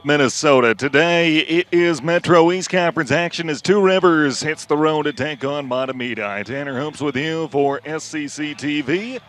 Minnesota. Today it is Metro East Conference action as Two Rivers hits the road to take on Mahtomedi. Tanner Hoops with you for SCC TV.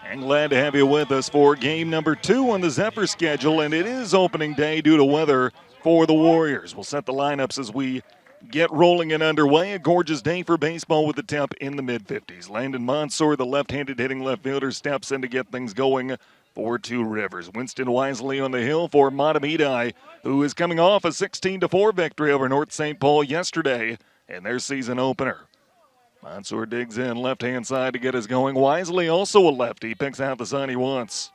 And glad to have you with us for game number 2 on the Zephyrs schedule. And it is opening day due to weather for the Warriors. We'll set the lineups as we get rolling and underway. A gorgeous day for baseball with the temp in the mid-50s. Landon Mansour, the left-handed hitting left fielder, steps in to get things going for Two Rivers. Winston Wisely on the hill for Mahtomedi, who is coming off a 16-4 victory over North St. Paul yesterday in their season opener. Mansour digs in left-hand side to get us going. Wisely, also a lefty, picks out the sign he wants.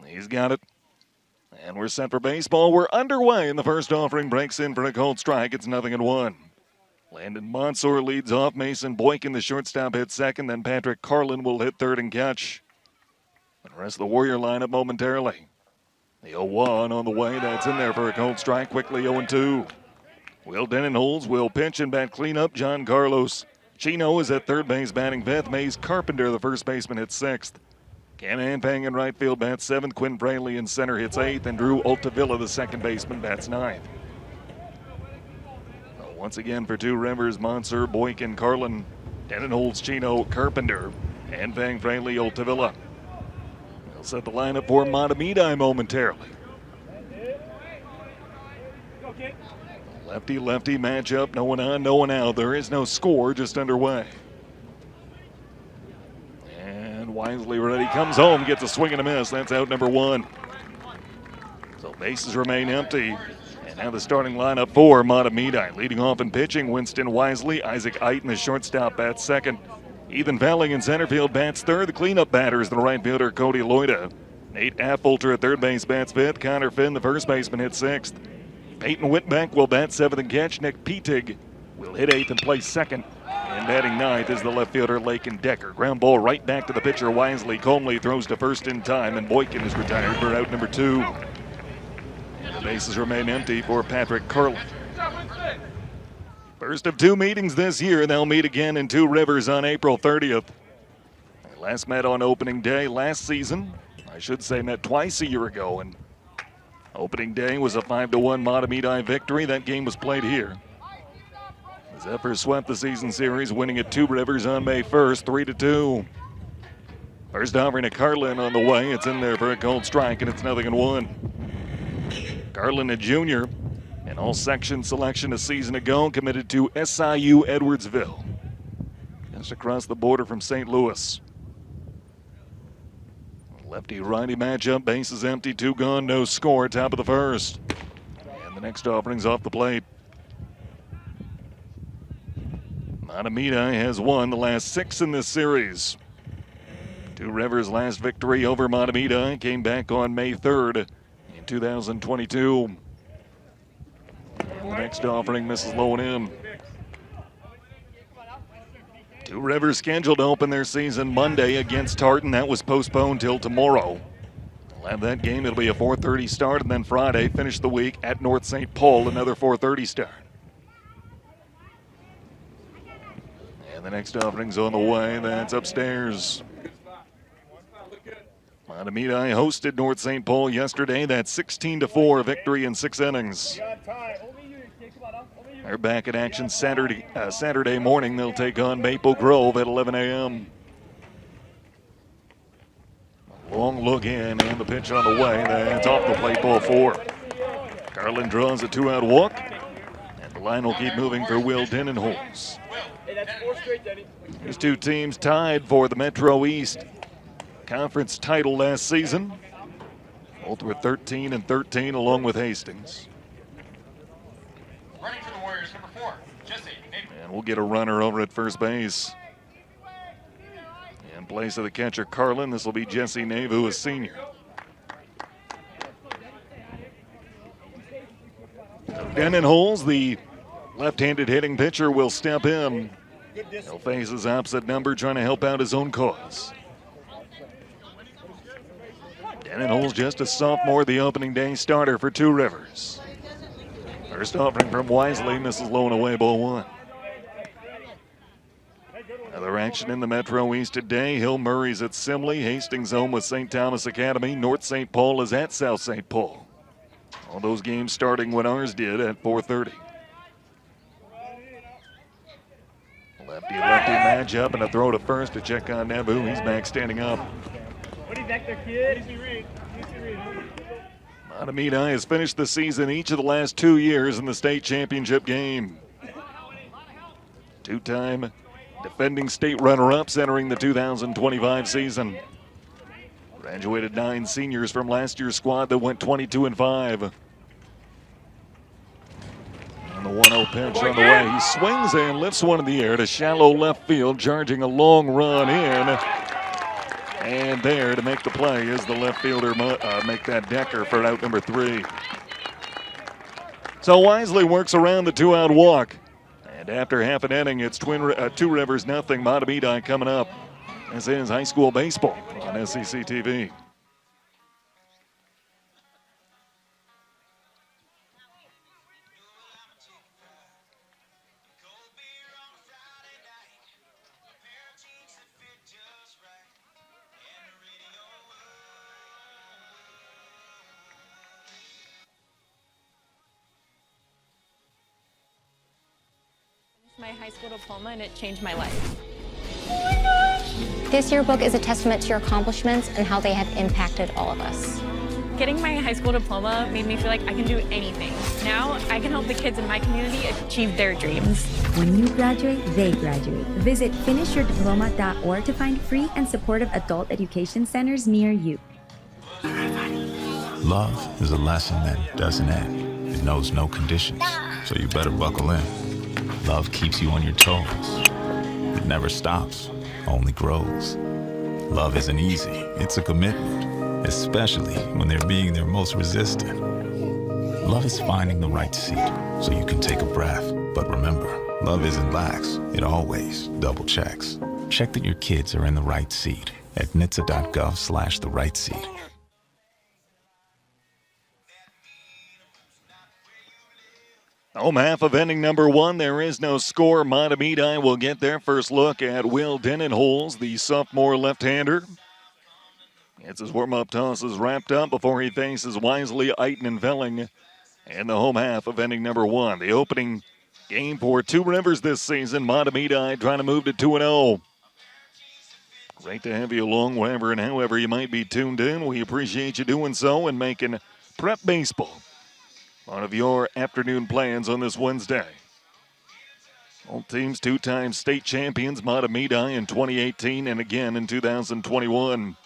He's got it. And we're set for baseball. We're underway, and the first offering breaks in for a cold strike. It's 0-1. Landon Mansour leads off. Mason Boykin, the shortstop, hits second. Then Patrick Carlin will hit third and catch. The rest of the Warrior lineup momentarily. The 0-1 on the way. That's in there for a cold strike. Quickly 0-2. Will Denenholz will pitch and bat cleanup. John Carlos Chino is at third base batting fifth. Mays Carpenter, the first baseman, hits sixth. Cam Anpang in right field bats seventh. Quinn Braley in center hits eighth. And Drew Altavilla, the second baseman, bats ninth. Once again for Two Rivers, Mansour, Boykin, Carlin, Denenholz, Chino, Carpenter, Anpang, Braley, Altavilla. They'll set the lineup for Mahtomedi momentarily. Lefty-lefty matchup, no one on, no one out. There is no score, just underway. And Wisely ready, comes home, gets a swing and a miss. That's out number 1. So bases remain empty. And now the starting lineup for Mahtomedi. Leading off in pitching, Winston Wisely. Isaac Eiton, the shortstop, bats second. Ethan Velling in center field bats third. The cleanup batter is the right fielder, Cody Loida. Nate Affolter at third base bats fifth. Connor Finn, the first baseman, hits sixth. Peyton Whitbeck will bat seventh and catch. Nick Petig will hit eighth and play second. And batting ninth is the left fielder, Lakin Decker. Ground ball right back to the pitcher, Wisely. Comley throws to first in time, and Boykin is retired for out number 2. And the bases remain empty for Patrick Carlin. First of 2 meetings this year. They'll meet again in Two Rivers on April 30th. They last met on opening day last season. I should say met twice a year ago, and opening day was a 5-1 Mahtomedi victory. That game was played here. The Zephyrs swept the season series, winning at Two Rivers on May 1st, 3-2. First offering to Carlin on the way. It's in there for a cold strike, and it's 0-1. Carlin, a junior, an all-section selection a season ago, committed to SIU Edwardsville, just across the border from St. Louis. Lefty-righty matchup, bases empty, 2 gone, no score, top of the first. And the next offering's off the plate. Mahtomedi has won the last 6 in this series. Two Rivers' last victory over Mahtomedi came back on May 3rd in 2022. And the next offering misses low and in. Two Rivers scheduled to open their season Monday against Tartan. That was postponed till tomorrow. We'll have that game. It'll be a 4:30 start, and then Friday finish the week at North St. Paul, another 4:30 start. And the next offering's on the way. That's upstairs. Mahtomedi hosted North St. Paul yesterday. That 16-4 victory in 6 innings. They're back in action Saturday morning. They'll take on Maple Grove at 11 a.m. A long look in, and the pitch on the way. That's off the plate, ball 4. Carlin draws a 2-out walk, and the line will keep moving for Will Denenholz. These 2 teams tied for the Metro East Conference title last season. Both were 13-13, along with Hastings. Running for the Warriors, number 4, Jesse. And we'll get a runner over at first base. In place of the catcher, Carlin, this will be Jesse Navu, a senior. Denenholz, the left-handed hitting pitcher, will step in. He'll face his opposite number, trying to help out his own cause. Denenholz, just a sophomore, the opening day starter for Two Rivers. First offering from Wisely, misses low and away, ball 1. Other action in the Metro East today. Hill Murray's at Simley. Hastings home with St. Thomas Academy. North St. Paul is at South St. Paul. All those games starting when ours did at 4:30. Lefty-lefty matchup and a throw to first to check on Nebu. He's back standing up. What are you back there, kid? Mahtomedi has finished the season each of the last 2 years in the state championship game. Two-time defending state runner-ups entering the 2025 season. Graduated 9 seniors from last year's squad that went 22-5. And the 1-0 pitch on the way. He swings and lifts one in the air to shallow left field, charging a long run in. And there to make the play is the left fielder, make that Decker for out number 3. So Wisely works around the 2-out walk. And after half an inning, it's Two Rivers nothing. Mahtomedi coming up. This is high school baseball on SCC TV. My high school diploma and it changed my life. This yearbook is a testament to your accomplishments and how they have impacted all of us. Getting my high school diploma made me feel like I can do anything. Now I can help the kids in my community achieve their dreams. When you graduate, they graduate. Visit finishyourdiploma.org to find free and supportive adult education centers near you. Love is a lesson that doesn't end. It knows no conditions, so you better buckle in. Love keeps you on your toes. It never stops, only grows. Love isn't easy, it's a commitment, especially when they're being their most resistant. Love is finding the right seat so you can take a breath. But remember, love isn't lax, it always double checks. Check that your kids are in the right seat at nhtsa.gov/the right seat. Home half of inning number 1. There is no score. Mahtomedi will get their first look at Will Denenholz, the sophomore left-hander. Gets his warm-up tosses wrapped up before he faces Wisely, Eiton, and Velling in the home half of inning number 1. The opening game for Two Rivers this season. Mahtomedi trying to move to 2-0. Great to have you along wherever and however you might be tuned in. We appreciate you doing so and making prep baseball one of your afternoon plans on this Wednesday. Both teams 2-time state champions, Mahtomedi in 2018 and again in 2021.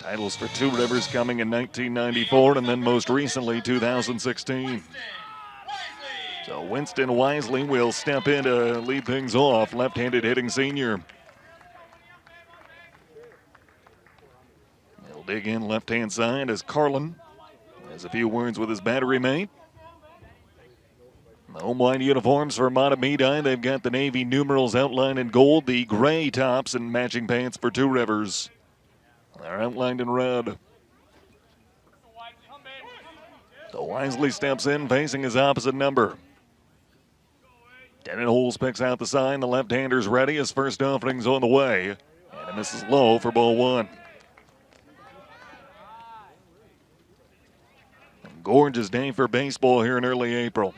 Titles for Two Rivers coming in 1994 and then most recently 2016. So Winston Wisely will step in to lead things off, left-handed hitting senior. He'll dig in left-hand side as Carlin has a few words with his battery mate. The home white uniforms for Mahtomedi. They've got the Navy numerals outlined in gold, the gray tops and matching pants for Two Rivers. They're outlined in red. So Wisely steps in facing his opposite number. Denenholz picks out the sign. The left-hander's ready. His first offering's on the way. And it misses low for ball 1. Gorgeous day for baseball here in early April.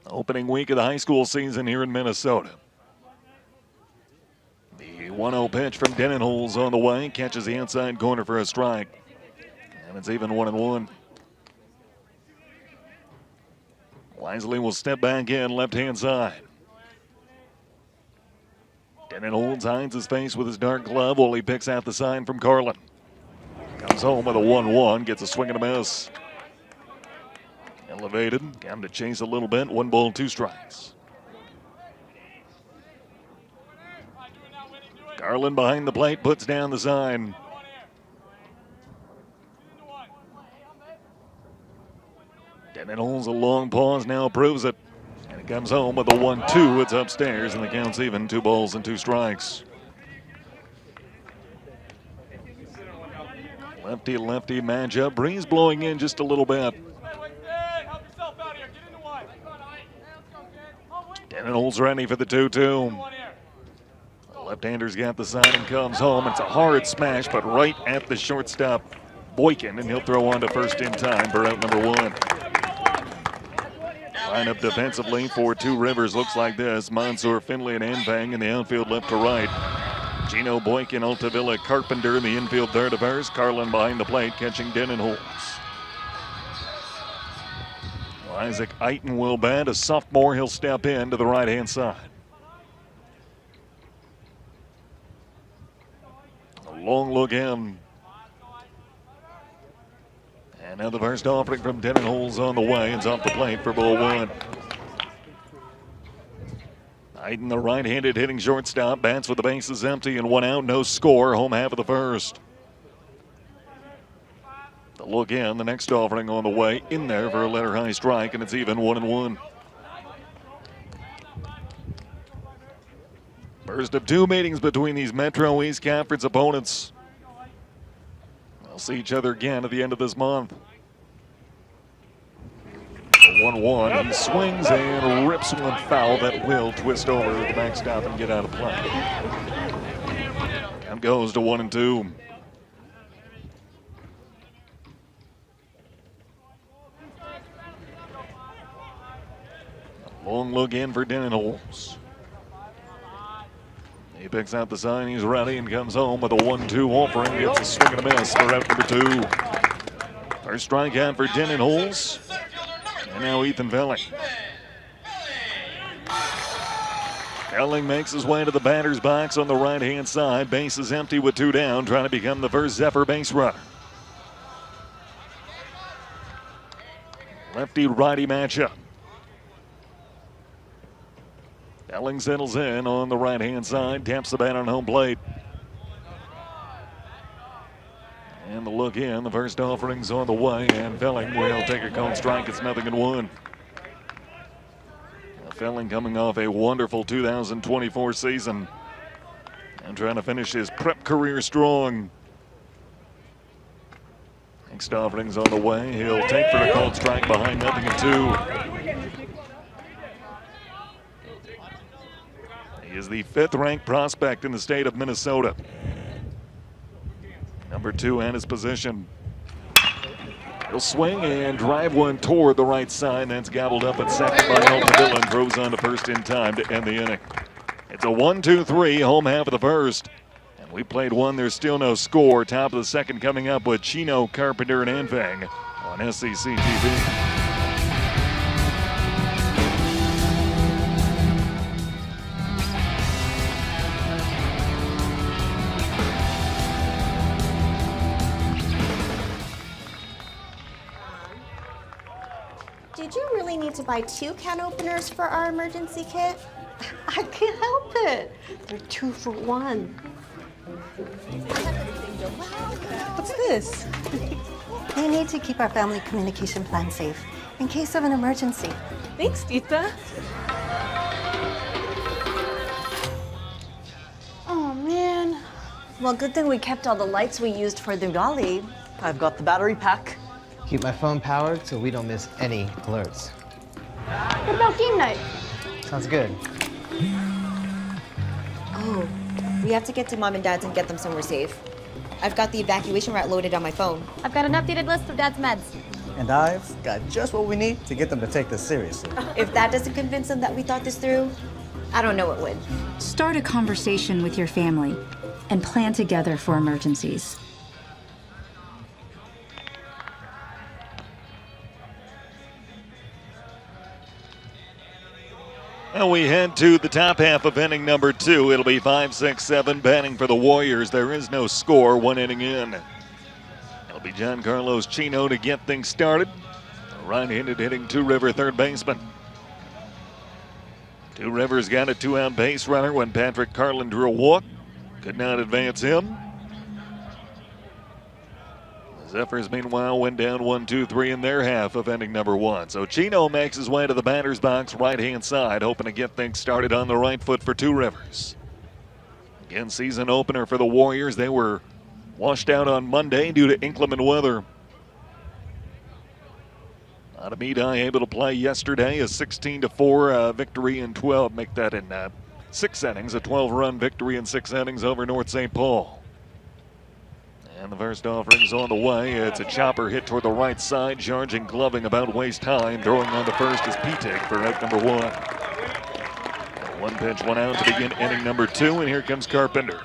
Opening week of the high school season here in Minnesota. The 1-0 pitch from Denenholz on the way. Catches the inside corner for a strike. And it's even 1-1. Wisely will step back in left-hand side. Denenholz hides his face with his dark glove while he picks out the sign from Carlin. Comes home with a 1-1. Gets a swing and a miss. Elevated, got him to chase a little bit. 1 ball, 2 strikes. Garland behind the plate, puts down the sign. Denenholz a long pause, now proves it. And it comes home with a 1-2. It's upstairs, and the count's even. 2 balls and 2 strikes. Lefty-lefty matchup. Breeze blowing in just a little bit. Denenholz ready for the 2-2. The left-hander's got the sign and comes home. It's a hard smash, but right at the shortstop. Boykin, and he'll throw on to first in time for out number 1. Line up defensively for Two Rivers looks like this. Mansour, Finley, and Anfang in the outfield left to right. Gino Boykin, Altavilla, Carpenter in the infield third of first. Carlin behind the plate catching Dennon Holtz. Isaac Eiton will bat. A sophomore, he'll step in to the right-hand side. A long look in. And now the first offering from Dennon Holtz on the way. It's off the plate for ball 1. Eiton, the right-handed hitting shortstop, bats with the bases empty and 1 out, no score, home half of the first. The look in, the next offering on the way, in there for a letter high strike, and it's even 1-1. First of 2 meetings between these Metro East Conference opponents. They'll see each other again at the end of this month. 1-1. He swings and rips one foul that will twist over the backstop and get out of play. Count goes to 1-2. Long look in for Dennon Holtz. He picks out the sign, he's ready, and comes home with a 1-2 offering. Gets a swing and a miss for out number 2. First strikeout for Dennon Holtz. And now Ethan Velling. Velling makes his way to the batter's box on the right-hand side. Base is empty with 2 down, trying to become the first Zephyr base runner. Lefty-righty matchup. Velling settles in on the right-hand side, taps the bat on home plate. And the look in, the first offering's on the way, and Velling will take a called strike. It's 0-1. Velling coming off a wonderful 2024 season and trying to finish his prep career strong. Next offering's on the way. He'll take for a called strike behind 0-2. He is the 5th ranked prospect in the state of Minnesota. Number 2 in his position. He'll swing and drive one toward the right side. That's gobbled up at second by Altavilla and throws on to first in time to end the inning. It's a 1-2-3, home half of the first. And we played 1, there's still no score. Top of the second coming up with Chino, Carpenter, and Anfang on SEC TV. Did you really need to buy 2 can openers for our emergency kit? I can't help it. They're 2 for 1. What's this? We need to keep our family communication plan safe in case of an emergency. Thanks, Tita. Oh, man. Well, good thing we kept all the lights we used for Diwali. I've got the battery pack. Keep my phone powered so we don't miss any alerts. What about game night? Sounds good. Oh, we have to get to Mom and Dad's and get them somewhere safe. I've got the evacuation route loaded on my phone. I've got an updated list of Dad's meds. And I've got just what we need to get them to take this seriously. If that doesn't convince them that we thought this through, I don't know what would. Start a conversation with your family and plan together for emergencies. And we head to the top half of inning number 2. It'll be 5-6-7 batting for the Warriors. There is no score, 1 inning in. It'll be Giancarlo Chino to get things started. A right-handed hitting Two River third baseman. Two Rivers got a 2-out base runner when Patrick Carlin drew a walk. Could not advance him. Zephyrs, meanwhile, went down 1-2-3 in their half of inning number 1. So Chino makes his way to the batter's box right-hand side, hoping to get things started on the right foot for Two Rivers. Again, season opener for the Warriors. They were washed out on Monday due to inclement weather. Mahtomedi able to play yesterday, a 16-4 victory in 12. Make that in 6 innings, a 12-run victory in 6 innings over North St. Paul. And And the first offering's on the way. It's a chopper hit toward the right side, charging, gloving about waist high, and throwing on the first is Pitig for out number 1. One pitch, one out to begin inning number 2, and here comes Carpenter.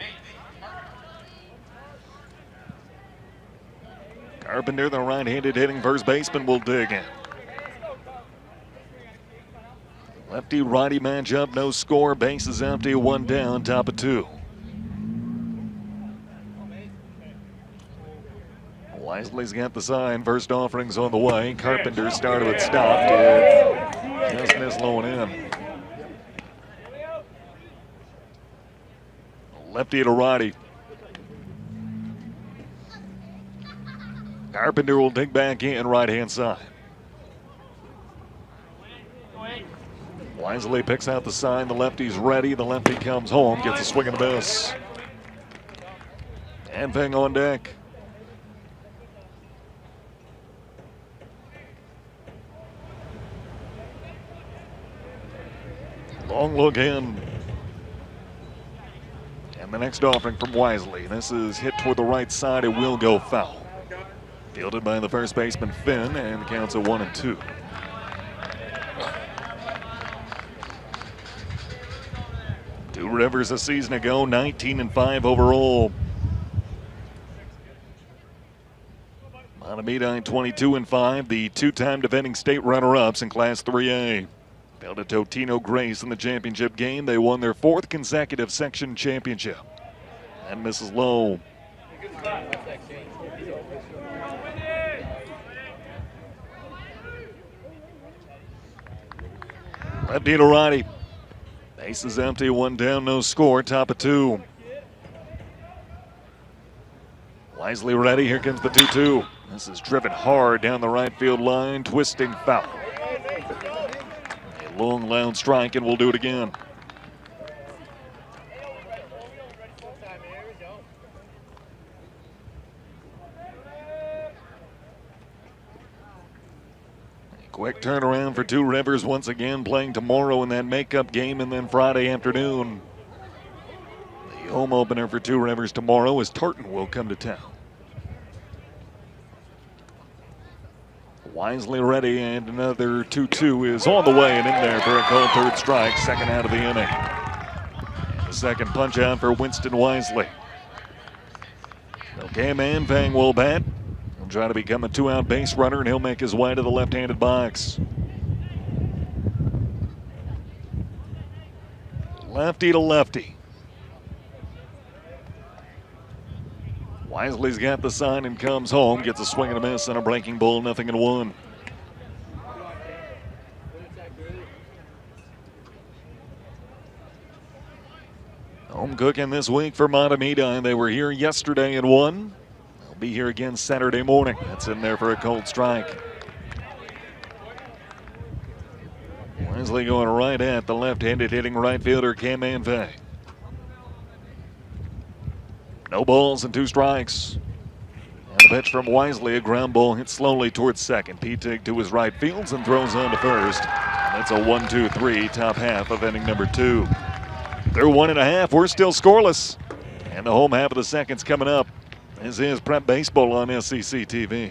Carpenter, the right-handed hitting first baseman, will dig in. Lefty-righty matchup, no score, bases empty, 1 down, top of 2. Wisely's got the sign, first offering's on the way. Carpenter started with stopped, just missed low and in. Lefty to righty. Carpenter will dig back in right-hand side. Wisely picks out the sign. The lefty's ready. The lefty comes home, gets a swing and a miss. And Feng on deck. Long look in. And the next offering from Wisely. This is hit toward the right side. It will go foul. Fielded by the first baseman, Finn, and the count's at 1-2. Two Rivers a season ago, 19-5 overall. Mahtomedi 22-5, the two-time defending state runner-ups in Class 3A. Fell to Totino Grace in the championship game. They won their 4th consecutive section championship. And misses low. Lefty to righty. Base is empty, 1 down, no score, top of 2. Wisely ready, here comes the 2-2. This is driven hard down the right field line, twisting foul. A long, loud strike, and we'll do it again. Quick turnaround for Two Rivers once again, playing tomorrow in that makeup game and then Friday afternoon. The home opener for Two Rivers tomorrow is Tartan will come to town. Wisely ready, and another 2-2 is on the way and in there for a called 3rd strike, 2nd out of the inning. And the second punch out for Winston Wisely. Okay, man, Fang will bat. He'll try to become a 2-out base runner, and he'll make his way to the left-handed box. Lefty to lefty. Wisely's got the sign and comes home, gets a swing and a miss and a breaking ball, 0-1. Home cooking this week for Mahtomedi. They were here yesterday and won. They'll be here again Saturday morning. That's in there for a cold strike. Wisely going right at the left-handed hitting right fielder Cam Manfay. No balls and 2 strikes. And the pitch from Wisely, a ground ball hit slowly towards second. Pitig to his right fields and throws on to first. And that's a 1-2-3 top half of inning number 2. Through 1.5, we're still scoreless. And the home half of the second's coming up. This is Prep Baseball on SCC TV.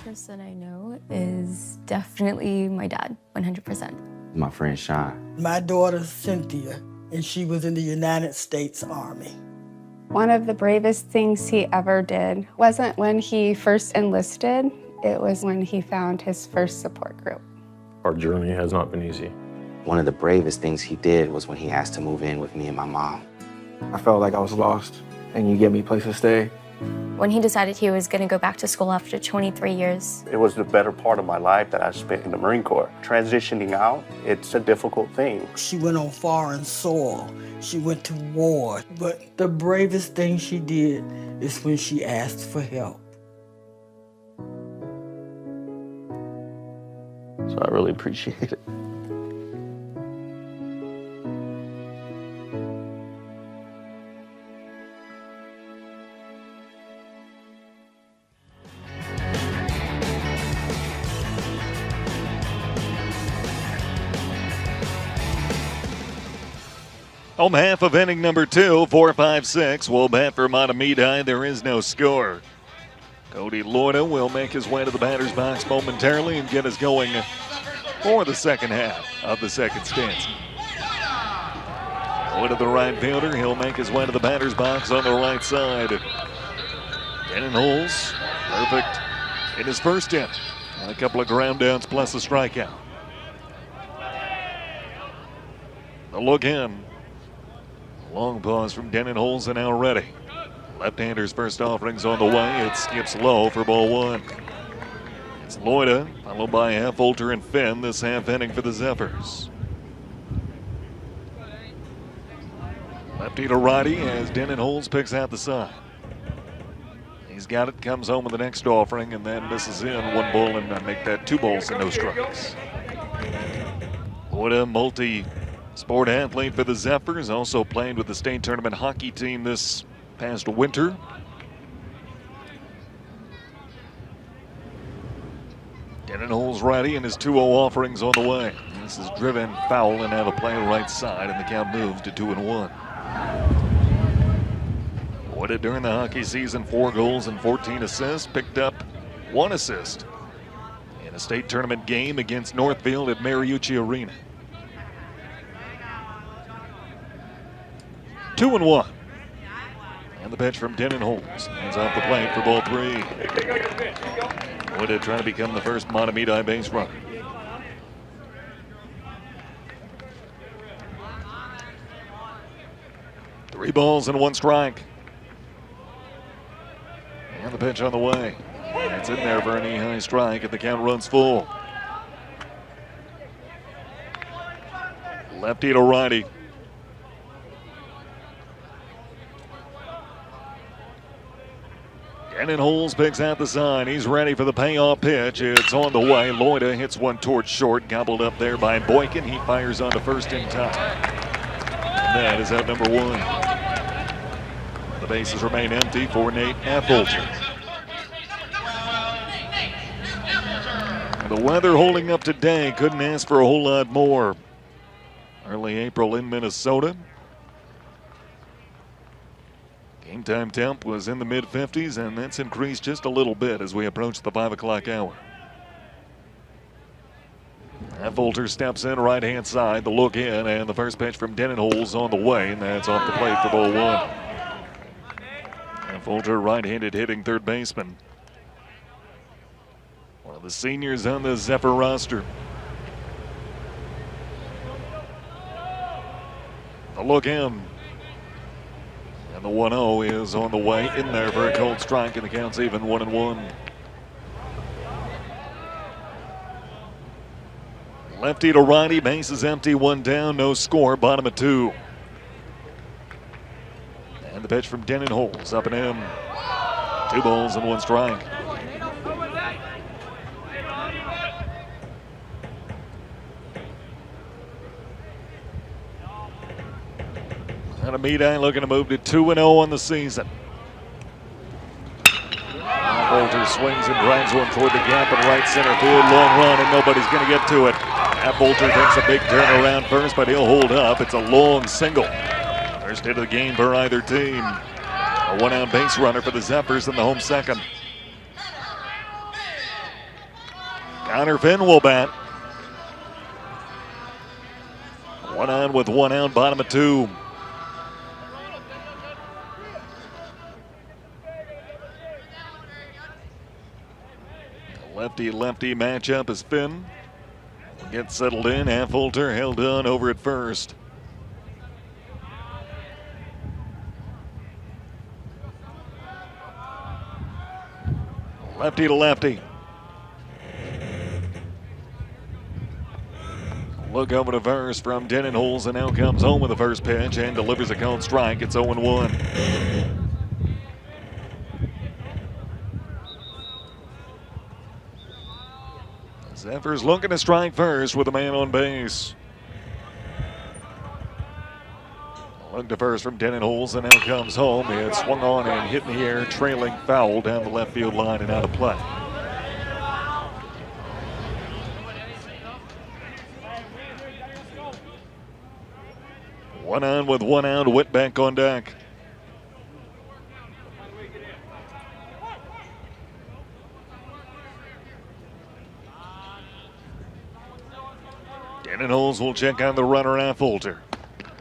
Person I know is definitely my dad, 100%. My friend Sean. My daughter Cynthia, and she was in the United States Army. One of the bravest things he ever did wasn't when he first enlisted, it was when he found his first support group. Our journey has not been easy. One of the bravest things he did was when he asked to move in with me and my mom. I felt like I was lost, and you gave me a place to stay. When he decided he was going to go back to school after 23 years. It was the better part of my life that I spent in the Marine Corps. Transitioning out, it's a difficult thing. She went on foreign soil. She went to war. But the bravest thing she did is when she asked for help. So I really appreciate it. Home half of inning number 2, 4-5-6. Will bat for Mahtomedi. There is no score. Cody Loida will make his way to the batter's box momentarily and get us going for the second half of the second stanza. Loida, the right fielder, he'll make his way to the batter's box on the right side. Dennon Holes, perfect in his first inning. And a couple of ground downs plus a strikeout. The look in. Long pause from Dennon Holes and now ready. Left-hander's first offering's on the way. It skips low for ball 1. It's Loida, followed by Affolter and Finn this half inning for the Zephyrs. Lefty to righty as Dennon Holes picks out the side. He's got it, comes home with the next offering, and then misses in 1 ball and make that 2 balls and no strikes. Loida, multi-sport athlete for the Zephyrs, also played with the state tournament hockey team this past winter. Dennon Holes righty and his 2-0 offerings on the way. This is driven foul and out of play right side, and the count moves to 2-1. Loida during the hockey season, 4 goals and 14 assists, picked up 1 assist in a state tournament game against Northfield at Mariucci Arena. 2-1. And the pitch from Dennon Holes. Hands off the plate for ball 3. Loida trying to become the first Mahtomedi base runner. Three balls and 1 strike. And the pitch on the way. It's in there for an E-high strike, and the count runs full. Lefty to righty. Dennon Holes picks out the sign. He's ready for the payoff pitch. It's on the way. Loida hits one towards short, gobbled up there by Boykin. He fires on to first in time. And that is out number 1. The bases remain empty for Nate Affolter. The weather holding up today, couldn't ask for a whole lot more. Early April in Minnesota. Game time temp was in the mid-50s, and that's increased just a little bit as we approach the 5 o'clock hour. Affolter steps in right-hand side, the look in, and the first pitch from Dennon Holes on the way, and that's off the plate for ball 1. Affolter, right-handed hitting third baseman. One of the seniors on the Zephyr roster. The look in. And the 1-0 is on the way in there for a cold strike, and the count's even 1-1. Lefty to righty, base is empty, 1 down, no score, bottom of 2. And the pitch from Dennon Holes, up and in. 2 balls and 1 strike. Mahtomedi looking to move to 2-0 on the season. Affolter swings and drives one toward the gap in right center field. Long run, and nobody's going to get to it. Affolter takes a big turn around first, but he'll hold up. It's a long single. First hit of the game for either team. A 1-out base runner for the Zephyrs in the home second. Connor Finn will bat. 1 on with 1 out, bottom of 2. Lefty-lefty matchup as Finn gets settled in. Affolter held on over at first. Lefty to lefty. Look over to first from Dennon Holes, and now comes home with the first pitch and delivers a cold strike. It's 0-1. Zephyrs looking to strike first with a man on base. Look to first from Dennon Holes, and now comes home. It's swung on and hit in the air, trailing foul down the left field line and out of play. One on with one out, Whitbeck on deck. Dennon Holes will check on the runner Affolter.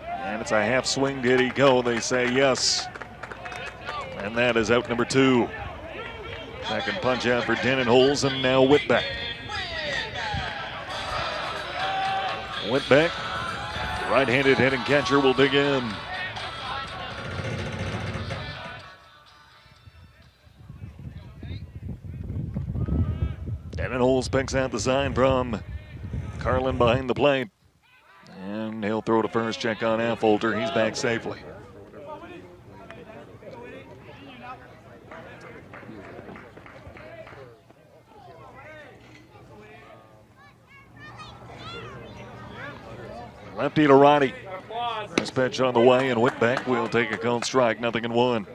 And it's a half swing. Did he go? They say yes. And that is out number 2. Second punch out for Dennon Holes, and now Whitbeck. Whitbeck, right-handed hitting catcher, will dig in. Dennon Holes picks out the sign from Carlin behind the plate. And he'll throw to first, check on Affolter. He's back safely. Lefty to righty. First pitch on the way, and Whitbeck will take a called strike, 0-1.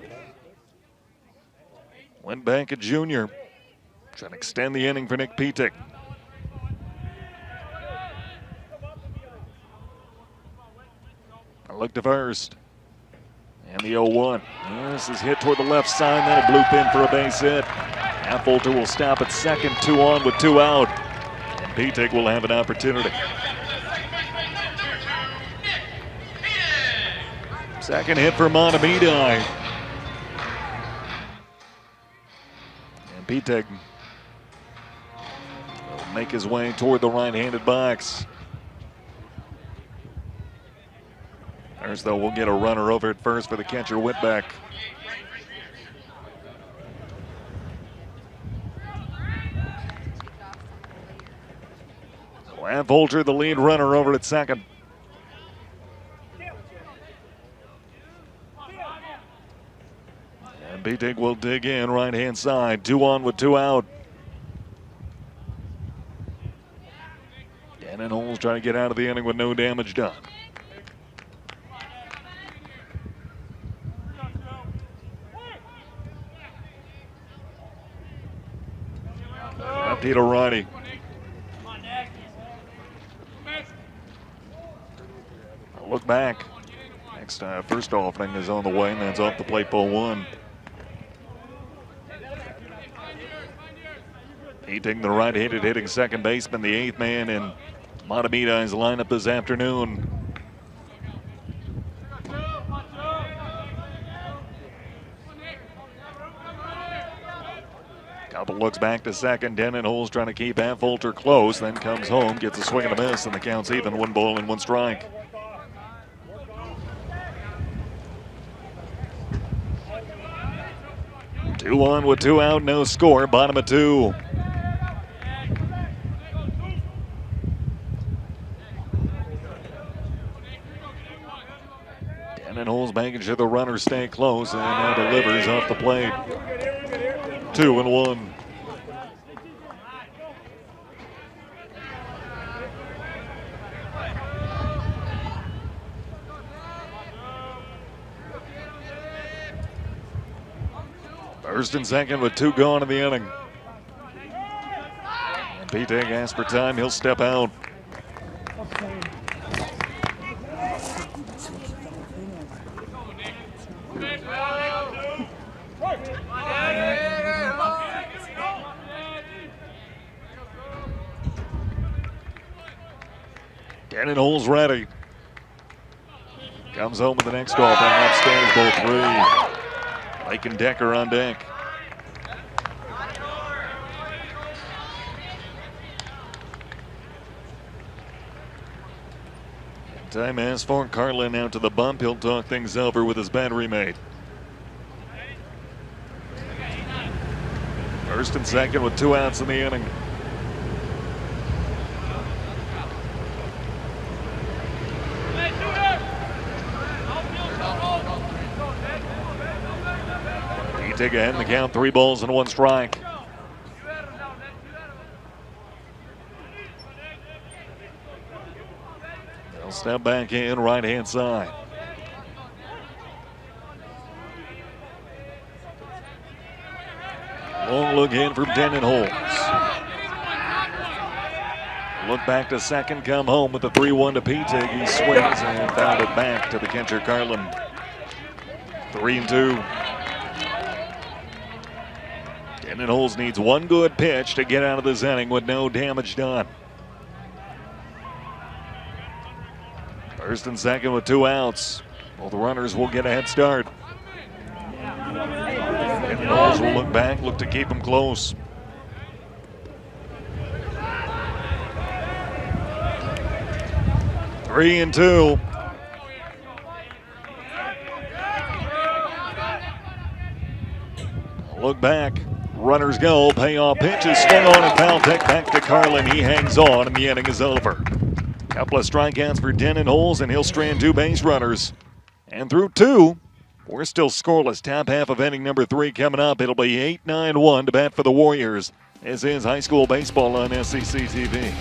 Whitbeck, a junior, trying to extend the inning for Nick Pitek. A look to first. And the 0-1. This is hit toward the left side, then a bloop in for a base hit. Affolter will stop at second, 2 on with 2 out. And Pitek will have an opportunity. Second hit for Mahtomedi. And Pitek will make his way toward the right-handed box. First, though, we'll get a runner over at first for the catcher, Whitbeck. So Affolter, the lead runner, over at second. And Pitek will dig in right-hand side. 2 on with 2 out. Dennon Holes trying to get out of the inning with no damage done. Lefty to righty. A look back. Next first offering is on the way, and that's off the plate, ball 1. Pitek, the right-handed hitting second baseman, the 8th man in Mahtomedi's lineup this afternoon. Couple looks back to second. Dennon Holes trying to keep Affolter close, then comes home, gets a swing and a miss, and the count's even. 1 ball and 1 strike. Two on with 2 out, no score, bottom of 2. Dennon Holes making sure the runners stay close, and now delivers off the plate. 2-1. First and second with 2 gone in the inning. And Pitek asks for time. He'll step out. Dennon Holes ready. Comes home with the next offering. Upstairs, both 3. Lake and Decker on deck. Time as for Carlin out to the bump. He'll talk things over with his battery mate. First and second with 2 outs in the inning. Pitek ahead in the count, 3 balls and 1 strike. They'll step back in right-hand side. Long look in from Dennon Holes. Look back to second, come home with the 3-1 to P-Tig. He swings and fouled it back to the catcher, Carlin. 3-2. Denton Holes needs one good pitch to get out of this inning with no damage done. First and second with 2 outs. Both runners will get a head start. Denton Holes will look back, look to keep them close. 3-2. Look back. Runners go. Payoff pitch is swung on and foul pick back to Carlin. He hangs on and the inning is over. Couple of strikeouts for Denton Holes and he'll strand 2 base runners. And through 2, we're still scoreless. Top half of inning number 3 coming up. It'll be 8-9-1 to bat for the Warriors. This is high school baseball on SEC TV.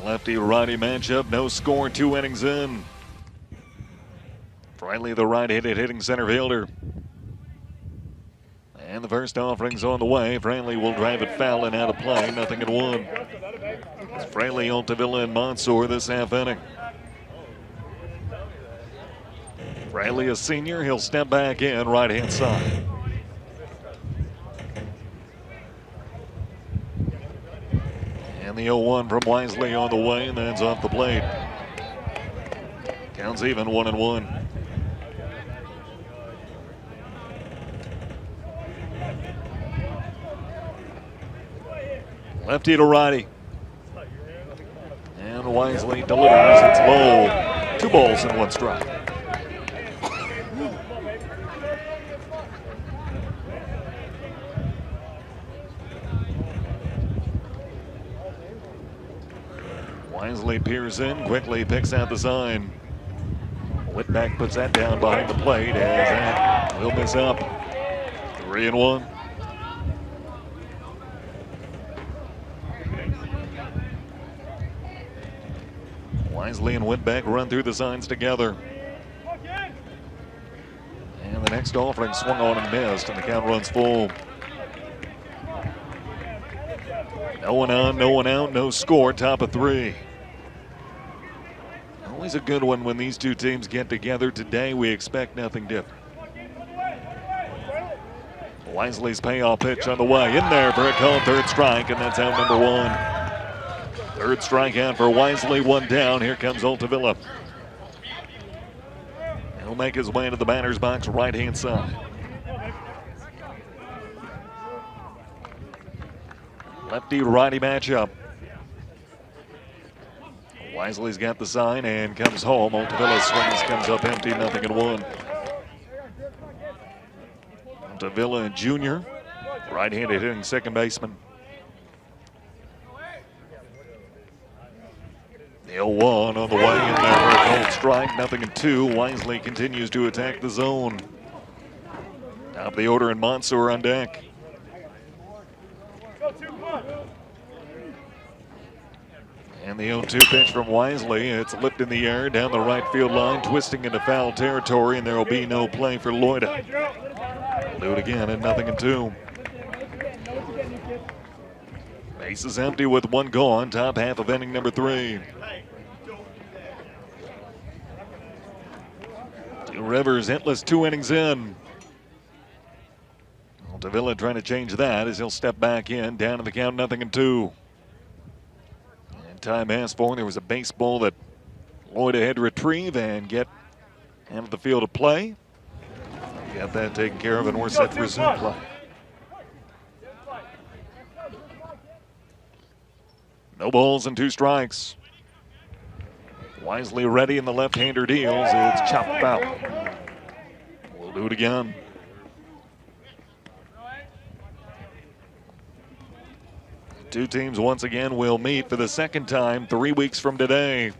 Lefty-righty matchup, no score, 2 innings in. Friendly, the right-handed hitting center fielder. And the first offering's on the way. Friendly will drive it foul and out of play, 0-1. It's Friendly, Altavilla, and Monsoor this half inning. Friendly, a senior, he'll step back in right-hand side. And the 0-1 from Wisely on the way, and that's off the plate. Counts even, 1-1. Lefty to righty. And Wisely delivers. It's low. 2 balls and 1 strike. Wisely peers in, quickly picks out the sign. Whitback puts that down behind the plate as that will miss up. 3-1. Wisely and Whitback run through the signs together. And the next offering swung on and missed, and the count runs full. No one on, no one out, no score, top of 3. Always a good one when these 2 teams get together. Today we expect nothing different. Wisely's payoff pitch on the way, in there for a called 3rd strike, and that's out number 1. 3rd strikeout for Wisely, 1 down. Here comes Altavilla. He'll make his way to the batter's box, right-hand side. Lefty-righty matchup. Wisely's got the sign and comes home. Altavilla swings, comes up empty, 0-1. Altavilla Jr., right-handed hitting second baseman. The 0-1 on the way in there for a cold strike, 0-2. Wisely continues to attack the zone. Top of the order and Mansour on deck. And the 0-2 pitch from Wisely. It's lipped in the air down the right field line, twisting into foul territory, and there will be no play for Loida. Do it again at 0-2. Base is empty with one gone, top half of inning number 3. Two Rivers hitless 2 innings in. Well, Davila trying to change that as he'll step back in, down to the count 0-2. And time has for, there was a baseball that Loida had to retrieve and get out of the field of play. Got that taken care of, and we're set to resume play. No balls and 2 strikes. Wisely ready, and the left-hander deals. It's chopped foul. We'll do it again. Two teams once again will meet for the second time 3 weeks from today.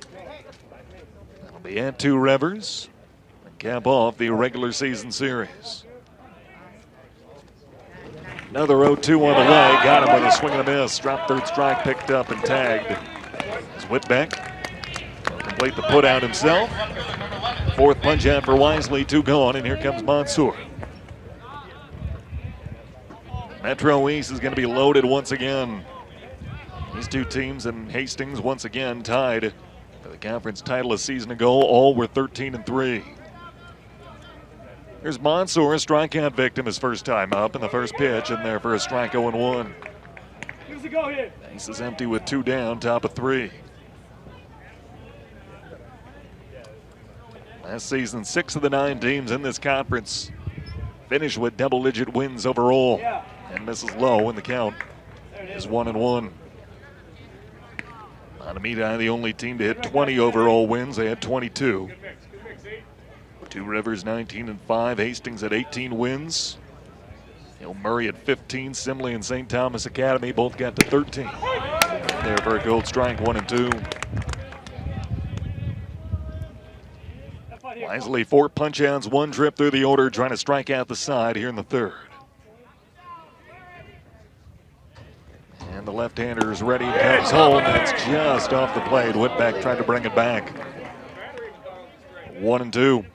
It'll be at Two Rivers and cap off the regular season series. Another 0-2 on the way. Got him with a swing and a miss. Dropped third strike, picked up and tagged. As Whitbeck will complete the putout himself. Fourth punch out for Wisely, 2 gone, and here comes Mansour. Metro East is going to be loaded once again. These two teams in Hastings once again tied for the conference title a season ago. All were 13-3. Here's Mansour, a strikeout victim his first time up in the first pitch, and there for a strike 0-1. Base is empty with 2 down, top of 3. Last season, 6 of the 9 teams in this conference finished with double-digit wins overall. And misses low, and the count is 1-1. Mahtomedi, the only team to hit 20 overall wins. They had 22. Two Rivers 19-5, Hastings at 18 wins. Hill Murray at 15, Simley and St. Thomas Academy both got to 13. There for a gold strike, 1-2. Wisely 4 punch-outs, 1 trip through the order, trying to strike out the side here in the third. And the left-hander is ready, comes home, that's just off the plate. Whitbeck tried to bring it back. 1-2.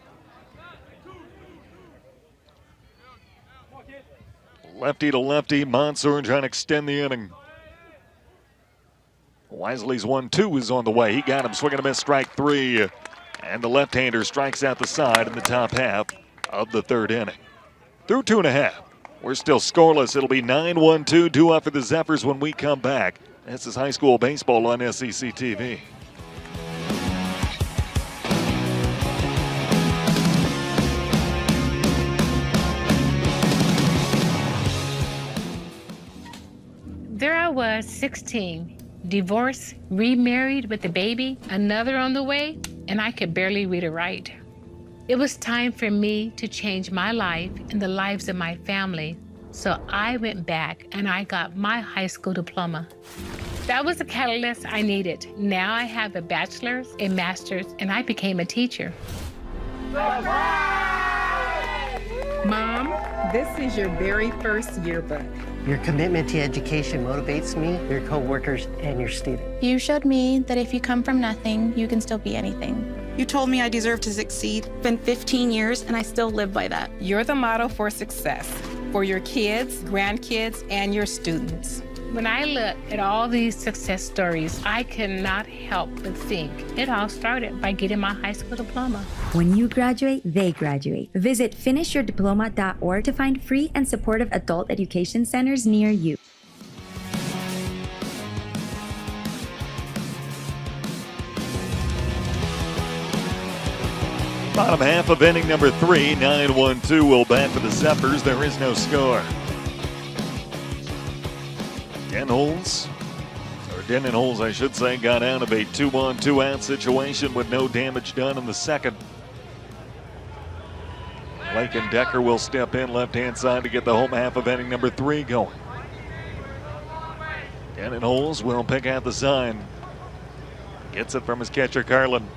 Lefty to lefty, Mansour trying to extend the inning. Wisely's 1-2 is on the way. He got him swinging a miss, strike 3. And the left-hander strikes out the side in the top half of the third inning. Through 2.5. We're still scoreless. It'll be 9-1-2, due up for the Zephyrs when we come back. This is high school baseball on SEC TV. There I was, 16, divorced, remarried with a baby, another on the way, and I could barely read or write. It was time for me to change my life and the lives of my family. So I went back and I got my high school diploma. That was the catalyst I needed. Now I have a bachelor's, a master's, and I became a teacher. Mom, this is your very first yearbook. Your commitment to education motivates me, your coworkers, and your students. You showed me that if you come from nothing, you can still be anything. You told me I deserve to succeed. It's been 15 years, and I still live by that. You're the model for success for your kids, grandkids, and your students. When I look at all these success stories, I cannot help but think it all started by getting my high school diploma. When you graduate, they graduate. Visit finishyourdiploma.org to find free and supportive adult education centers near you. Bottom half of inning number 3, 9-1-2 will bat for the Zephyrs. There is no score. Denton Holes, I should say, got out of a 2-on, 2-out situation with no damage done in the second. Lake and Decker will step in left-hand side to get the home half of inning number 3 going. Denton Holes will pick out the sign. Gets it from his catcher, Carlin.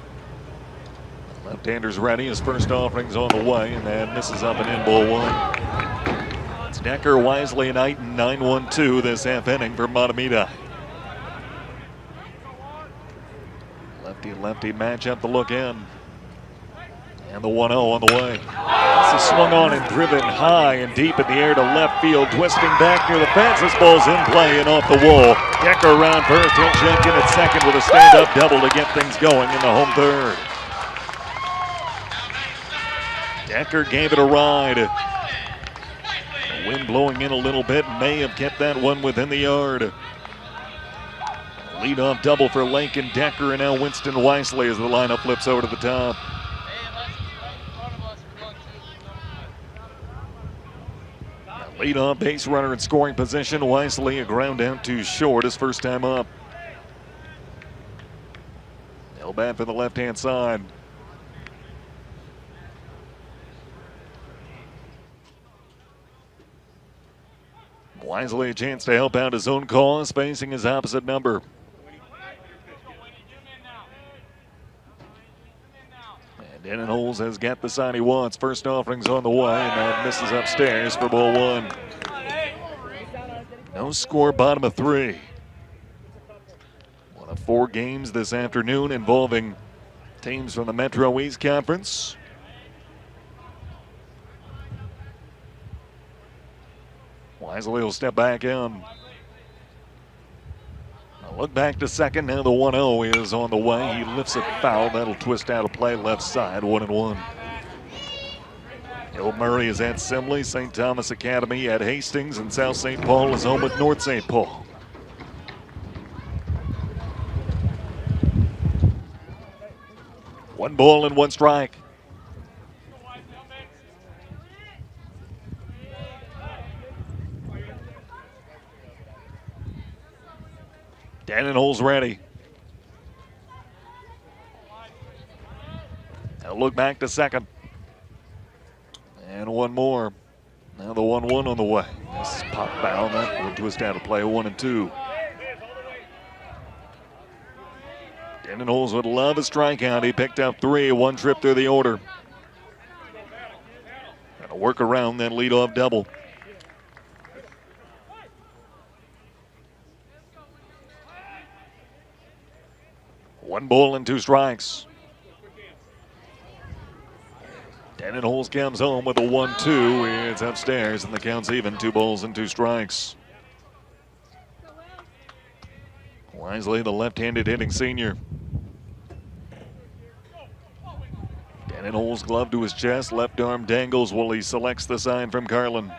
Left-hander's ready. His first offering's on the way, and that misses up and in, ball 1. Decker, Wisely, and Eiton 9-1-2 this half inning for Mahtomedi. Lefty matchup to look in. And the 1-0 on the way. This is swung on and driven high and deep in the air to left field, twisting back near the fence. This ball's in play and off the wall. Decker around first. He'll check in at second with a stand-up double to get things going in the home third. Decker gave it a ride. The wind blowing in a little bit may have kept that one within the yard. Lead-off double for Lincoln Decker, and now Winston Wisely as the lineup flips over to the top. Lead-off base runner in scoring position. Wisely a ground out to short his first time up. Held back for the left-hand side. Wisely a chance to help out his own cause, facing his opposite number. And Dennon Holes has got the sign he wants. First offering's on the way, and that misses upstairs for ball one. No score, bottom of three. One of 4 games this afternoon involving teams from the Metro East Conference. Wisely will step back in. Now look back to second. Now the 1-0 is on the way. He lifts it foul. That'll twist out of play left side. 1-1. Hill Murray is at Simley. St. Thomas Academy at Hastings. And South St. Paul is home with North St. Paul. One ball and one strike. Dennon Holes ready. Now look back to second. And one more. Now the 1-1 on the way. This is pop foul. That will twist out of play. 1-2. Dennon Holes would love a strikeout. He picked up 3. One trip through the order. And a work around that leadoff double. One ball and 2 strikes. Dennon Holes comes home with a 1-2. It's upstairs and the count's even. 2 balls and 2 strikes. Wisely, the left-handed hitting senior. Dennon Holes glove to his chest. Left arm dangles while he selects the sign from Carlin.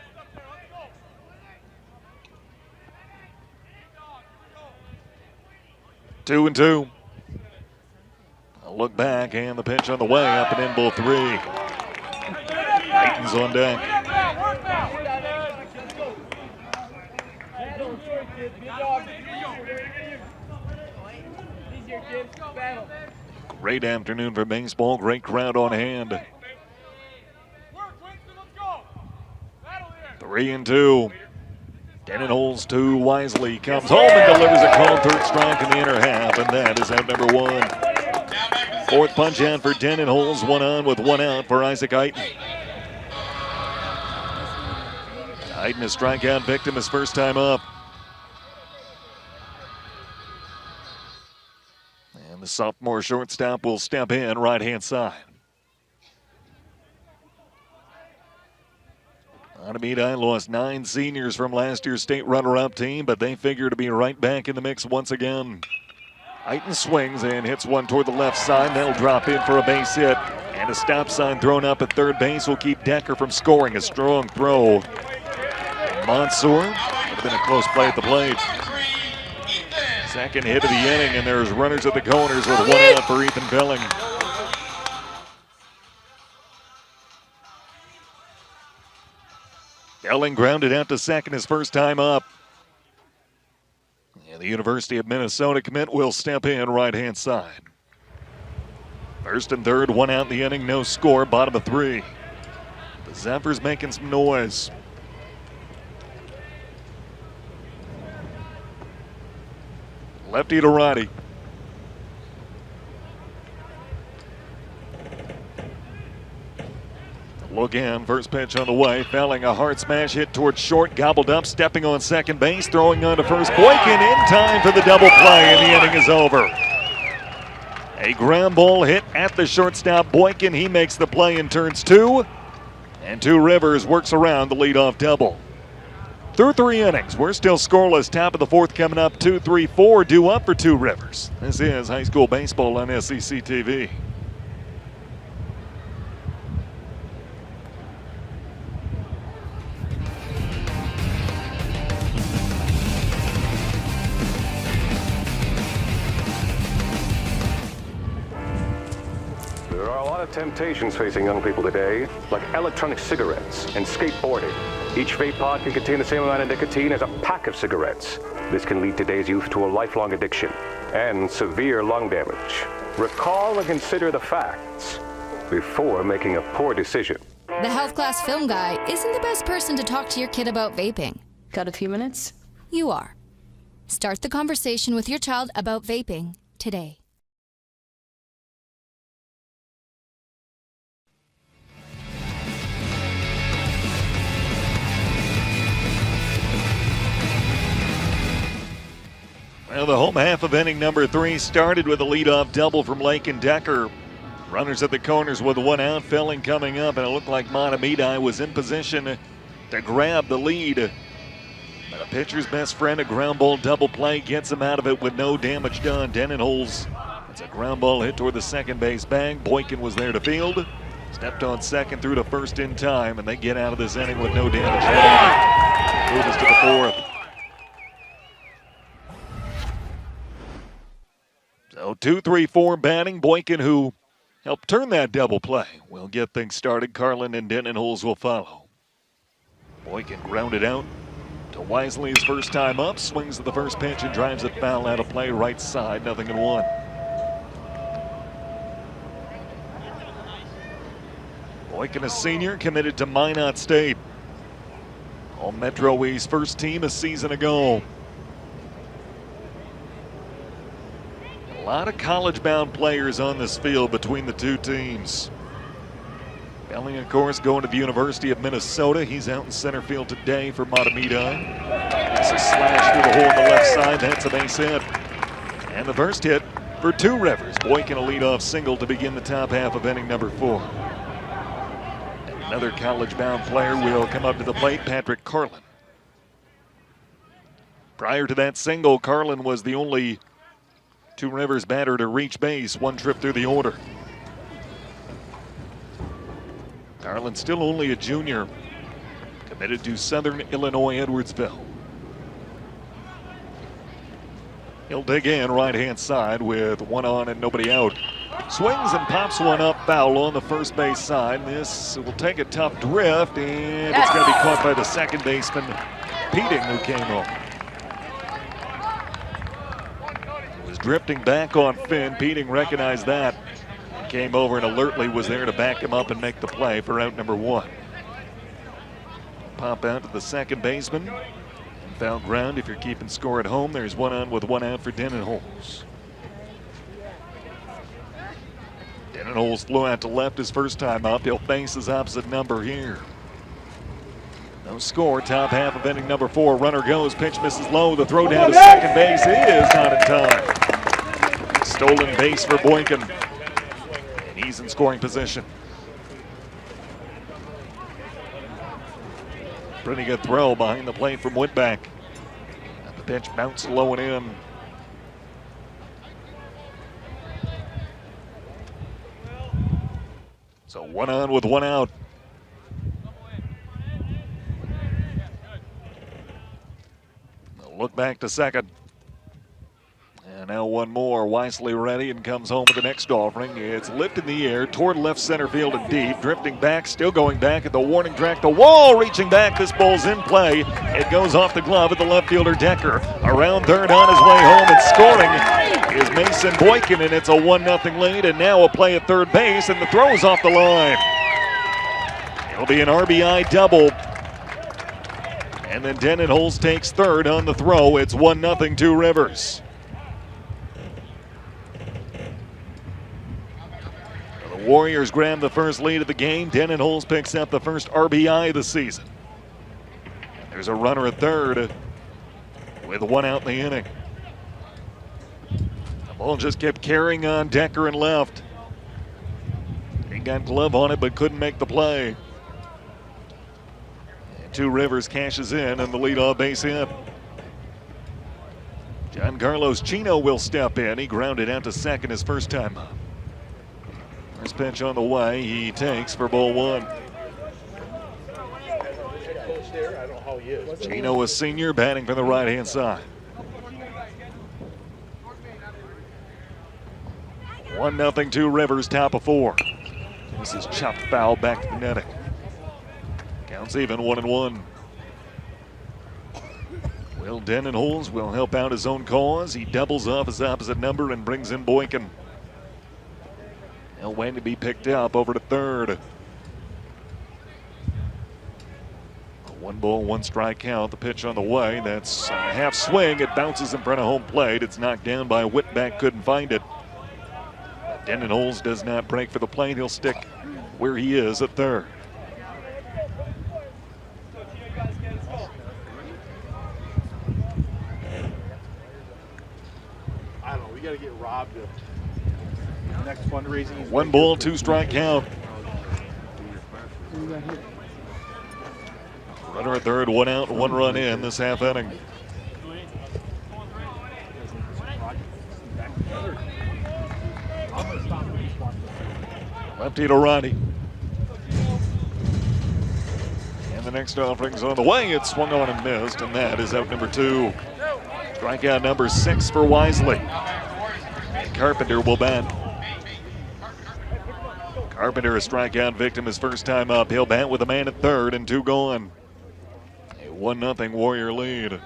Two and 2. Look back, and the pitch on the way, up and in ball 3. Aiton's on deck. Great afternoon for baseball, great crowd on hand. 3 and 2. Dennon Holes 2, Wisely comes home and delivers a called third strike in the inner half, and that is out number 1. Fourth punch out for Dennon Holes, 1 on with 1 out for Isaac Eiton. Eiton, a strikeout victim, his first time up. And the sophomore shortstop will step in right-hand side. Mahtomedi lost 9 seniors from last year's state runner-up team, but they figure to be right back in the mix once again. Eiton swings and hits one toward the left side. That'll drop in for a base hit. And a stop sign thrown up at third base will keep Decker from scoring. A strong throw. Mansour, would have been a close play at the plate. Second hit of the inning, and there's runners at the corners with 1 out for Ethan Belling. Belling grounded out to second his first time up. And the University of Minnesota commit will step in right-hand side. First and third, 1 out in the inning, no score, bottom of 3. The Zephyrs making some noise. Lefty to righty. So again, first pitch on the way, fouling a hard smash hit towards short, gobbled up, stepping on second base, throwing on to first. Boykin in time for the double play, and the inning is over. A ground ball hit at the shortstop. Boykin, he makes the play and turns two. And Two Rivers works around the leadoff double. Through 3 innings, we're still scoreless. Top of the fourth coming up, 2-3-4 due up for Two Rivers. This is high school baseball on SEC TV. There are a lot of temptations facing young people today, like electronic cigarettes and skateboarding. Each vape pod can contain the same amount of nicotine as a pack of cigarettes. This can lead today's youth to a lifelong addiction and severe lung damage. Recall and consider the facts before making a poor decision. The health class film guy isn't the best person to talk to your kid about vaping. Got a few minutes? You are. Start the conversation with your child about vaping today. Well, the home half of inning number 3 started with a leadoff double from Lakin Decker. Runners at the corners with 1 out, Felling coming up, and it looked like Mahtomedi was in position to grab the lead. But a pitcher's best friend, a ground ball double play, gets him out of it with no damage done. Denenholz, it's a ground ball hit toward the second base bag. Boykin was there to field. Stepped on second, through to first in time, and they get out of this inning with no damage done. Move us to the fourth. So 2-3-4 batting. Boykin, who helped turn that double play, will get things started. Carlin and Denenholz will follow. Boykin grounded out to Wisely his first time up. Swings at the first pitch and drives it foul out of play, right side, 0-1. Boykin, a senior, committed to Minot State. All Metro East first team a season ago. A lot of college-bound players on this field between the two teams. Felling, of course, going to the University of Minnesota. He's out in center field today for Mahtomedi. It's a slash through the hole on the left side. That's a base hit. And the first hit for Two Rivers. Boykin a leadoff single to begin the top half of inning number 4. And another college-bound player will come up to the plate, Patrick Carlin. Prior to that single, Carlin was the only Two Rivers batter to reach base, 1 trip through the order. Carlin still only a junior, committed to Southern Illinois Edwardsville. He'll dig in right-hand side with 1 on and nobody out. Swings and pops one up, foul on the first base side. This will take a tough drift, and it's going to be caught by the second baseman, Peting, who came home. Drifting back on Finn. Peting recognized that. Came over and alertly was there to back him up and make the play for out number 1. Pop out to the second baseman. Foul ground if you're keeping score at home. There's 1 on with 1 out for Denenholz. Denenholz flew out to left his first time up. He'll face his opposite number here. No score, top half of inning number 4. Runner goes, pitch misses low. The throw down to second base is not in time. Stolen base for Boykin, and he's in scoring position. Pretty good throw behind the plate from Whitback. And the pitch bounced low and in. So 1 on with 1 out. They'll look back to second. And now 1 more. Wisely ready and comes home with the next offering. It's lifted in the air toward left center field and deep. Drifting back, still going back at the warning track. The wall reaching back. This ball's in play. It goes off the glove of the left fielder Decker. Around third on his way home and scoring is Mason Boykin, and it's a 1-0 lead. And now a play at third base, and the throw's off the line. It'll be an RBI double. And then Denenholz takes third on the throw. It's 1-0 Two Rivers. Warriors grab the first lead of the game. Denton Holes picks up the first RBI of the season. There's a runner at third with one out in the inning. The ball just kept carrying on Decker and left. He got glove on it but couldn't make the play. And Two Rivers cashes in and the leadoff base hit. John Carlos Chino will step in. He grounded out to second his first time up. First pitch on the way, he takes for ball one. Chino, a senior, batting from the right-hand side. 1-0 Two Rivers, top of 4. This is chopped foul back to the netting. Counts even 1-1. Will Denton Holes will help out his own cause. He doubles off his opposite number and brings in Boykin. He'll wait to be picked up over to third. A 1-1 count. The pitch on the way. That's a half swing. It bounces in front of home plate. It's knocked down by Whitback. Couldn't find it. Denton Holes does not break for the plate. He'll stick where he is at third. I don't know. We got to get robbed of next fundraising. 1-2 count. Runner at third, 1 out, 1 run in this half inning. Lefty to righty. And the next offering's on the way. It's swung on and missed, and that is out number 2. Strikeout number 6 for Wisely. Carpenter will bat. Carpenter, a strikeout victim, his first time up. He'll bat with a man at third and 2 gone. A 1-0 Warrior lead.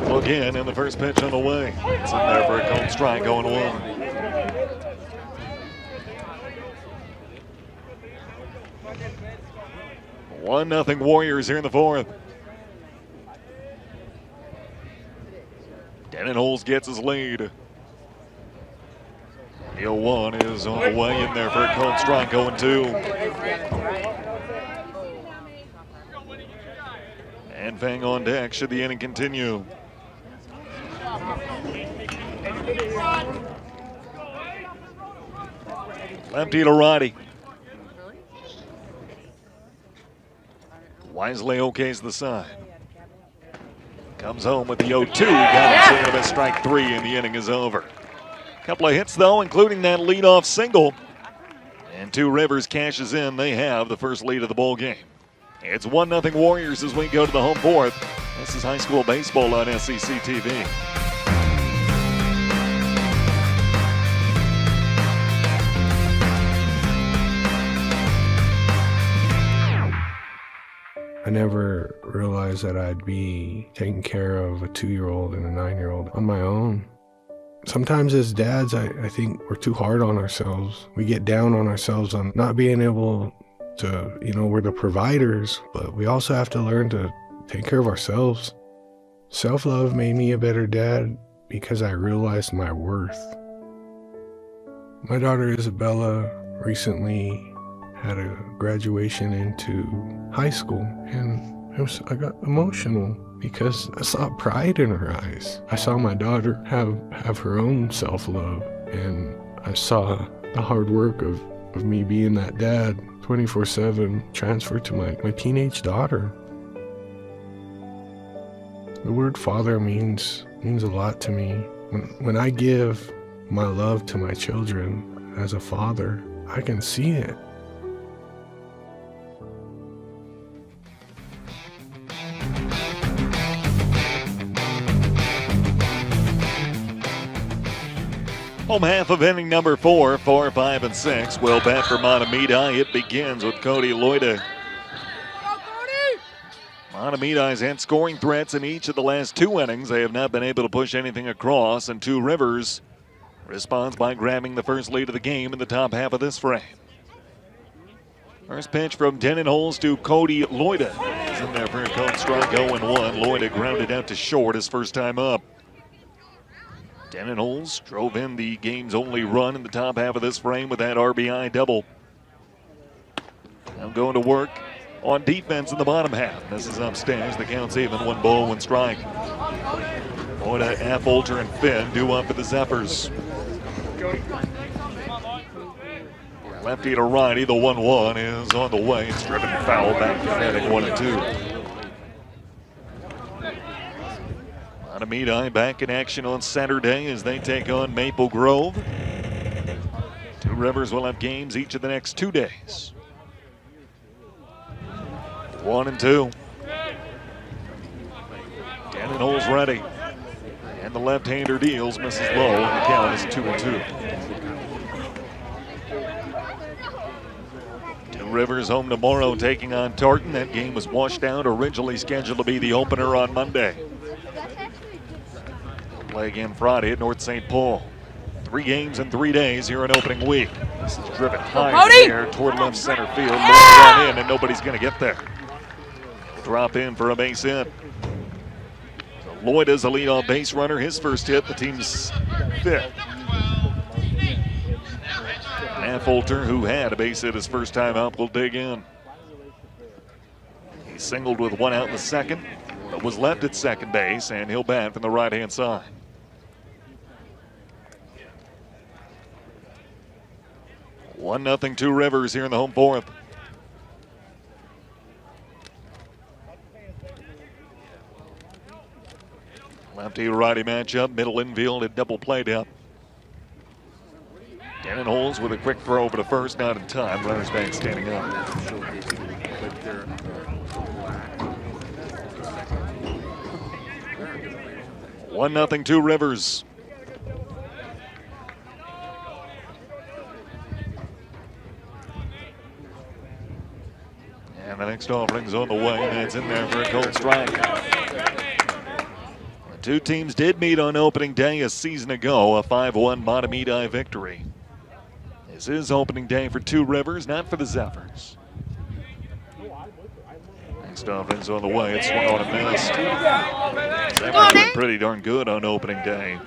Look in, and the first pitch on the way. It's in there for a called strike, going 1. One nothing Warriors here in the 4th. Denton Holes gets his lead. Deal 1 is on the way in there for a called strike, going 2. And Fang on deck should the inning continue. Lefty to righty. Wisely okays the sign. Comes home with the 0-2. Got him to strike 3 and the inning is over. Couple of hits though, including that leadoff single. And Two Rivers cashes in. They have the first lead of the ball game. It's 1-0 Warriors as we go to the home 4th. This is high school baseball on SEC TV. I never realized that I'd be taking care of a 2-year-old and a 9-year-old on my own. Sometimes as dads, I think we're too hard on ourselves. We get down on ourselves on not being able to, we're the providers, but we also have to learn to take care of ourselves. Self-love made me a better dad because I realized my worth. My daughter Isabella recently had a graduation into high school, and I got emotional because I saw pride in her eyes. I saw my daughter have her own self-love, and I saw the hard work of me being that dad 24/7 transferred to my teenage daughter. The word father means a lot to me. When I give my love to my children as a father, I can see it. Home half of inning number 4, 4, 5, and 6 will bat for Mahtomedi. It begins with Cody Loida. Mahtomedi's had scoring threats in each of the last 2 innings. They have not been able to push anything across, and Two Rivers responds by grabbing the first lead of the game in the top half of this frame. First pitch from Denton Holes to Cody Loida. He's in there for a called strike, 0-1. Loida grounded out to short his first time up. Denon Holes drove in the game's only run in the top half of this frame with that RBI double. Now going to work on defense in the bottom half. This is upstairs. The count's even. 1 ball, 1 strike. Loida, Affolter, and Finn due up for the Zephyrs. Lefty to righty. The 1-1 is on the way. It's driven foul back to Fanning. 1-2. Mahtomedi back in action on Saturday as they take on Maple Grove. Two Rivers will have games each of the next 2 days. 1-2. Denon Holes ready. And the left-hander deals, misses low, and the count is 2-2. Two Rivers home tomorrow taking on Tartan. That game was washed out, originally scheduled to be the opener on Monday. They'll play again Friday at North St. Paul. 3 games in 3 days here in opening week. This is driven high in the air toward left center field. Run in, and nobody's going to get there. Drop in for a base hit. So Lloyd is a leadoff base runner. His first hit, the team's 5th. Affolter, who had a base hit his first time out, will dig in. He singled with 1 out in the second, but was left at second base, and he'll bat from the right-hand side. One 0 Two Rivers here in the home 4th. Lefty-righty matchup, middle infield at double play depth. Denon Holes with a quick throw over to first, not in time. Runners back standing up. 1-0 Two Rivers. And the next offering's on the way, and it's in there for a cold strike. The two teams did meet on opening day a season ago, a 5-1 Mahtomedi victory. This is opening day for Two Rivers, not for the Zephyrs. Next offering's on the way, it's swung on and missed. Zephyrs been pretty darn good on opening day.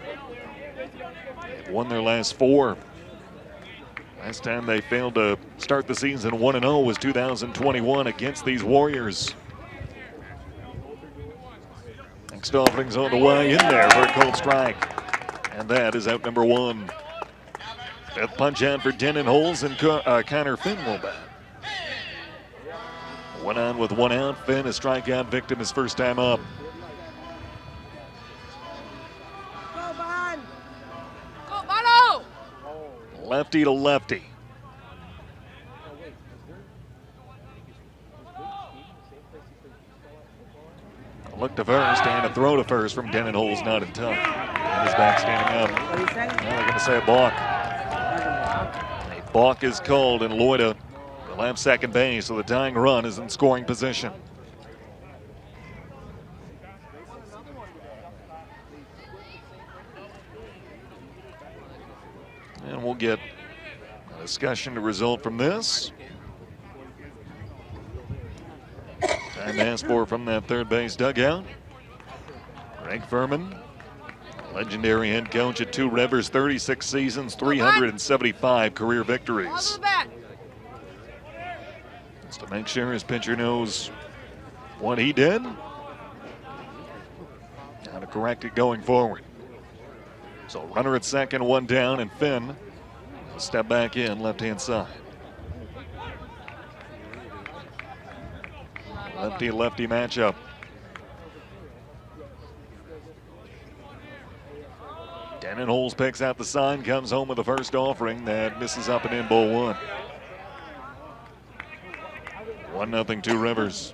They've won their last 4. Last time they failed to start the season 1-0 was 2021 against these Warriors. Next offering's on the way, in there for a cold strike. And that is out number 1. 5th punch out for Denon Holes, and Connor Finn will bat. 1 on with 1 out. Finn, a strikeout victim, his first time up. Lefty to lefty. A look to first and a throw to first from Denon Holes, not in time. And he's back standing up. Now they're going to say a balk. A balk is called, and Loida will have second base, so the tying run is in scoring position. And we'll get a discussion to result from this. Time asked for from that third base dugout. Greg Furman, legendary head coach at Two Rivers, 36 seasons, 375 career victories. Just to make sure his pitcher knows what he did, how to correct it going forward. So runner at second, 1 down, and Finn will step back in left-hand side. Lefty-lefty matchup. Denon Holes picks out the sign, comes home with the first offering that misses up and in, ball 1. 1-0 Two Rivers.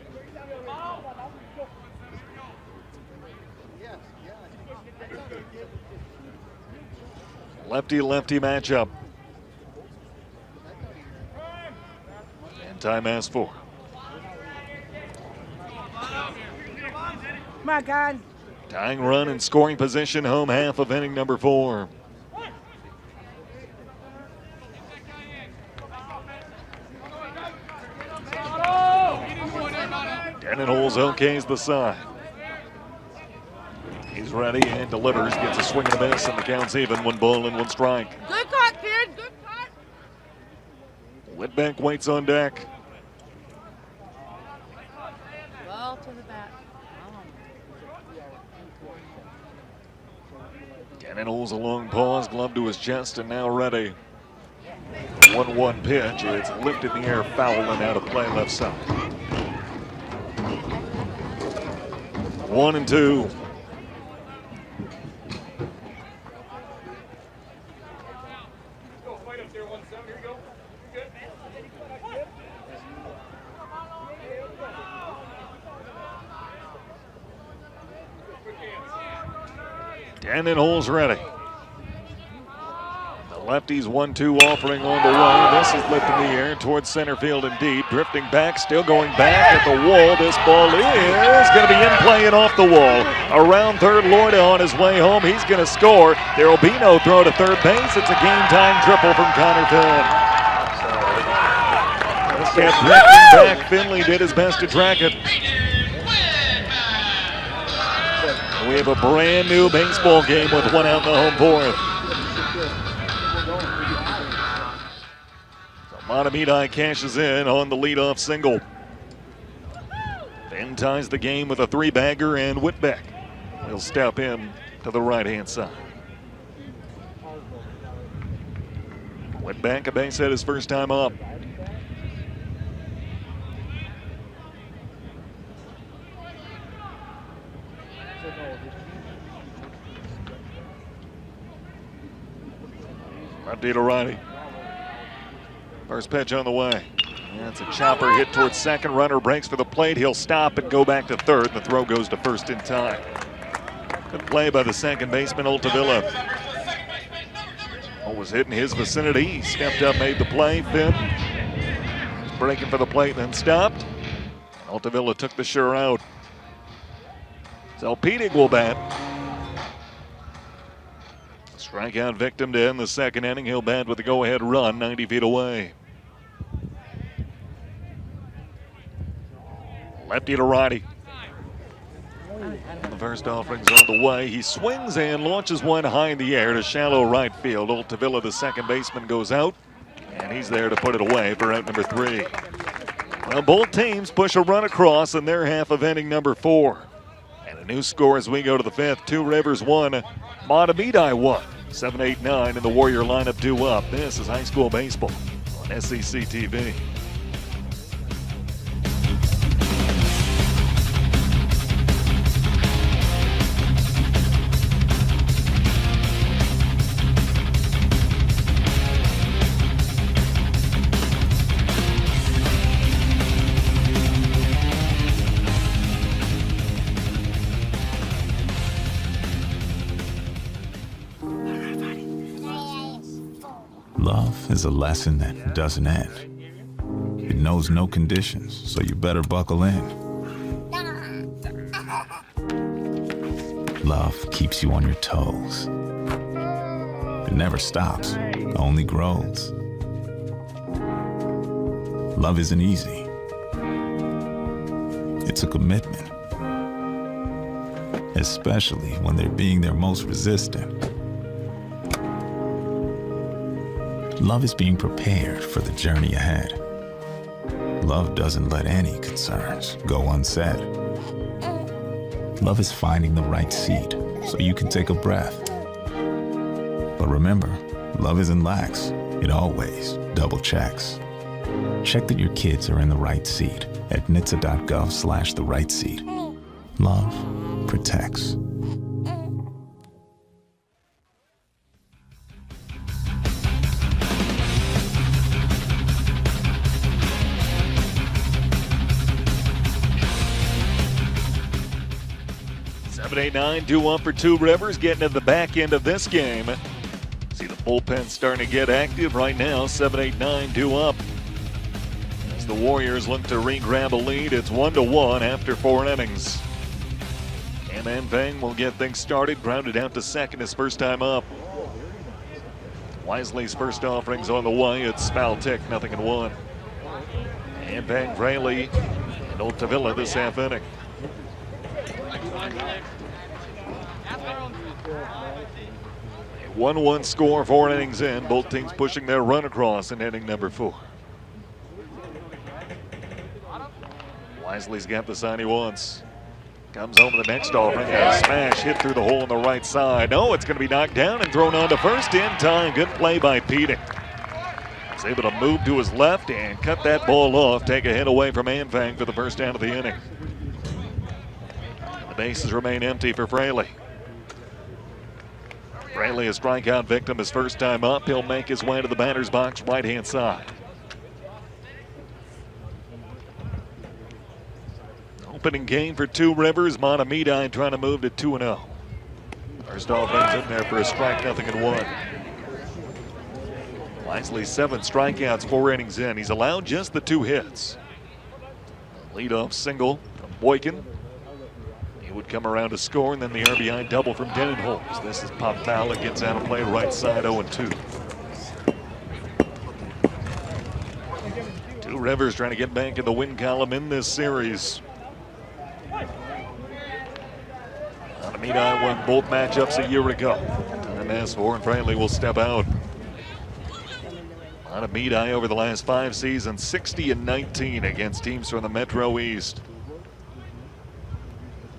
Lefty-lefty matchup. And time asked for. My God. Tying run in scoring position, home half of inning number 4. Denon Holes okays the sign. He's ready and delivers. Gets a swing and a miss, and the count's even. 1 ball and 1 strike. Good cut, kid. Good cut. Whitbeck waits on deck. Well to the bat. Cannon holds a long pause, glove to his chest, and now ready. 1-1 pitch. It's lifted in the air, foul and out of play left side. 1-2. Cannon holds ready. The lefty's 1-2 offering on the way. This is lifted in the air towards center field and deep. Drifting back, still going back at the wall. This ball is going to be in play and off the wall. Around third, Loida on his way home. He's going to score. There will be no throw to third base. It's a game-time triple from Connor Finn. This kept drifting back. Finley did his best to track it. We have a brand new baseball game with 1 out in the home fourth. So Mahtomedi cashes in on the leadoff single. Then ties the game with a 3-bagger, and Whitbeck will step in to the right-hand side. Whitbeck, a base hit his first time up. Lefty to righty. First pitch on the way. That's a chopper hit towards second. Runner breaks for the plate. He'll stop and go back to third. The throw goes to first in time. Good play by the second baseman, Altavilla. Ball was hit in his vicinity. He stepped up, made the play. Finn was breaking for the plate, then stopped. Altavilla took the sure out. Zelpidig will bat. Strikeout victim to end the second inning. He'll bat with the go-ahead run 90 feet away. Lefty to righty. The first offering's on the way. He swings and launches one high in the air to shallow right field. Altavilla, the second baseman, goes out, and he's there to put it away for out number 3. Well, both teams push a run across in their half of inning number 4. And a new score as we go to the 5th. Two Rivers 1, Mahtomedi 1. 7, 8, 9 in the Warrior lineup due up. This is high school baseball on SEC TV. Love is a lesson that doesn't end. It knows no conditions, so you better buckle in. Love keeps you on your toes. It never stops, only grows. Love isn't easy. It's a commitment, especially when they're being their most resistant. Love is being prepared for the journey ahead. Love doesn't let any concerns go unsaid. Love is finding the right seat so you can take a breath. But remember, love isn't lax. It always double checks. Check that your kids are in the right seat at nhtsa.gov/the right seat. Love protects. Seven, 8, 9, due up for Two Rivers, getting to the back end of this game. See the bullpen starting to get active right now. 7, 8, 9, due up. As the Warriors look to re-grab a lead, it's 1-1 after 4 innings. And Bang will get things started, grounded out to second his first time up. Wisely's first offerings on the way. It's foul tick, 0-1. And Bang, Rayleigh, and Altavilla this half inning. A 1-1 score, 4 innings in. Both teams pushing their run across in inning number 4. Wisely's got the sign he wants. Comes home to the next offering. A smash hit through the hole on the right side. No, it's going to be knocked down and thrown on to first in time. Good play by Peeting. He's able to move to his left and cut that ball off. Take a hit away from Anfang for the first out of the inning. The bases remain empty for Fraley. Fraley, a strikeout victim, his first time up. He'll make his way to the batter's box right-hand side. Opening game for Two Rivers. Mahtomedi trying to move to 2-0. First offense in there for a strike, 0-1. Wisely 7 strikeouts, 4 innings in. He's allowed just the 2 hits. Leadoff single from Boykin. He would come around to score, and then the RBI double from Denenholz. This is popped foul. It gets out of play right side, 0-2. Two Rivers trying to get back in the win column in this series. Mahtomedi won both matchups a year ago. Time as for, and Fraley will step out. Mahtomedi over the last 5 seasons, 60-19 against teams from the Metro East.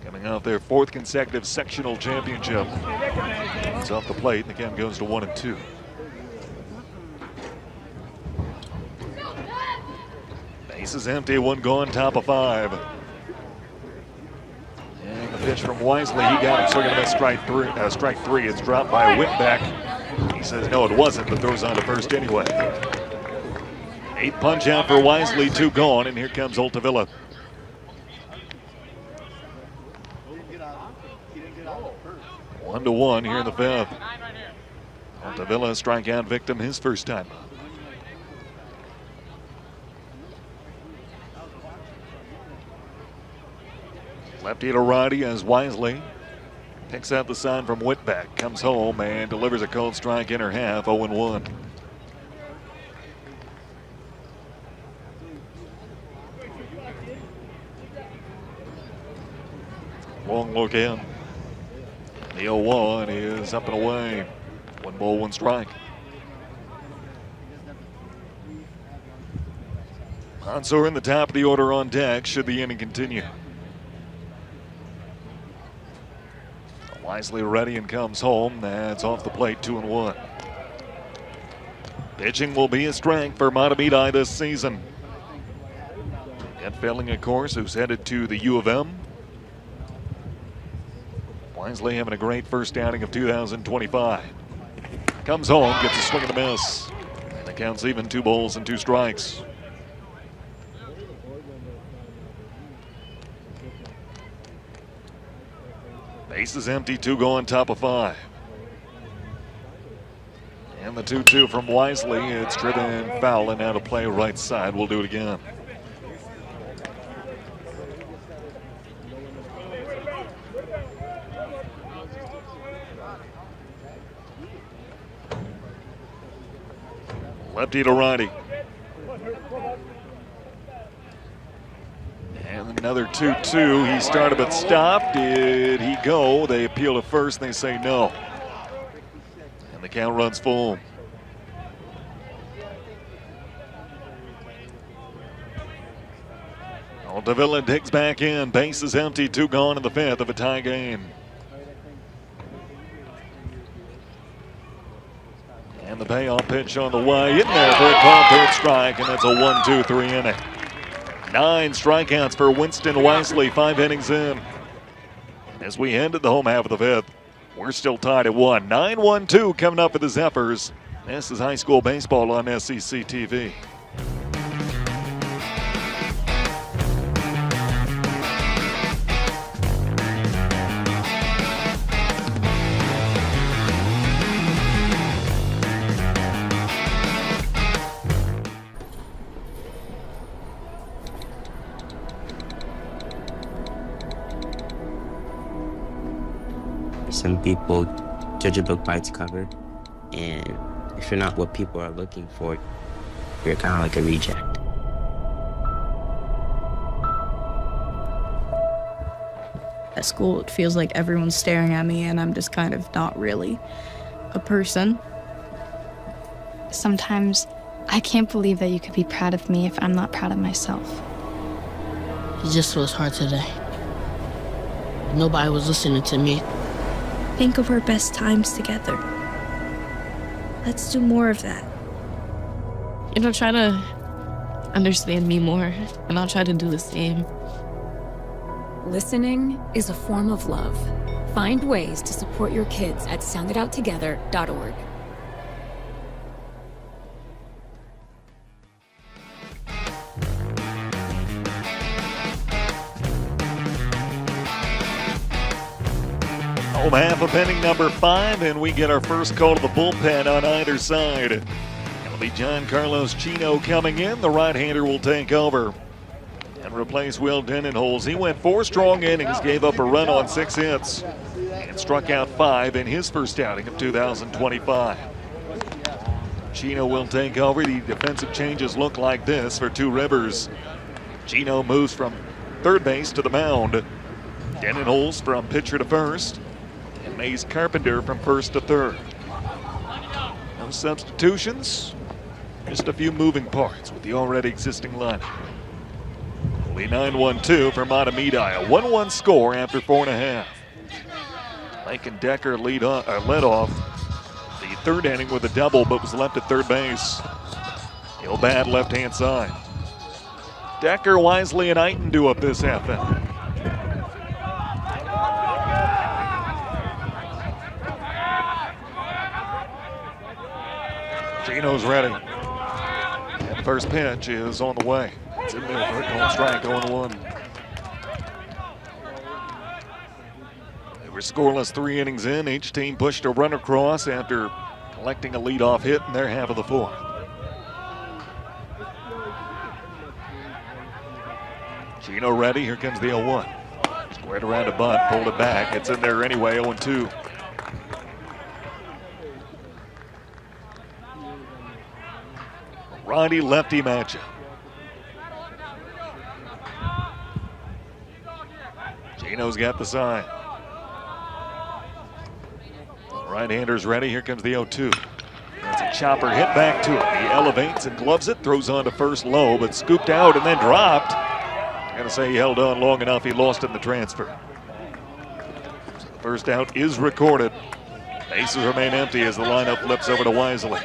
Coming off their 4th consecutive sectional championship. It's off the plate, and the count goes to 1-2. Base is empty, 1 gone, top of 5. And the pitch from Wisely, he got him swinging at strike 3. It's dropped by Whitbeck. He says no, it wasn't, but throws on to first anyway. 8 punch out for Wisely, 2 gone, and here comes Altavilla. One to 1 here in the 5th. Altavilla, strikeout victim, his first time up. Lefty to righty as Wisely picks out the sign from Whitbeck, comes home and delivers a cold strike inner half, 0-1. Long look in. The 0-1 is up and away. 1 ball, 1 strike. Mansour in the top of the order on deck should the inning continue. Wisely ready and comes home. That's off the plate, 2-1. Pitching will be a strength for Mahtomedi this season. Ed Felling, of course, who's headed to the U of M. Wisely having a great first outing of 2025. Comes home, gets a swing and a miss. And the count's even, 2 balls and 2 strikes. Base is empty, 2 gone, top of 5. And the 2-2 from Wisely. It's driven foul and out of play right side. We'll do it again. Lefty to righty. And another 2-2. He started but stopped. Did he go? They appeal to first. They say no. And the count runs full. Altavilla digs back in. Base is empty. 2 gone in the 5th of a tie game. And the payoff pitch on the way in there for a called 3rd strike, and that's a 1-2-3 inning. 9 strikeouts for Winston Wisely, 5 innings in. As we head to the home half of the 5th, we're still tied at 1. 9-1-2 coming up for the Zephyrs. This is high school baseball on SEC TV. Some people judge a book by its cover, and if you're not what people are looking for, you're kind of like a reject. At school, it feels like everyone's staring at me and I'm just kind of not really a person. Sometimes I can't believe that you could be proud of me if I'm not proud of myself. It just was hard today. Nobody was listening to me. Think of our best times together. Let's do more of that. Try to understand me more, and I'll try to do the same. Listening is a form of love. Find ways to support your kids at sounditouttogether.org. Home half of inning number 5, and we get our first call to the bullpen on either side. It'll be John Carlos Chino coming in. The right-hander will take over and replace Will Denenholz. He went 4 strong innings, gave up a run on 6 hits, and struck out 5 in his first outing of 2025. Chino will take over. The defensive changes look like this for Two Rivers. Chino moves from third base to the mound. Denenholz from pitcher to first. And Mays Carpenter from first to third. No substitutions, just a few moving parts with the already existing lineup. Only 9-1-2 for Mahtomedi, a 1-1 score after 4.5. Lincoln Decker led off the third inning with a double, but was left at third base. He'll bat left-hand side. Decker, Wisely, and Eiton do up this half inning. Chino's ready. And first pitch is on the way. It's in there for a called strike, 0-1. They were scoreless 3 innings in. Each team pushed a run across after collecting a leadoff hit in their half of the 4th. Chino ready. Here comes the 0-1. Squared around a bunt, pulled it back. It's in there anyway, 0-2. Righty-lefty matchup. Chino's got the sign. Right-hander's ready. Here comes the 0-2. That's a chopper hit back to him. He elevates and gloves it, throws on to first low, but scooped out and then dropped. I'm going to say he held on long enough. He lost in the transfer. So the first out is recorded. Bases remain empty as the lineup flips over to Wisely.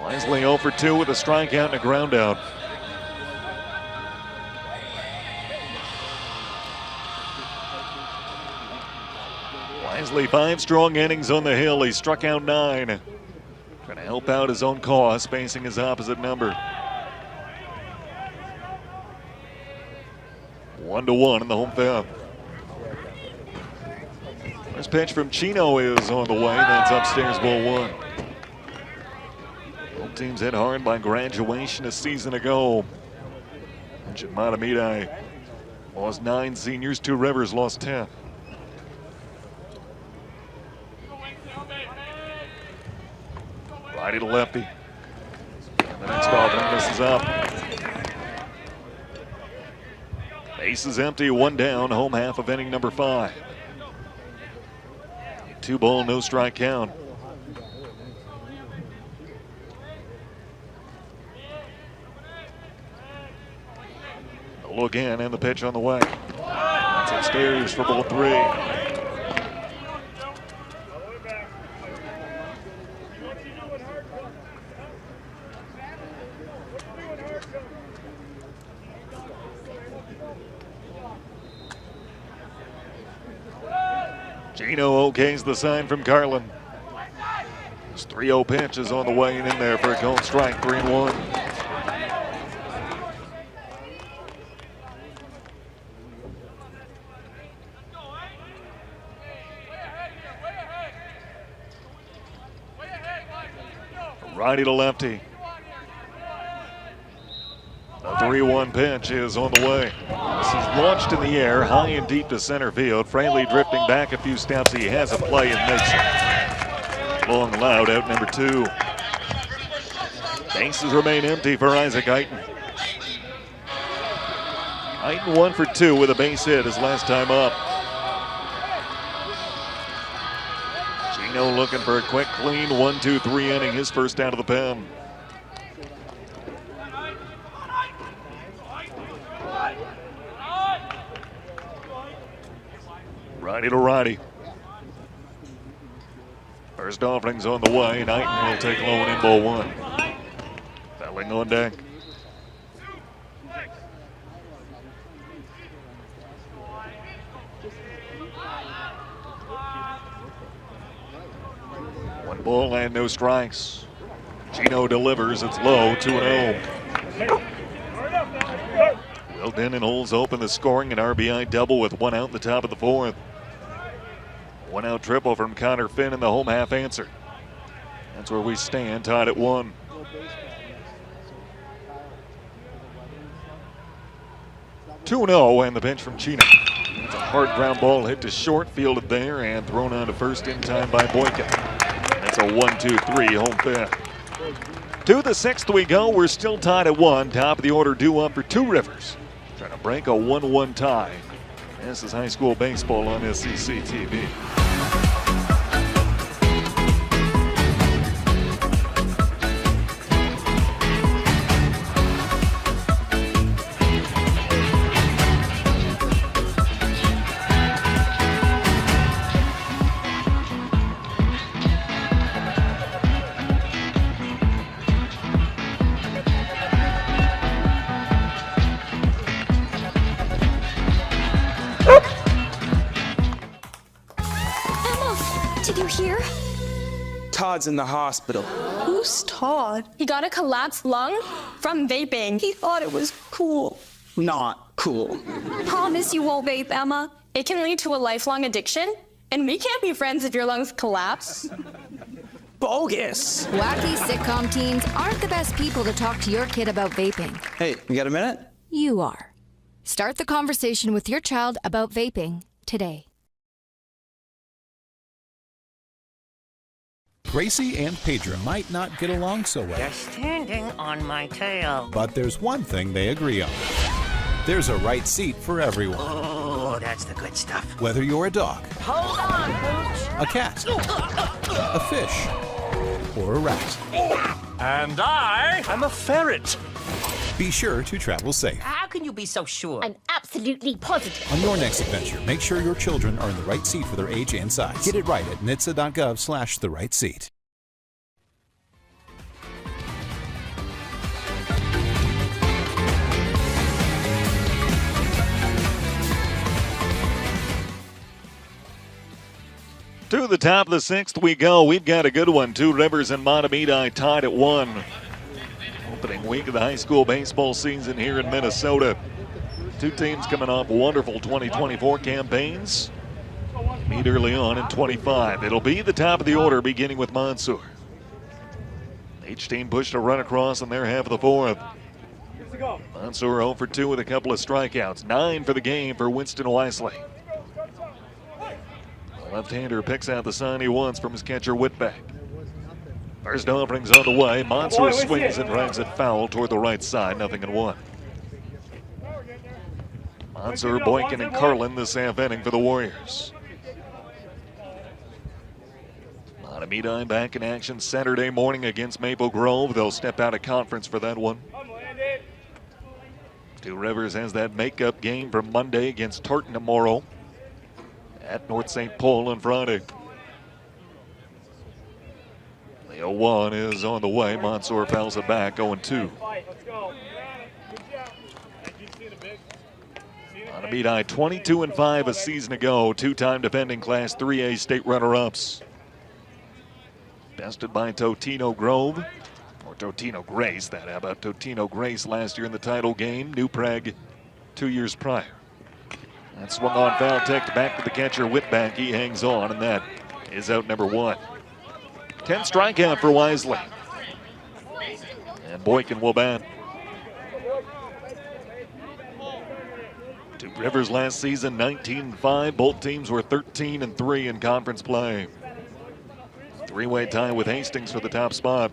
Wisely 0 for 2 with a strikeout and a ground out. Wisely 5 strong innings on the hill. He struck out 9. Trying to help out his own cause, facing his opposite number. 1-1 in the home fifth. First pitch from Chino is on the way. That's upstairs, ball 1. Both teams hit hard by graduation a season ago. Mahtomedi lost 9 seniors. Two Rivers lost 10. Righty to lefty. And the next offering misses up. Base is empty, 1 down, home half of inning number 5. 2 ball, no strike count. A look in and the pitch on the way. That's upstairs for ball 3. Chino okays the sign from Carlin. His 3-0 pitch is on the way and in there for a called strike, 3-1. Righty to lefty. A 3-1 pitch is on the way. This is launched in the air, high and deep to center field. Fraley drifting back a few steps. He has a play and makes it. Long loud, out number 2. Bases remain empty for Isaac Eiton. Knighton 1 for 2 with a base hit his last time up. Chino looking for a quick, clean 1-2-3 inning, his first out of the pen. Righty to righty. First offering's on the way. Knighton will take low and in ball 1. Felling on deck. One ball and no strikes. Chino delivers. It's low, 2-0. Will Denon holds open the scoring, an RBI double with 1 out in the top of the 4th. 1 out triple from Connor Finn in the home half answer. That's where we stand, tied at 1. (2-0) and the bench from Chino. It's a hard ground ball hit to short, fielded there and thrown on to first in time by Boykin. That's a 1-2-3 home fifth. To the 6th we go. We're still tied at 1. Top of the order due up for Two Rivers. Trying to break a 1-1 tie. This is high school baseball on SCC TV. Todd's in the hospital. Who's Todd? He got a collapsed lung from vaping. He thought it was cool. Not cool. Promise you won't vape, Emma. It can lead to a lifelong addiction, and we can't be friends if your lungs collapse. Bogus. Wacky sitcom teens aren't the best people to talk to your kid about vaping. Hey, you got a minute? You are. Start the conversation with your child about vaping today. Gracie and Pedro might not get along so well. You're standing on my tail. But there's one thing they agree on. There's a right seat for everyone. Oh, that's the good stuff. Whether you're a dog, Hold on, Pooch. a cat, a fish, or a rat. And I'm a ferret. Be sure to travel safe. How can you be so sure? I'm absolutely positive. On your next adventure, make sure your children are in the right seat for their age and size. Get it right at nhtsa.gov/the right seat. To the top of the 6th we go. We've got a good one. Two Rivers and Mahtomedi tied at 1. Opening week of the high school baseball season here in Minnesota. Two teams coming off wonderful 2024 campaigns. Meet early on in 25. It'll be the top of the order beginning with Mansour. Each team pushed a run across in their half of the 4th. Mansour 0 for 2 with a couple of strikeouts. 9 for the game for Winston Wisely. The left-hander picks out the sign he wants from his catcher Whitbeck. First offering's on the way. Mansour swings and drives it foul toward the right side. 0-1. Mansour, Boykin, and Carlin this half inning for the Warriors. Mahtomedi back in action Saturday morning against Maple Grove. They'll step out of conference for that one. Two Rivers has that makeup game for Monday against Tartan tomorrow at North St. Paul on Friday. The 0-1 is on the way. Mansour fouls it back, 0-2. Mahtomedi 22-5 a season ago. Two-time defending Class 3A state runner-ups. Bested by Totino Grove, or Totino Grace. How about Totino Grace last year in the title game? New Prague 2 years prior. That swung on foul, ticked back to the catcher Whitback. He hangs on, and that is out number 1. 10 strikeout for Wisely. And Boykin will bat. Two Rivers last season 19-5. Both teams were 13-3 in conference play. Three-way tie with Hastings for the top spot.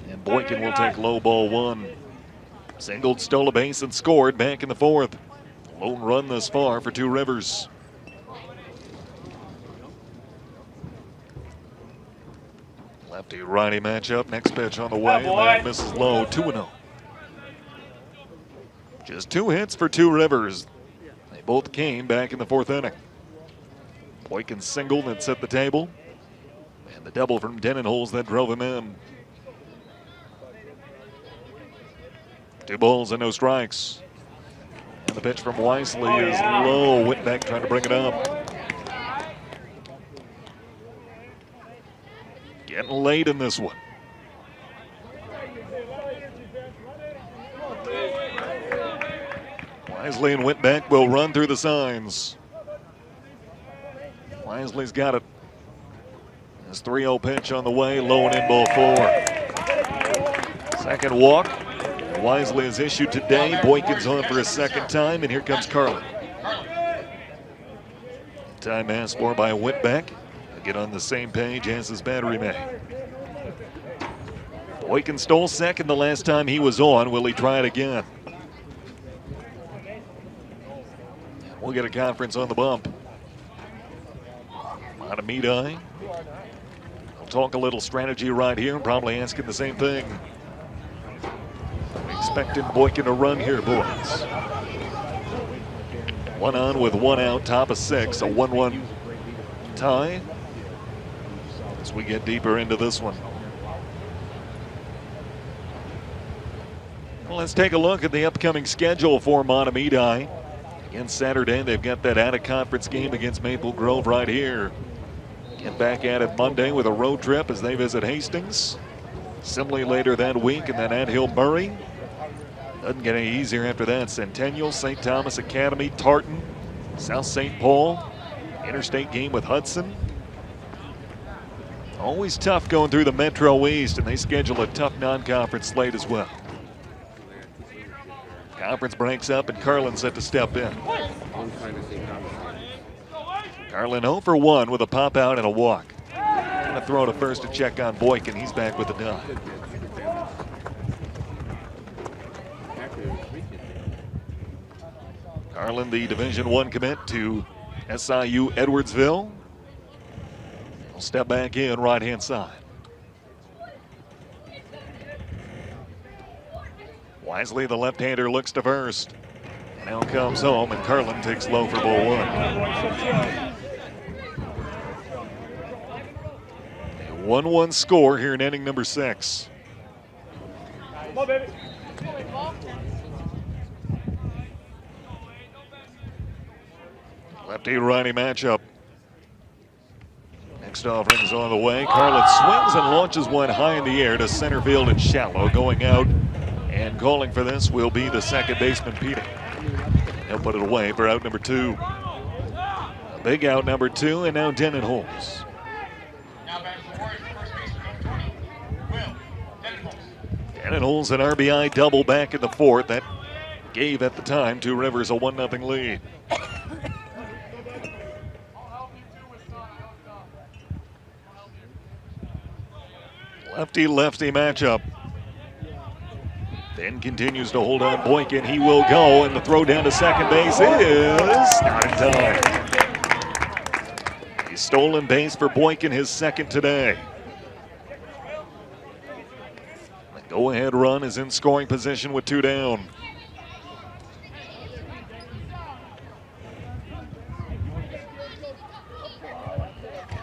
And Boykin will take low ball 1. Singled, stole a base, and scored back in the fourth. Lone run thus far for Two Rivers. Lefty-righty matchup. Next pitch on the way, and that misses low, 2-0. Just 2 hits for Two Rivers. They both came back in the fourth inning. Boykin singled and set the table. And the double from Denenholz that drove him in. 2 balls and no strikes. And the pitch from Wisely is low. Whitbeck trying to bring it up. Getting late in this one. Wisely and Whitbeck will run through the signs. Wisely's got it. His 3-0 pitch on the way, low and in ball 4. Second walk. Wisely is issued today. Boykin's on for a second time, and here comes Carlin. Time asked for by Whitbeck. Get on the same page as his battery mate. Boykin stole second the last time he was on. Will he try it again? We'll get a conference on the bump. Mahtomedi. We'll talk a little strategy right here and probably asking the same thing. Expecting Boykin to run here, boys. 1 on with 1 out, top of 6, a 1-1 tie. As we get deeper into this one. Well, let's take a look at the upcoming schedule for Mahtomedi. Again, Saturday, they've got that out-of-conference game against Maple Grove right here. Get back at it Monday with a road trip as they visit Hastings. Similarly later that week, and then at Hill Murray. Doesn't get any easier after that. Centennial, St. Thomas Academy, Tartan, South St. Paul, interstate game with Hudson. Always tough going through the Metro East, and they schedule a tough non-conference slate as well. Conference breaks up, and Carlin's set to step in. Carlin 0 for 1 with a pop out and a walk. Gonna throw to first to check on Boykin. He's back with a dive. Carlin, the Division I commit to SIU Edwardsville. He'll step back in right-hand side. Wisely, the left-hander, looks to first. And now comes home, and Carlin takes low for ball 1. A 1-1 score here in inning number 6. Come on, baby. Lefty-righty matchup. Next offering's on the way. Carlin swings and launches one high in the air to center field and shallow. Going out and calling for this will be the second baseman, Petey. He'll put it away for out number 2. A big out number 2, and now Denenholz. Denenholz an RBI double back in the 4th. That gave at the time Two Rivers a 1-0 lead. Lefty-lefty matchup. Then continues to hold on Boykin. He will go, and the throw down to second base is not in time. A stolen base for Boykin, his second today. The go-ahead run is in scoring position with 2 down.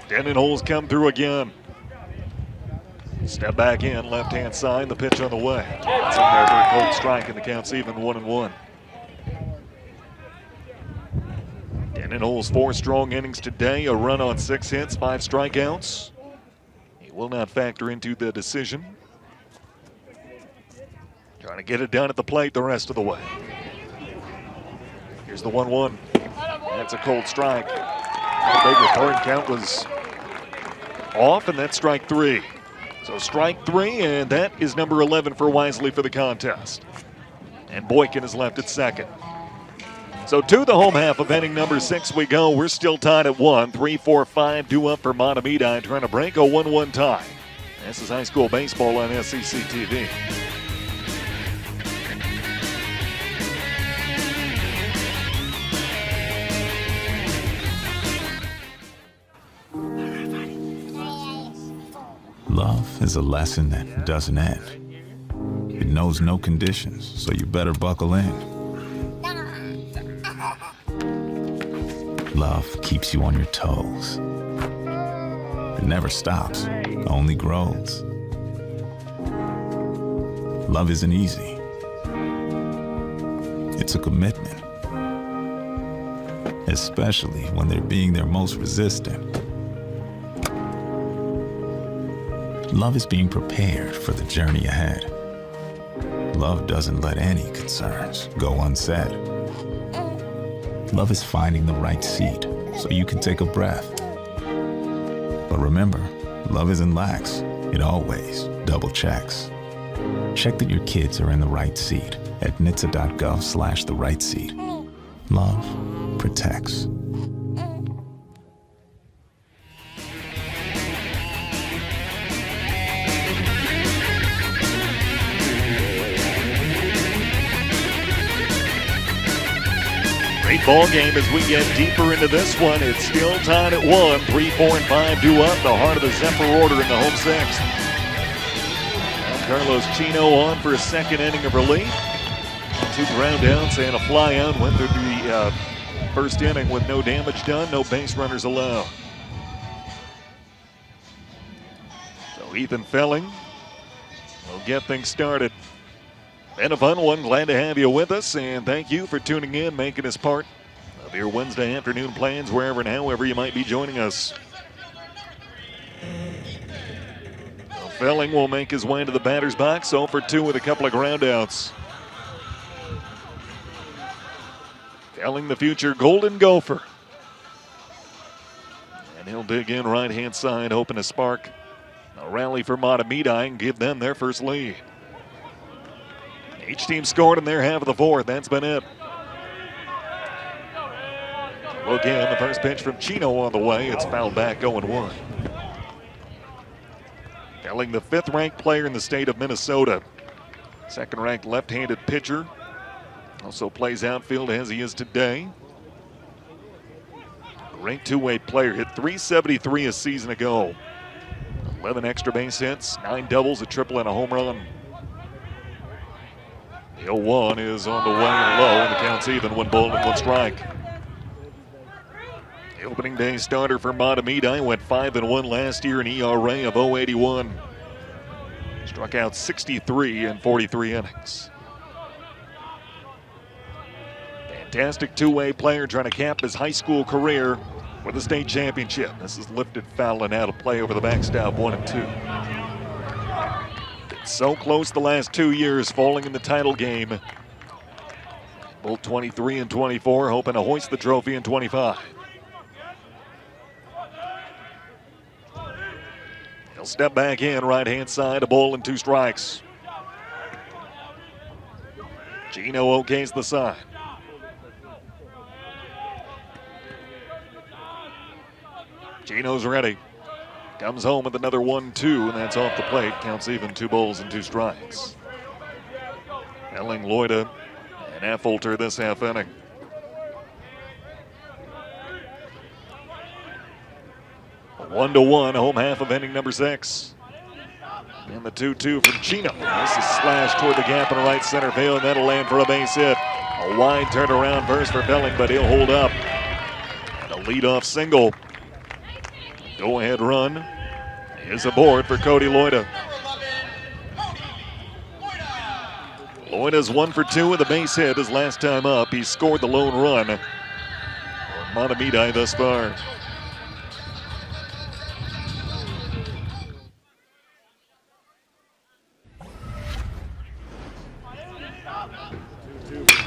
Denenholz come through again. Step back in, left-hand side, the pitch on the way. It's in there for a cold strike, and the count's even 1-1. Denenholz 4 strong innings today, a run on 6 hits, 5 strikeouts. He will not factor into the decision. Trying to get it done at the plate the rest of the way. Here's the 1-1. That's a cold strike. The big return count was off, and that's strike 3. So strike 3, and that is number 11 for Wisely for the contest. And Boykin is left at second. So to the home half of inning number 6 we go. We're still tied at 1. 3-4-5 due up for Mahtomedi, trying to break a 1-1 tie. This is high school baseball on SCC TV. is a lesson that doesn't end. It knows no conditions, so you better buckle in. Love keeps you on your toes. It never stops, only grows. Love isn't easy. It's a commitment, especially when they're being their most resistant. Love is being prepared for the journey ahead. Love doesn't let any concerns go unsaid. Love is finding the right seat so you can take a breath. But remember, love isn't lax. It always double checks. Check that your kids are in the right seat at nhtsa.gov/the right seat. Love protects. Great ball game as we get deeper into this one. It's still tied at 1. 3, 4, and 5 due up. The heart of the Zephyr order in the home sixth. Carlos Chino on for a second inning of relief. 2 ground outs and a fly out. Went through the first inning with no damage done, no base runners allowed. So Ethan Felling will get things started. Been a fun one. Glad to have you with us, and thank you for tuning in, making us part of your Wednesday afternoon plans, wherever and however you might be joining us. Felling will make his way to the batter's box, 0 for 2 with a couple of groundouts. Felling, the future Golden Gopher. And he'll dig in right-hand side, hoping to spark a rally for Mahtomedi and give them their first lead. Each team scored in their half of the fourth. That's been it. Look in, the first pitch from Chino on the way. It's fouled back, 0-1. Felling, the 5th-ranked player in the state of Minnesota. 2nd-ranked left-handed pitcher. Also plays outfield as he is today. Great two-way player. Hit .373 a season ago. 11 extra base hits, 9 doubles, a triple, and a home run. The 0-1 is on the way and low, and the count's even, 1 ball and 1 strike. The opening day starter for Mahtomedi went 5-1 last year, an ERA of 0.81. Struck out 63 in 43 innings. Fantastic two-way player trying to cap his high school career with a state championship. This is lifted foul and out of play over the backstop, 1-2. So close the last 2 years, falling in the title game. Both 23 and 24, hoping to hoist the trophy in 25. He'll step back in, right-hand side, a ball and 2 strikes. Gino okays the side. Gino's ready. Comes home with another 1-2, and that's off the plate. Counts even, 2 balls and 2 strikes. Elling, Loida, and Affolter this half inning. A 1-1, home half of inning number 6. And the 2-2 from Chino. This is slashed toward the gap in right center field, and that'll land for a base hit. A wide turnaround burst for Felling, but he'll hold up. And a leadoff single. Go-ahead run is aboard for Cody Loida. Loida's 1 for 2 with a base hit his last time up. He scored the lone run for Mahtomedi thus far.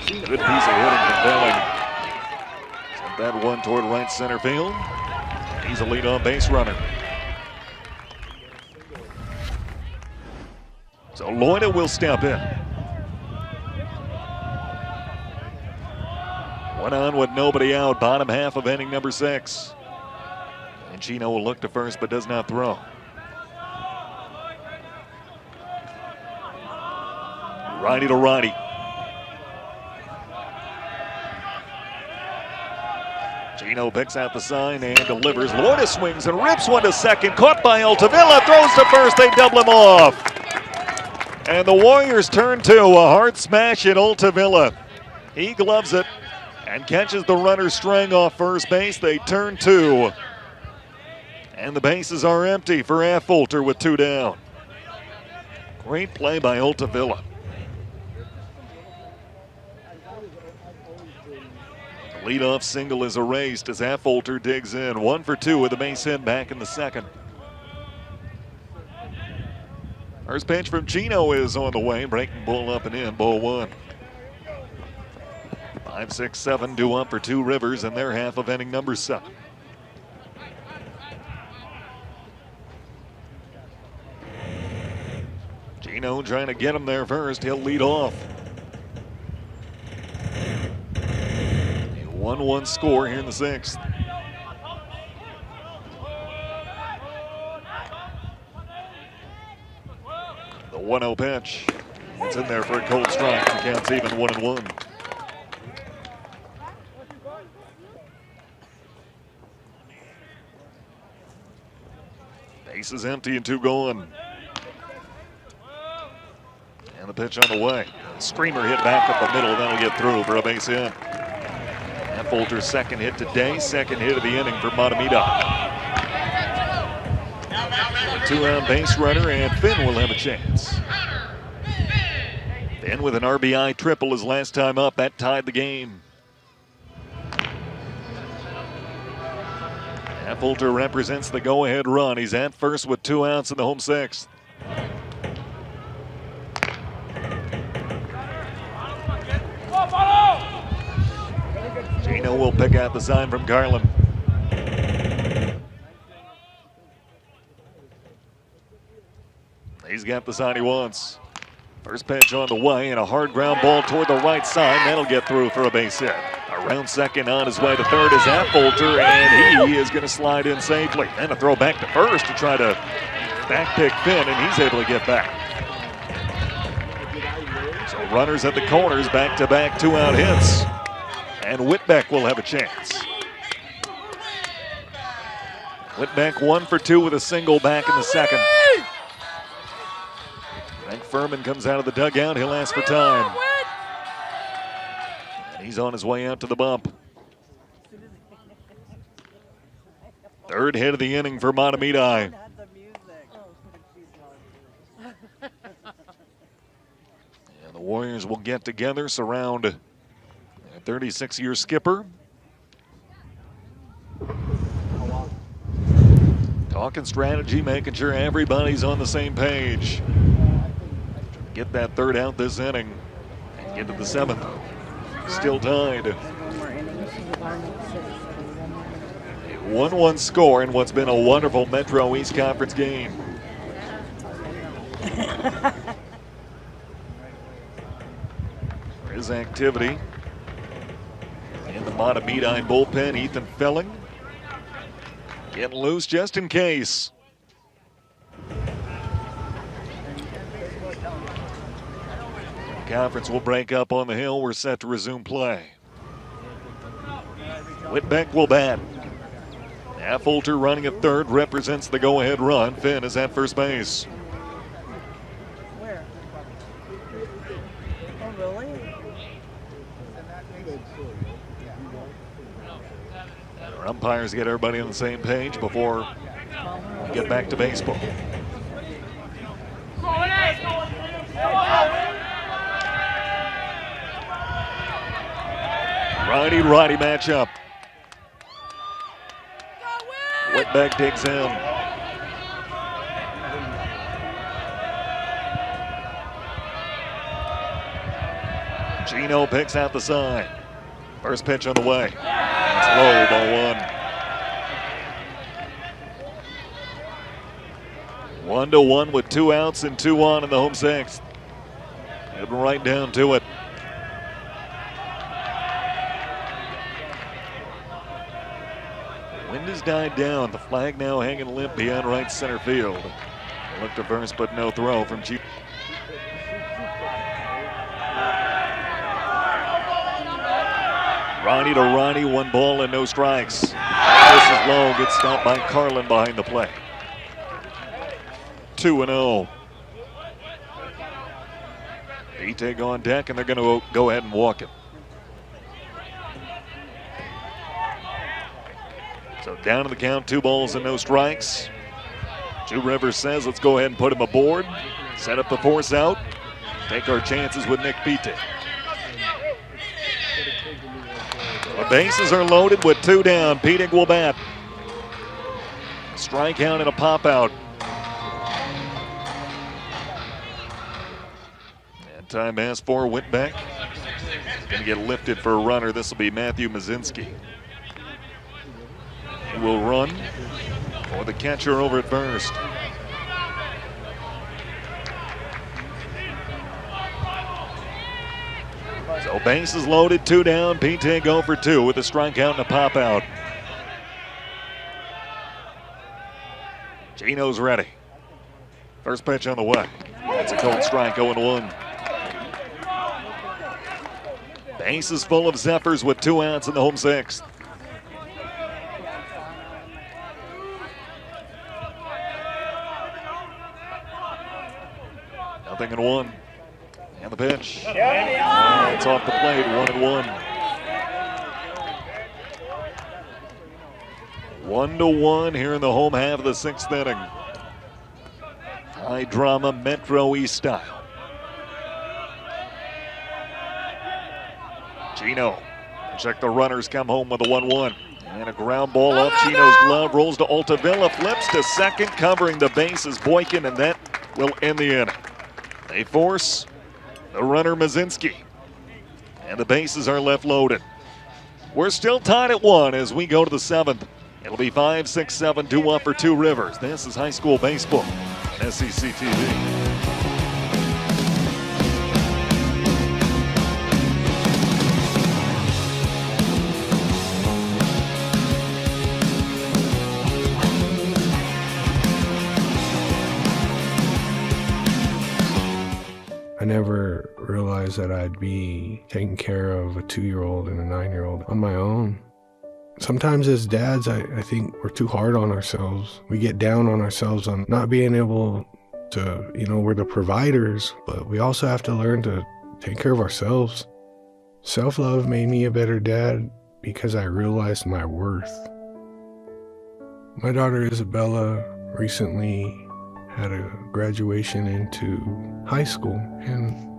Good piece of hitting from Felling. Sent that one toward right center field. He's a lead-on base runner. So Loida will step in. 1 on with nobody out, bottom half of inning number 6. And Chino will look to first but does not throw. Righty to righty. Gino picks out the sign and delivers. Lourdes swings and rips one to second. Caught by Altavilla. Throws to first. They double him off. And the Warriors turn to a hard smash at Altavilla. He gloves it and catches the runner's string off first base. They turn two. And the bases are empty for Affolter with 2 down. Great play by Altavilla. Leadoff single is erased as Affolter digs in. 1 for 2 with a base hit back in the second. First pitch from Gino is on the way. Breaking ball up and in, ball 1. 5, 6, 7 due up for 2 Rivers in their half of inning number 7. Gino trying to get him there first. He'll lead off. 1-1 score here in the 6th. The 1-0 pitch. It's in there for a cold strike and counts even 1-1. Base is empty and 2 gone. And the pitch on the way. Screamer hit back up the middle. That'll get through for a base hit. Affolter's second hit today, second hit of the inning for Mahtomedi. A 2-out base runner, and Finn will have a chance. Finn with an RBI triple his last time up. That tied the game. Affolter represents the go-ahead run. He's at first with 2 outs in the home 6th. Gino will pick out the sign from Garland. He's got the sign he wants. First pitch on the way and a hard ground ball toward the right side. That'll get through for a base hit. Around second on his way to third is Affolter, and he is going to slide in safely. And a throw back to first to try to backpick Finn, and he's able to get back. So runners at the corners, back-to-back 2-out hits. And Whitbeck will have a chance. Whitbeck 1 for 2 with a single back in the second. Frank Furman comes out of the dugout. He'll ask for time. And he's on his way out to the bump. Third hit of the inning for Mahtomedi. And the Warriors will get together, surround a 36-year skipper. Talking strategy, making sure everybody's on the same page. Get that third out this inning and get to the 7th. Still tied. A 1-1 score in what's been a wonderful Metro East Conference game. There is activity in the Mahtomedi bullpen. Ethan Felling getting loose just in case. The conference will break up on the hill. We're set to resume play. Whitbeck will bat. Affolter running at third represents the go-ahead run. Finn is at first base. Where? Oh, really? Our umpires get everybody on the same page before we get back to baseball. Righty-righty matchup. Whitbeck digs in. Gino picks out the sign. First pitch on the way. It's low, ball 1. 1-1 with 2 outs and 2 on in the home 6th. Getting right down to it. Wind has died down. The flag now hanging limp beyond right center field. Look to first, but no throw from Chief. Ronnie to Ronnie, 1 ball and no strikes. This is low, gets stopped by Carlin behind the plate. 2-0. Pete on deck, and they're going to go ahead and walk him. So down to the count, 2 balls and no strikes. Two Rivers says, let's go ahead and put him aboard. Set up the force out. Take our chances with Nick Pete. The bases are loaded with 2 down. Pete will bat. Strikeout and a pop out. And time pass for Whitbeck. Going to get lifted for a runner. This will be Matthew Mazinski. He will run for the catcher over at first. So bases loaded, 2 down. Pete go for 2 with a strikeout and a pop out. Gino's ready. First pitch on the way. That's a cold strike, 0-1. Bases full of Zephyrs with 2 outs in the home 6th. Nothing in 1. And the pitch. It's off the plate, 1-1. 1-1 here in the home half of the 6th inning. High drama, Metro East style. Gino. Check the runners, come home with a 1-1. And a ground ball off Gino's glove, rolls to Altavilla, flips to second, covering the bases, Boykin, and that will end the inning. They force the runner Mazinski. And the bases are left loaded. We're still tied at 1 as we go to the 7th. It'll be 5, 6, 7, 2 up for 2 Rivers. This is high school baseball on SEC TV. I never realized that I'd be taking care of a 2-year-old and a 9-year-old on my own. Sometimes as dads, I think we're too hard on ourselves. We get down on ourselves on not being able to, we're the providers, but we also have to learn to take care of ourselves. Self-love made me a better dad because I realized my worth. My daughter Isabella recently had a graduation into high school, and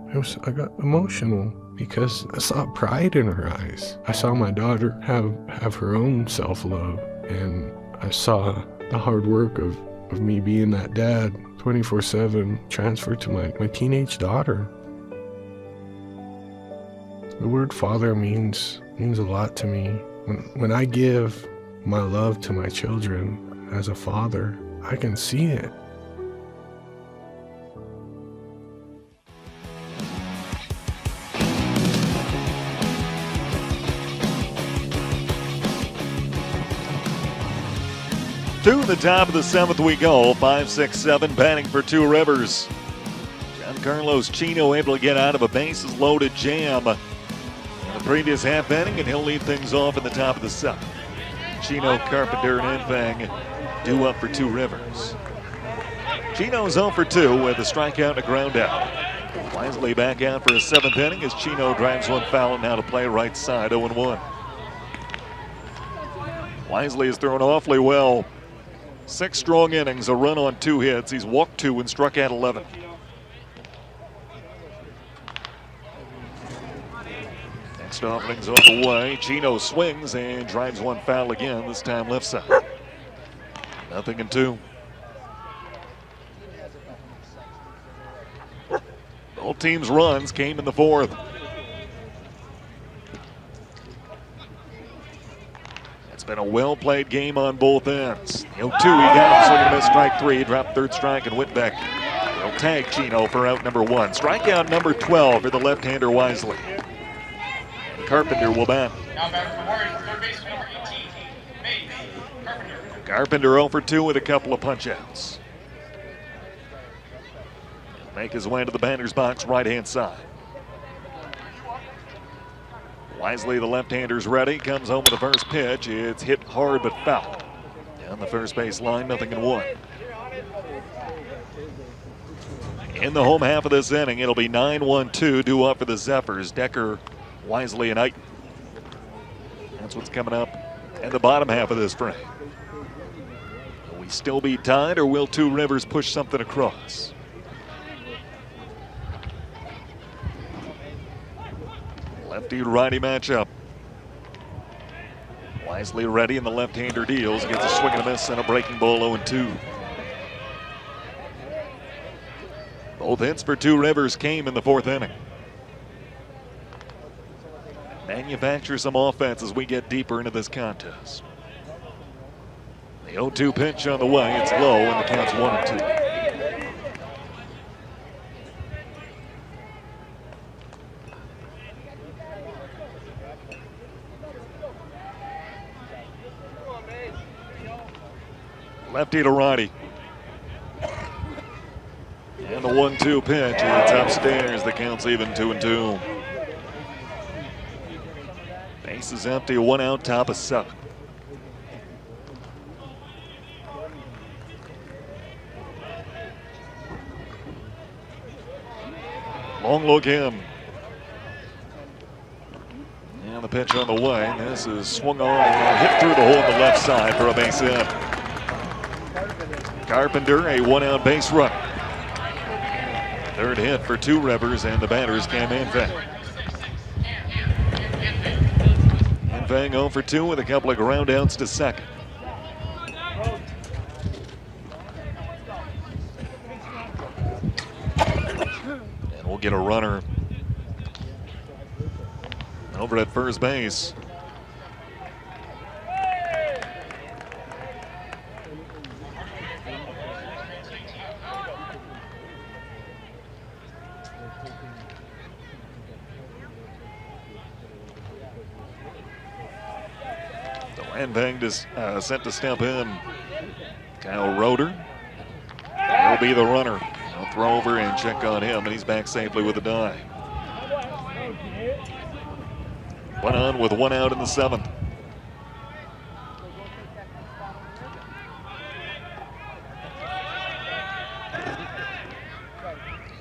I got emotional because I saw pride in her eyes. I saw my daughter have her own self-love, and I saw the hard work of me being that dad 24/7 transferred to my teenage daughter. The word father means a lot to me. When I give my love to my children as a father, I can see it. To the top of the 7th we go, 5, 6, 7, batting for 2 Rivers. Giancarlos Chino able to get out of a bases loaded jam in the previous half inning, and he'll lead things off in the top of the 7th. Chino, Carpenter, and Enfang due up for 2 Rivers. Chino's 0 for 2 with a strikeout and a ground out. Wisely back out for his 7th inning as Chino drives one foul and now to play right side, 0-1. Wisely has thrown awfully well. 6 strong innings, a run on 2 hits. He's walked 2 and struck out 11. Next offening's on the way. Chino swings and drives one foul again, this time left side. 0-2. Both teams' runs came in the 4th. It's been a well-played game on both ends. 0-2, he got him, swing and a miss, strike 3, dropped 3rd strike, and Whitbeck will tag Chino for out number 1. Strikeout number 12 for the left-hander Wisely. And Carpenter will bat. Carpenter 0 for 2 with a couple of punch-outs. He'll make his way to the batter's box, right-hand side. Wisely, the left-hander's ready, comes home with the first pitch. It's hit hard but foul. Down the first base line, 0-1. In the home half of this inning, it'll be 9-1-2 due up for the Zephyrs. Decker, Wisely, and Knight. That's what's coming up in the bottom half of this frame. Will we still be tied, or will Two Rivers push something across? Lefty-righty matchup. Wisely ready, and the left-hander deals. Gets a swing and a miss and a breaking ball 0-2. Both hits for Two Rivers came in the fourth inning. Manufacture some offense as we get deeper into this contest. The 0-2 pitch on the way. It's low, and the count's 1-2. Lefty to righty. And the 1-2 pitch. It's upstairs. The count's even 2-2. Base is empty. 1 out, top of 7. Long look in. And the pitch on the way. This is swung on and hit through the hole on the left side for a base hit. Carpenter, a 1-out base run. Third hit for Two Rivers, and the batter's Cam Infang. Infang 0 for 2 with a couple of ground outs to second. And we'll get a runner over at first base. Infang is sent to step in. Kyle Roeder will be the runner. I'll throw over and check on him, and he's back safely with a dive. 1 on with 1 out in the 7th.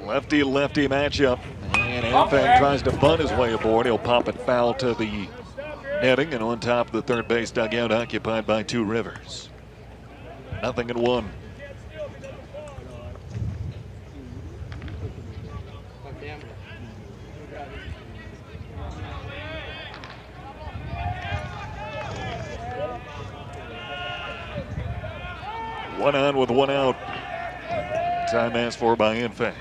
Lefty-lefty matchup. And Infang tries to bunt his way aboard. He'll pop it foul to the netting, and on top of the third base dugout occupied by Two Rivers. 0-1. One on with 1 out. Time asked for by Infang.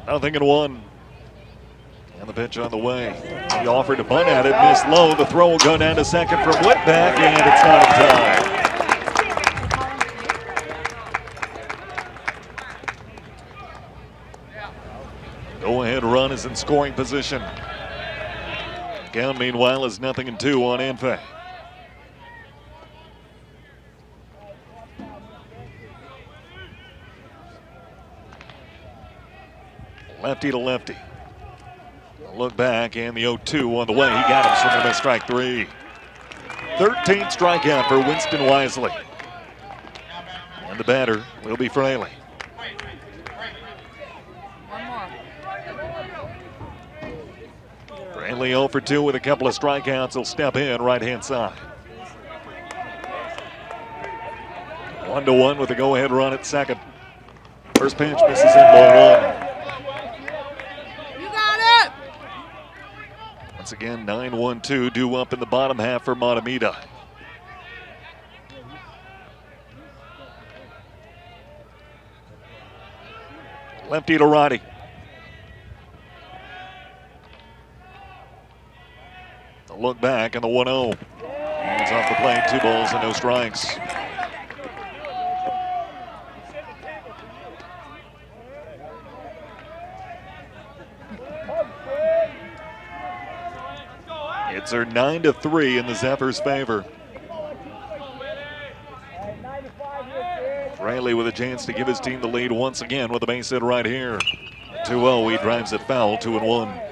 Nothing in 1. And the pitch on the way. He offered to bunt at it, missed low. The throw will go down to second from Whitback, and it's not in time. Go-ahead run is in scoring position. Count, meanwhile, is 0-2 on Infang. Lefty to lefty. Look back, and the 0-2 on the way. He got him, swinging and miss, strike 3. 13th strikeout for Winston Wisely. And the batter will be Fraley. Fraley 0 for 2 with a couple of strikeouts. He'll step in right-hand side. 1-1 with a go-ahead run at second. First pitch misses in, ball 1. Once again, 9-1-2 due up in the bottom half for Mahtomedi. Lefty to righty. The look back and the 1-0. Hands off the plate, 2 balls and no strikes. It's are 9-3 in the Zephyrs' favor. Riley with a chance to give his team the lead once again with a base hit right here. 2-0, he drives it foul, 2-1.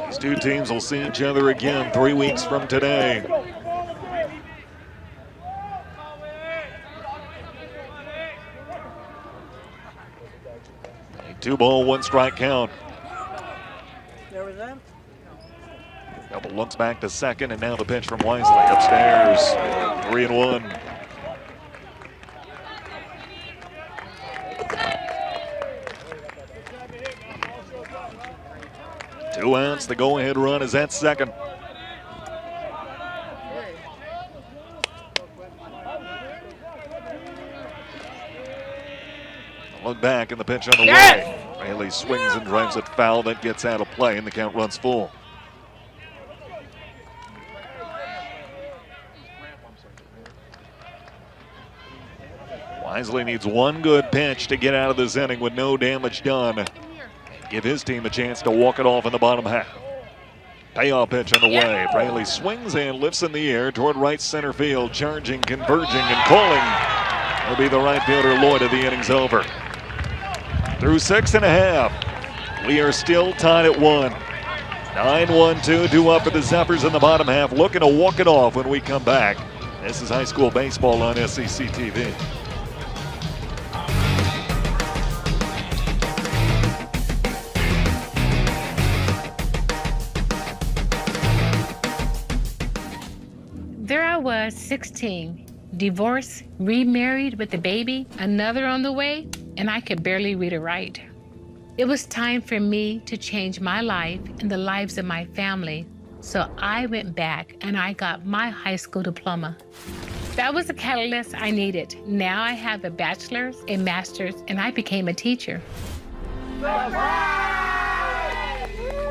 These two teams will see each other again 3 weeks from today. A 2-ball, 1-strike count. Double looks back to second, and now the pitch from Wisely upstairs. 3-1. Two outs, the go-ahead run is at second. Look back, and the pitch on the way. Riley swings and drives it foul. That gets out of play, and the count runs full. Wisely needs one good pitch to get out of this inning with no damage done and give his team a chance to walk it off in the bottom half. Payoff pitch on the way. Riley swings and lifts in the air toward right center field, charging, converging, and calling. Will be the right fielder Lloyd of the inning's over. Through 6.5, we are still tied at 1. 9-1-2 due up for the Zephyrs in the bottom half, looking to walk it off when we come back. This is high school baseball on SEC TV. There I was, 16, divorced, remarried with a baby, another on the way, and I could barely read or write. It was time for me to change my life and the lives of my family, so I went back and I got my high school diploma. That was the catalyst I needed. Now I have a bachelor's, a master's, and I became a teacher.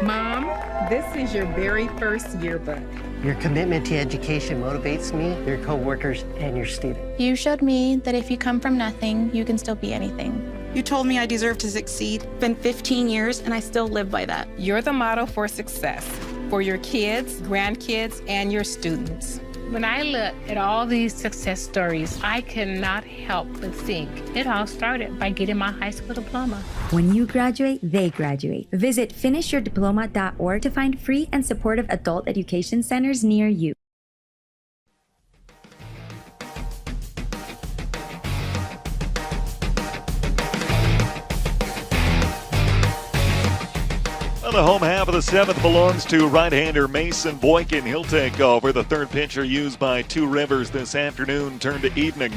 Mom, this is your very first yearbook. Your commitment to education motivates me, your coworkers, and your students. You showed me that if you come from nothing, you can still be anything. You told me I deserve to succeed. It's been 15 years, and I still live by that. You're the model for success for your kids, grandkids, and your students. When I look at all these success stories, I cannot help but think it all started by getting my high school diploma. When you graduate, they graduate. Visit finishyourdiploma.org to find free and supportive adult education centers near you. Well, the home half of the seventh belongs to right-hander Mason Boykin. He'll take over. The third pitcher used by Two Rivers this afternoon turned to evening.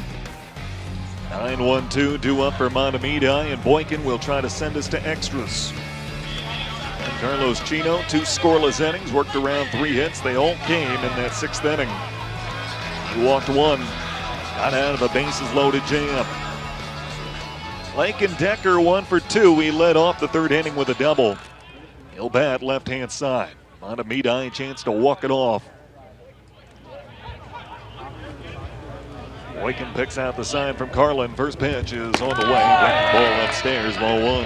9-1-2 due up for Mahtomedi, and Boykin will try to send us to extras. And Carlos Chino, 2 scoreless innings, worked around 3 hits. They all came in that 6th inning. He walked 1, got out of a bases-loaded jam. Lake and Decker 1 for 2. He led off the 3rd inning with a double. He'll bat left-hand side. Mahtomedi a chance to walk it off. Boykin picks out the sign from Carlin. First pitch is on the way. Wrecking ball upstairs, ball 1.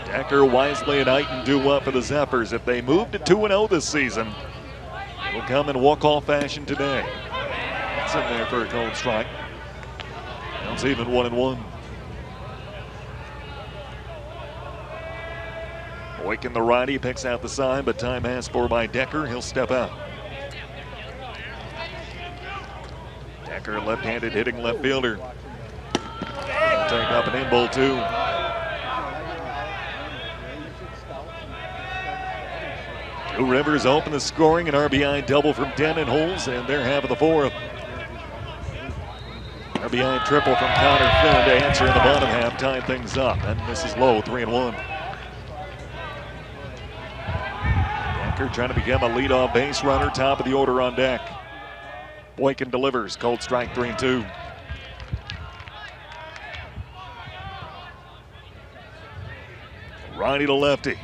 Decker, Wisely, and Eiton do up for the Zephyrs. If they move to 2-0 this season, they'll come in walk-off fashion today. It's in there for a cold strike. Now it's even 1-1. Boykin, the righty, picks out the sign, but time asked for by Decker. He'll step out. Decker, left-handed hitting left fielder. He'll take up an in-ball, too. Two Rivers open the scoring, an RBI double from Denton Holes, and they're half of the 4th. RBI triple from Connor Flynn to answer in the bottom half, tying things up. And this is low, 3-1. Trying to become a leadoff base runner, top of the order on deck. Boykin delivers, cold strike 3-2. Righty to lefty.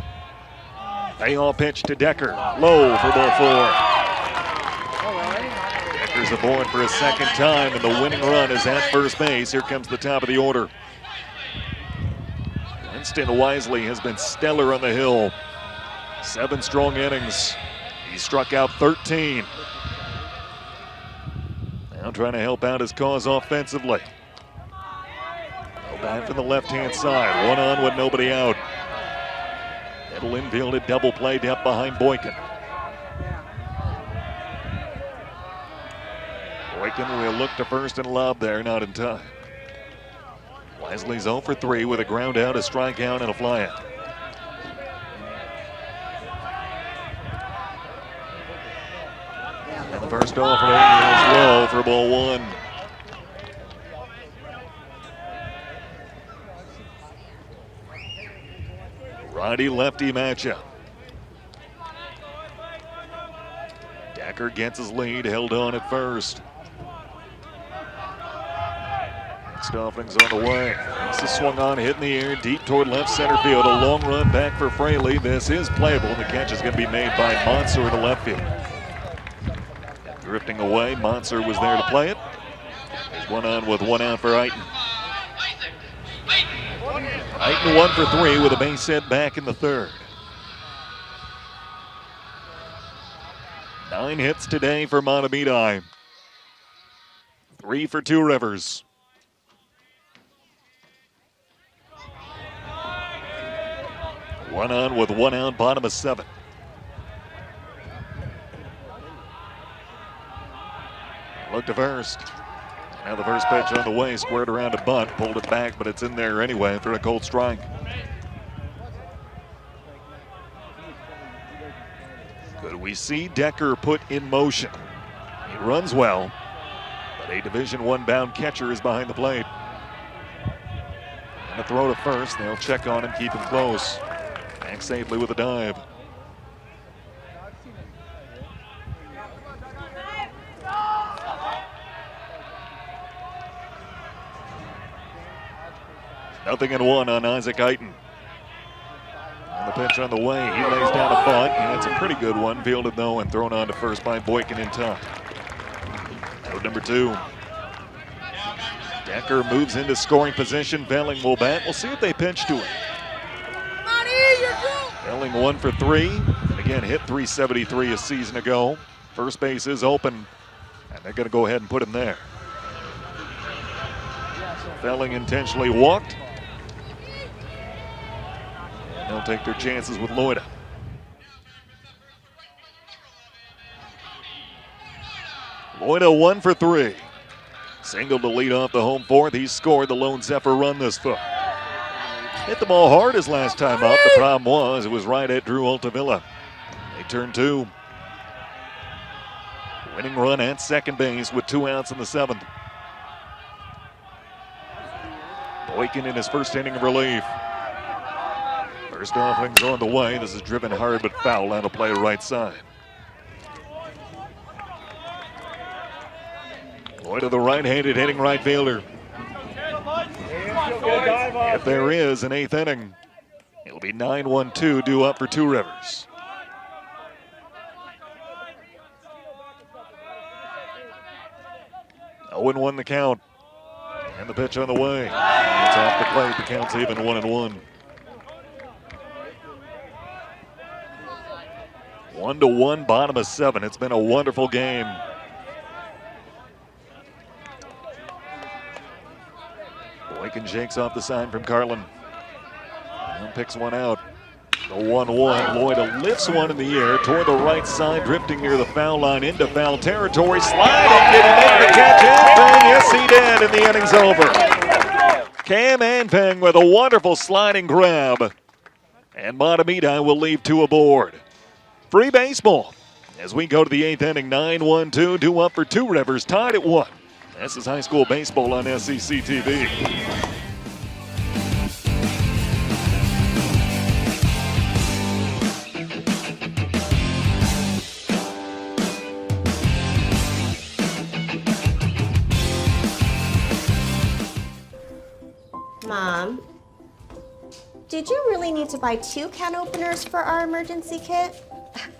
Payoff pitch to Decker, low for ball 4. Decker's aboard for a 2nd time, and the winning run is at first base. Here comes the top of the order. Winston Wisely has been stellar on the hill. 7 strong innings. He struck out 13. Now trying to help out his cause offensively. Back from the left-hand side, one on with nobody out. Middle infielded double play depth behind Boykin. Boykin will look to first and lob there, not in time. Wesley's 0 for 3 with a ground out, a strikeout, and a flyout. And the first offering is low for ball one. Righty-lefty matchup. Decker gets his lead, held on at first. Next offering's on the way. This is swung on, hit in the air, deep toward left center field. A long run back for Fraley. This is playable. The catch is going to be made by Monser to left field. Drifting away, Monser was there to play it. There's one on with one out for Eiton. Eiton 1 for 3 with a base hit back in the third. 9 hits today for Mahtomedi. 3 for Two Rivers. One on with one out, bottom of 7. Look to first. Now the first pitch on the way, squared around a bunt, pulled it back, but it's in there anyway after a cold strike. Could we see Decker put in motion? He runs well, but a Division I bound catcher is behind the plate. And a throw to first, they'll check on him, keep him close. Back safely with a dive. Nothing in one on Isaac Eiton. On the pitch on the way, he lays down a bunt, and it's a pretty good one. Fielded though and thrown on to first by Boykin in time. Out number 2. Decker moves into scoring position. Velling will bat. We'll see if they pitch to him. Velling 1 for 3. And again, hit 373 a season ago. First base is open, and they're going to go ahead and put him there. Velling intentionally walked. They'll take their chances with Loida. Loida 1 for 3. Single to lead off the home fourth. He scored the lone Zephyr run this far. Hit the ball hard his last time up. The problem was it was right at Drew Altavilla. They turn 2. Winning run at second base with 2 outs in the 7th. Boykin in his first inning of relief. First offering's on the way. This is driven hard but foul out of play right side. Loida, the right-handed hitting right fielder. If there is an 8th inning, it'll be 9-1-2 due up for Two Rivers. Oh, 0-1 the count. And the pitch on the way. It's off the plate. The count's even 1-1. 1-1, bottom of 7. It's been a wonderful game. Boykin shakes off the sign from Carlin. And picks one out. The 1-1. Loida lifts one in the air toward the right side, drifting near the foul line into foul territory. Sliding. Did he make the catch? Anfang? Yes, he did, and the inning's over. Cam Anfang with a wonderful sliding grab. And Mahtomedi will leave 2 aboard. Free baseball as we go to the 8th inning. 9-1-2, due up for Two Rivers, tied at 1. This is high school baseball on SEC TV. Mom, did you really need to buy 2 can openers for our emergency kit?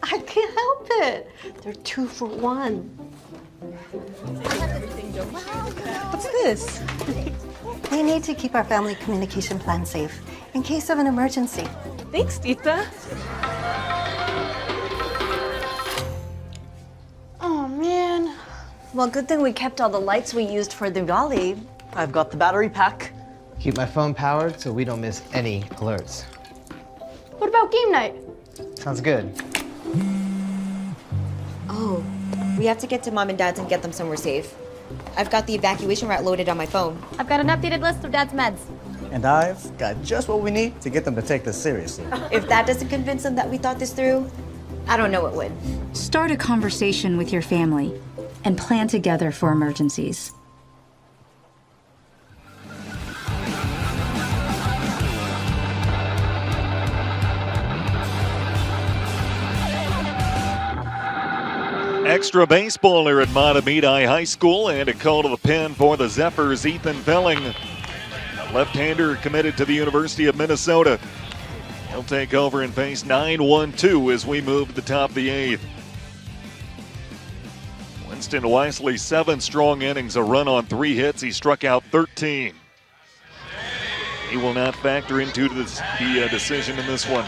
I can't help it. They're 2 for 1. What's this? We need to keep our family communication plan safe in case of an emergency. Thanks, Tita. Well, good thing we kept all the lights we used for the rally. I've got the battery pack. Keep my phone powered so we don't miss any alerts. What about game night? Sounds good. Oh, we have to get to Mom and Dad's and get them somewhere safe. I've got the evacuation route loaded on my phone. I've got an updated list of Dad's meds. And I've got just what we need to get them to take this seriously. If that doesn't convince them that we thought this through, I don't know what would. Start a conversation with your family and plan together for emergencies. Extra baseballer at Mahtomedi High School and a call to the pen for the Zephyrs, Ethan Velling. A left-hander committed to the University of Minnesota. He'll take over and face 9-1-2 as we move to the top of the 8th. Winston Wisely, 7 strong innings, a run on 3 hits. He struck out 13. He will not factor into the decision in this one.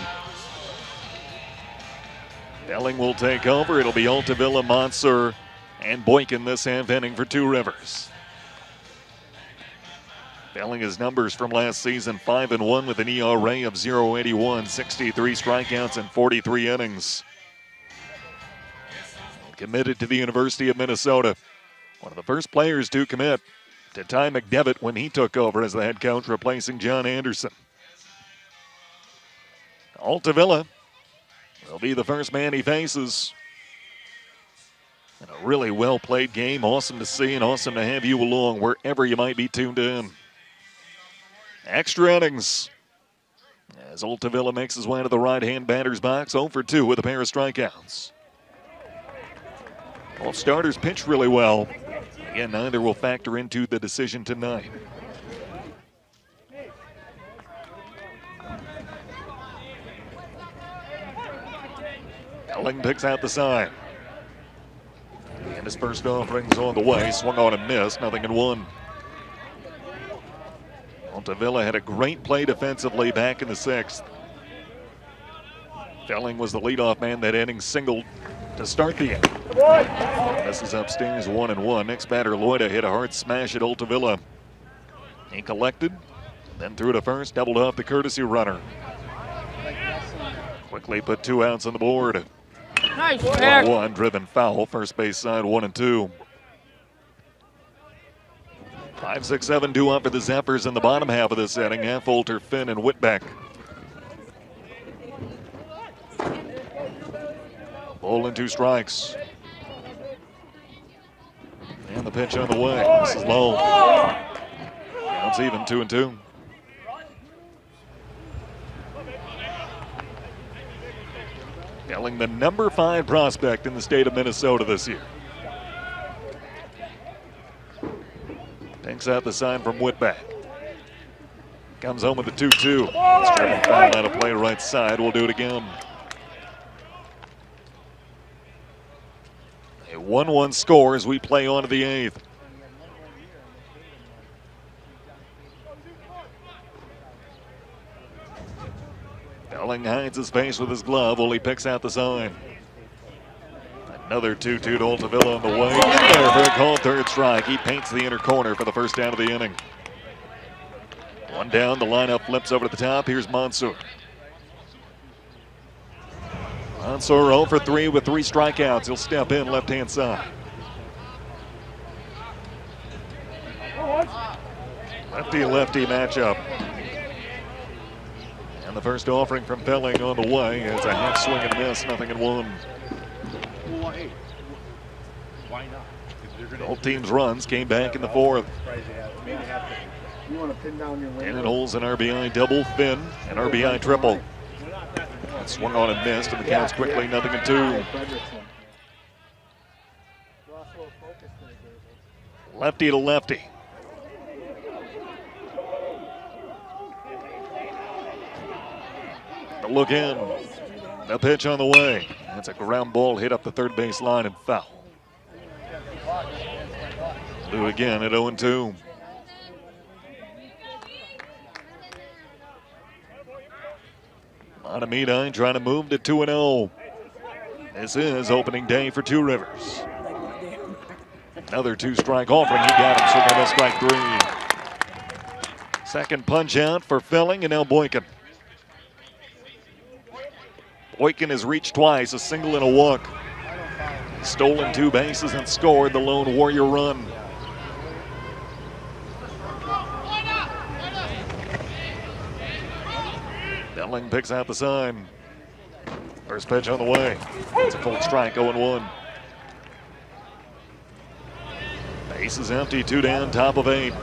Velling will take over. It'll be Altavilla, Monser, and Boykin this half inning for Two Rivers. Velling his numbers from last season, 5-1 with an ERA of 0.81, 63 strikeouts in 43 innings. Committed to the University of Minnesota. One of the first players to commit to Ty McDevitt when he took over as the head coach, replacing John Anderson. Altavilla will be the first man he faces. And a really well-played game. Awesome to see and awesome to have you along wherever you might be tuned in. Extra innings as Altavilla makes his way to the right-hand batter's box, 0 for 2 with a pair of strikeouts. Both starters pitched really well. Again, neither will factor into the decision tonight. Velling picks out the sign. And his first offering's on the way. Swung on and missed. 0-1. Altavilla had a great play defensively back in the 6th. Velling was the leadoff man that inning, singled to start the inning. This is upstairs, 1-1. Next batter, Loida, hit a hard smash at Altavilla. He collected, then threw to first, doubled off the courtesy runner. Quickly put 2 outs on the board. Nice. 1-1, driven foul, first base side, 1-2. 5, 6, 7 due up for the Zephyrs in the bottom half of this inning. Affolter, Finn, and Whitbeck. Ball and 2 strikes. And the pitch on the way. This is low. Counts even, 2-2. Velling, the number 5 prospect in the state of Minnesota this year. Takes out the sign from Whitbeck. Comes home with a 2-2. It's driven foul out of play right side. We'll do it again. A 1-1 score as we play on to the 8th. Velling hides his face with his glove while he picks out the sign. Another 2-2 to Altavilla on the way. In there for a called 3rd strike. He paints the inner corner for the first out of the inning. 1 down, the lineup flips over to the top. Here's Monser. Monser 0 for 3 with 3 strikeouts. He'll step in left-hand side. Lefty-lefty matchup. And the first offering from Velling on the way. It's a half swing and a miss, 0-1. Both teams' runs came back in the 4th. And holds an RBI double, Finn, an RBI triple. That swung on and missed, and the count's quickly 0-2. Lefty to lefty. The look in. The pitch on the way. That's a ground ball hit up the 3rd base line and foul. Do again at 0-2. Mahtomedi trying to move to 2-0. This is opening day for Two Rivers. Another 2-strike offering. He got him, so going to strike 3. Second punch out for Felling, and now Boykin. Boykin has reached twice, a single and a walk. He's stolen 2 bases and scored the lone Warrior run. Felling picks out the sign. First pitch on the way. It's a full strike, 0-1. Base is empty, 2 down, top of 8.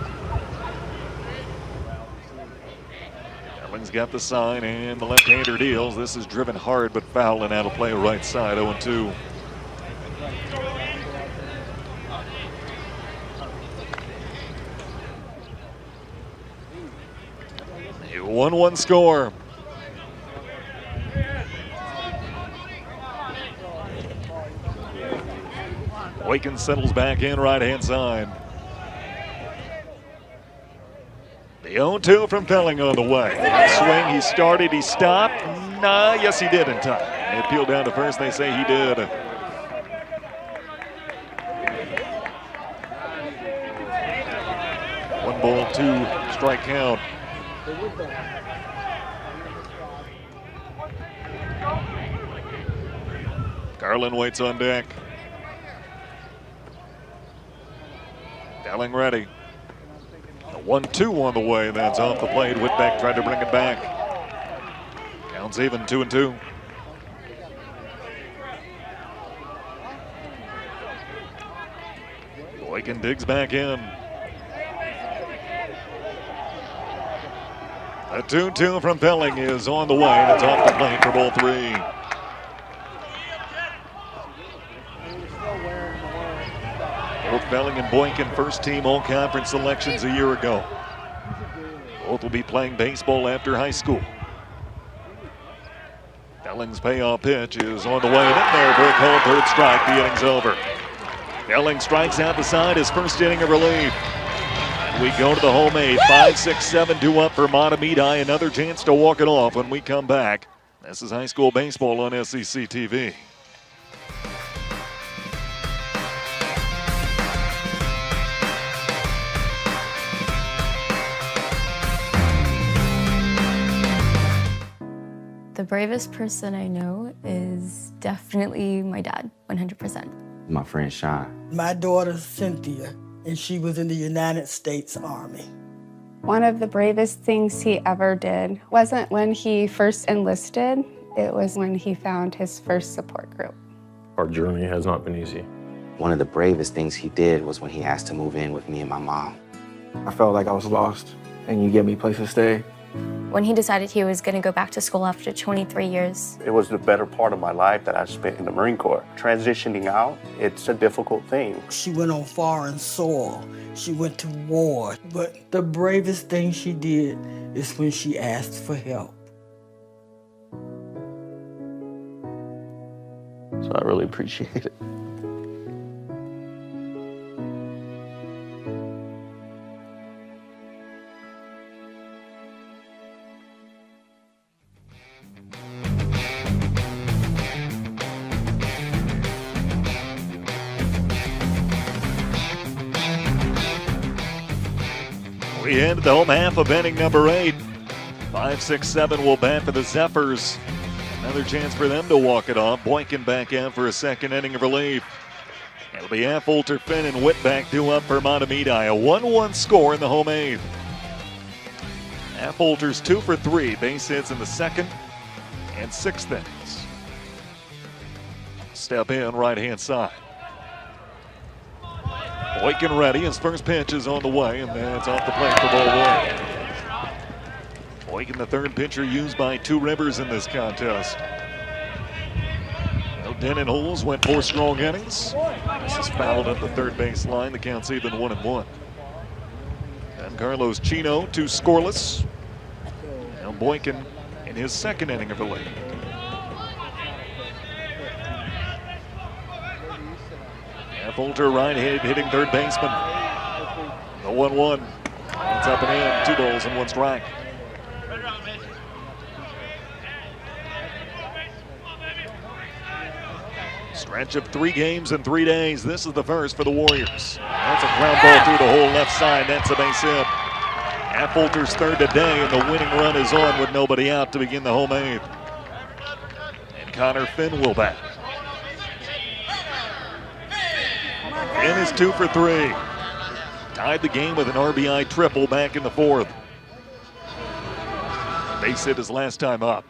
Felling's got the sign, and the left-hander deals. This is driven hard, but foul and out of play right side, 0-2. A 1-1 score. Boykin settles back in right-hand side. The 0-2 from Felling on the way. Swing, he started, he stopped. Nah, yes he did in time. He peeled down to first, they say he did. One ball, 2-strike count. Garland waits on deck. Felling ready. The 1-2 on the way. That's off the plate. Whitbeck tried to bring it back. Counts even, 2-2. Boykin digs back in. A 2-2 from Felling is on the way. That's off the plate for ball 3. Both Felling and Boykin first-team all-conference selections a year ago. Both will be playing baseball after high school. Felling's payoff pitch is on the way, and in there for a called 3rd strike. The inning's over. Felling strikes out the side, his first inning of relief. And we go to the home 8. 5-6-7 due up for Mahtomedi. Another chance to walk it off when we come back. This is high school baseball on SEC TV. The bravest person I know is definitely my dad, 100%. My friend Sean. My daughter Cynthia, and she was in the United States Army. One of the bravest things he ever did wasn't when he first enlisted, it was when he found his first support group. Our journey has not been easy. One of the bravest things he did was when he asked to move in with me and my mom. I felt like I was lost, and you gave me a place to stay. When he decided he was going to go back to school after 23 years. It was the better part of my life that I spent in the Marine Corps. Transitioning out, it's a difficult thing. She went on foreign soil. She went to war. But the bravest thing she did is when she asked for help. So I really appreciate it. We head to the home half of inning number 8. 5-6-7 will bat for the Zephyrs. Another chance for them to walk it off. Boykin back out for a second inning of relief. It'll be Affolter, Finn, and Whitbeck due up for Mahtomedi. A 1-1 score in the home 8th. Affolter's 2 for 3 base hits in the 2nd and 6th innings. Step in right-hand side. Boykin ready. His first pitch is on the way, and that's off the plate for ball 1. Boykin, the 3rd pitcher used by Two Rivers in this contest. Well, Denton Holes went 4 strong innings. This is fouled at the 3rd base line. The count's even 1-1. And Carlos Chino, 2 scoreless. Now Boykin in his 2nd inning of relief. Affolter right-handed hitting 3rd baseman. The 1-1. It's up and in. 2 balls and 1 strike. Stretch of 3 games in 3 days. This is the first for the Warriors. That's a ground ball through the whole left side. That's a base hit. Affolter's third today, and the winning run is on with nobody out to begin the home 8th. And Connor Finn will bat. Finn is 2 for 3. Tied the game with an RBI triple back in the 4th. Base hit his last time up.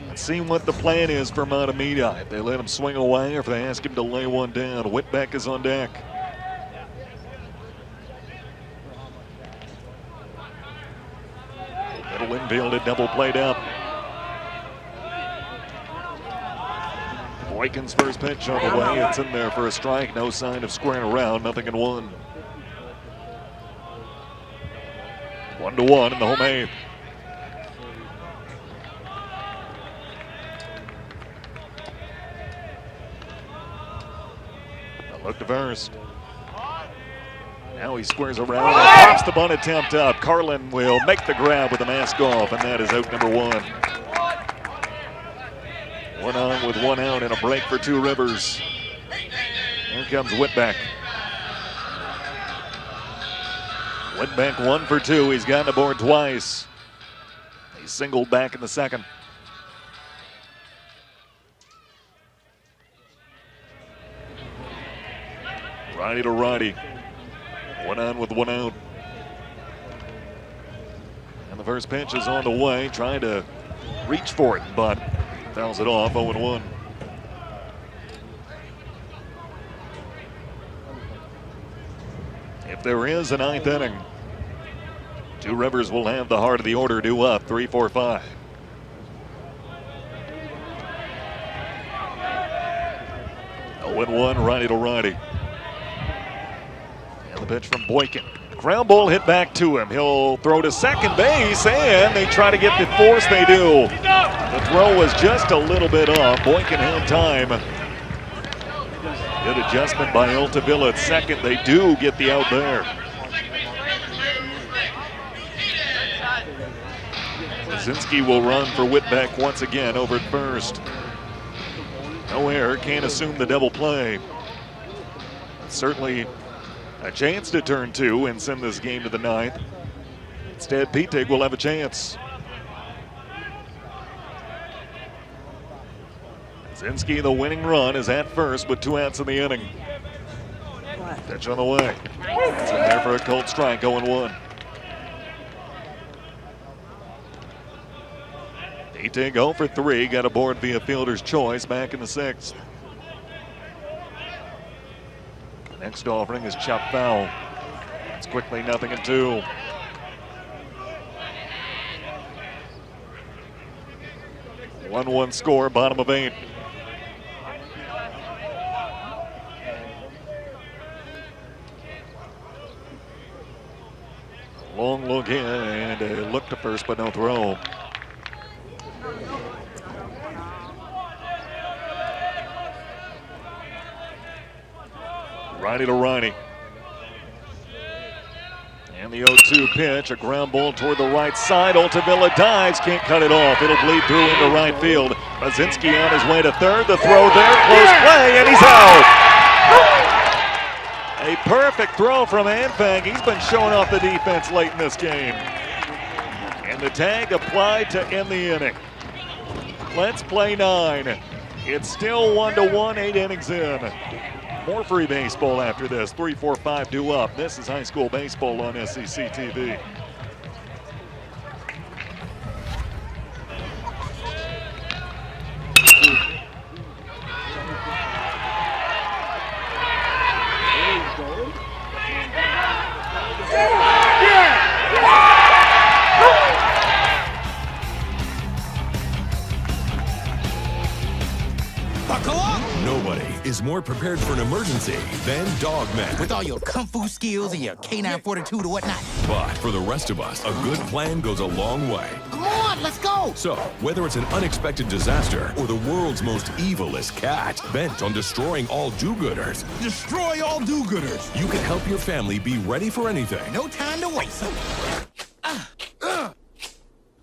Let's see what the plan is for Mahtomedi. If they let him swing away or if they ask him to lay one down. Whitbeck is on deck. Middle infield at double played up. Boykin's first pitch on the way. It's in there for a strike. No sign of squaring around. Nothing in 1. 1-1 in the home 8th. Look to first. Now he squares around and pops the bunt attempt up. Carlin will make the grab with the mask off, and that is out number 1. 1 on with 1 out and a break for Two Rivers. Here comes Whitbeck. Whitbeck 1 for 2. He's gotten aboard twice. He singled back in the 2nd. Righty to righty. 1 on with 1 out. And the first pitch is on the way, trying to reach for it, but fouls it off. 0-1. If there is a 9th inning, Two Rivers will have the heart of the order due up 3-4-5. Oh, 0-1, righty to righty. And the pitch from Boykin. Ground ball hit back to him. He'll throw to second base, and they try to get the force. They do. The throw was just a little bit off. Boykin had time. Good adjustment by Altavilla at second. They do get the out there. Brzezinski will run for Whitbeck once again over at first. No error, can't assume the double play. Certainly a chance to turn 2 and send this game to the 9th. Instead, Pitig will have a chance. Brzezinski, the winning run, is at first with 2 outs in the inning. Pitch on the way. It's in there for a cold strike, 0-1. Pitig 0 for 3, got aboard via fielder's choice back in the 6th. Next offering is chopped foul. It's quickly 0-2. A 1-1 score, bottom of 8. Long look in and a look to first, but no throw. Righty to righty. And the 0-2 pitch, a ground ball toward the right side. Altavilla dives, can't cut it off. It'll bleed through into right field. Brzezinski on his way to third. The throw there, close play, and he's out. A perfect throw from Anfang. He's been showing off the defense late in this game. And the tag applied to end the inning. Let's play 9. It's still 1-1, 8 innings in. More free baseball after this. 3-4-5 due up. This is high school baseball on SEC TV. Is more prepared for an emergency than Dogman. With all your kung fu skills and your K9 fortitude or whatnot. But for the rest of us, a good plan goes a long way. Come on, let's go! So, whether it's an unexpected disaster or the world's most evilest cat bent on destroying all do-gooders, Destroy all do-gooders! you can help your family be ready for anything. No time to waste.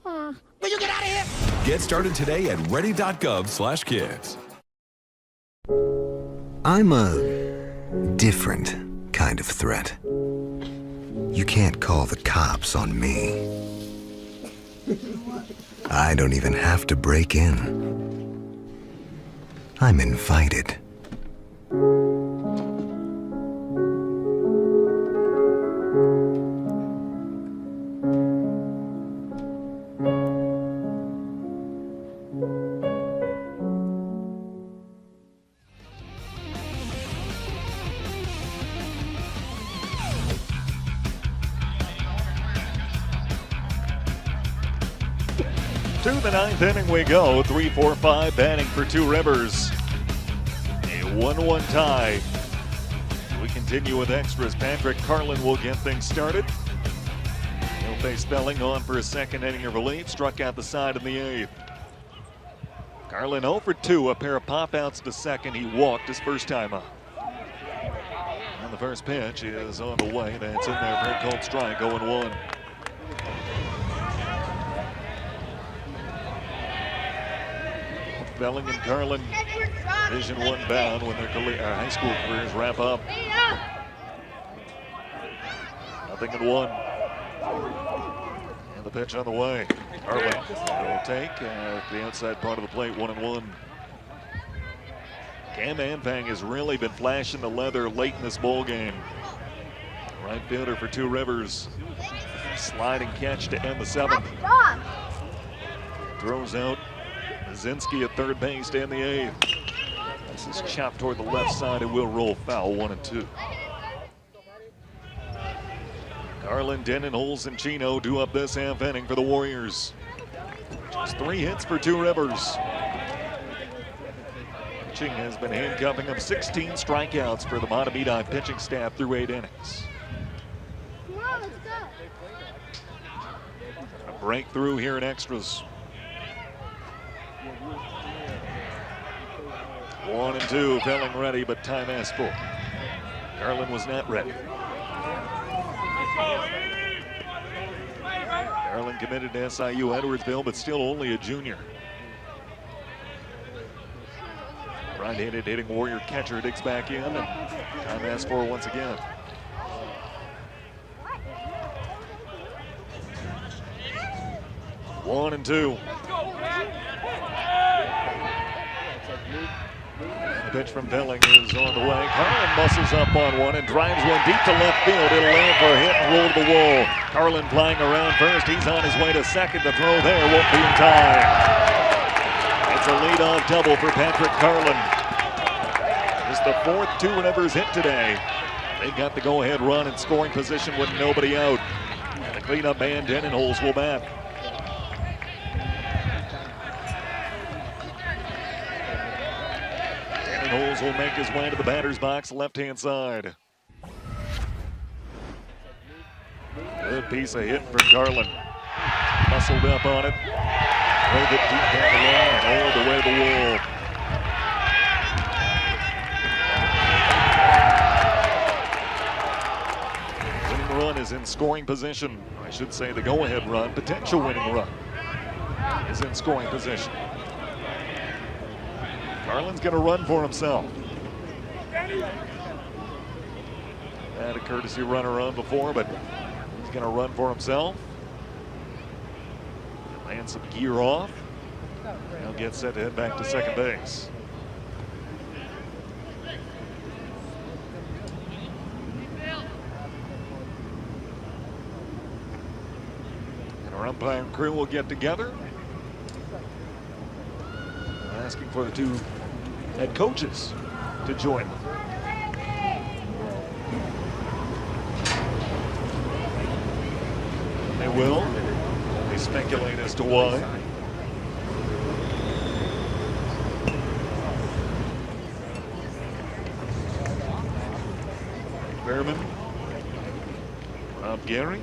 Will you get out of here? Get started today at ready.gov/kids. I'm a different kind of threat. You can't call the cops on me. I don't even have to break in. I'm invited. To the ninth inning we go. 3-4-5 batting for Two Rivers. A 1-1 tie. We continue with extras. Patrick Carlin will get things started. He'll face Spelling on for his second inning of relief. Struck out the side in the eighth. Carlin 0 for 2. A pair of pop-outs to second. He walked his first time up. And the first pitch is on the way. That's in there for a cold strike. 0-1. Spelling and Carlin, Division I bound when their high school careers wrap up. 0-1. And the pitch on the way. Carlin will take the outside part of the plate. 1-1. Cam Anfang has really been flashing the leather late in this ball game. Right fielder for Two Rivers. Sliding catch to end the seventh. Throws out Zinski at third base to end the eighth. This is chopped toward the left side. It will roll foul. 1-2. Carlin, Denon, Holes, and Chino do up this half inning for the Warriors. Just 3 hits for Two Rivers. Pitching has been handcuffing them. 16 strikeouts for the Mahtomedi pitching staff through 8 innings. A breakthrough here in extras. 1-2, Felling ready, but time asked for. Carlin was not ready. Carlin committed to SIU Edwardsville, but still only a junior. Right-handed hitting Warrior catcher digs back in, and time asked for once again. One and two. The pitch from Belling is on the way. Carlin muscles up on one and drives one deep to left field. It'll land for a hit and roll to the wall. Carlin flying around first. He's on his way to second. The throw there won't be in time. It's a leadoff double for Patrick Carlin. It's the 4th Two Rivers hit today. They got the go-ahead run in scoring position with nobody out. And the cleanup man, Denon Holes, will bat. Holes will make his way to the batter's box, left-hand side. Good piece of hit for Carlin. Muscled up on it. Drove it deep down the line, all the way to the wall. Winning run is in scoring position. I should say the go-ahead run, potential winning run, is in scoring position. Carlin's going to run for himself. Had a courtesy runner on before, but he's going to run for himself. Land some gear off. He'll get set to head back to second base. And our umpire crew will get together, asking for the two head coaches to join them. They will. They speculate as to why. Behrman, Rob Gehring.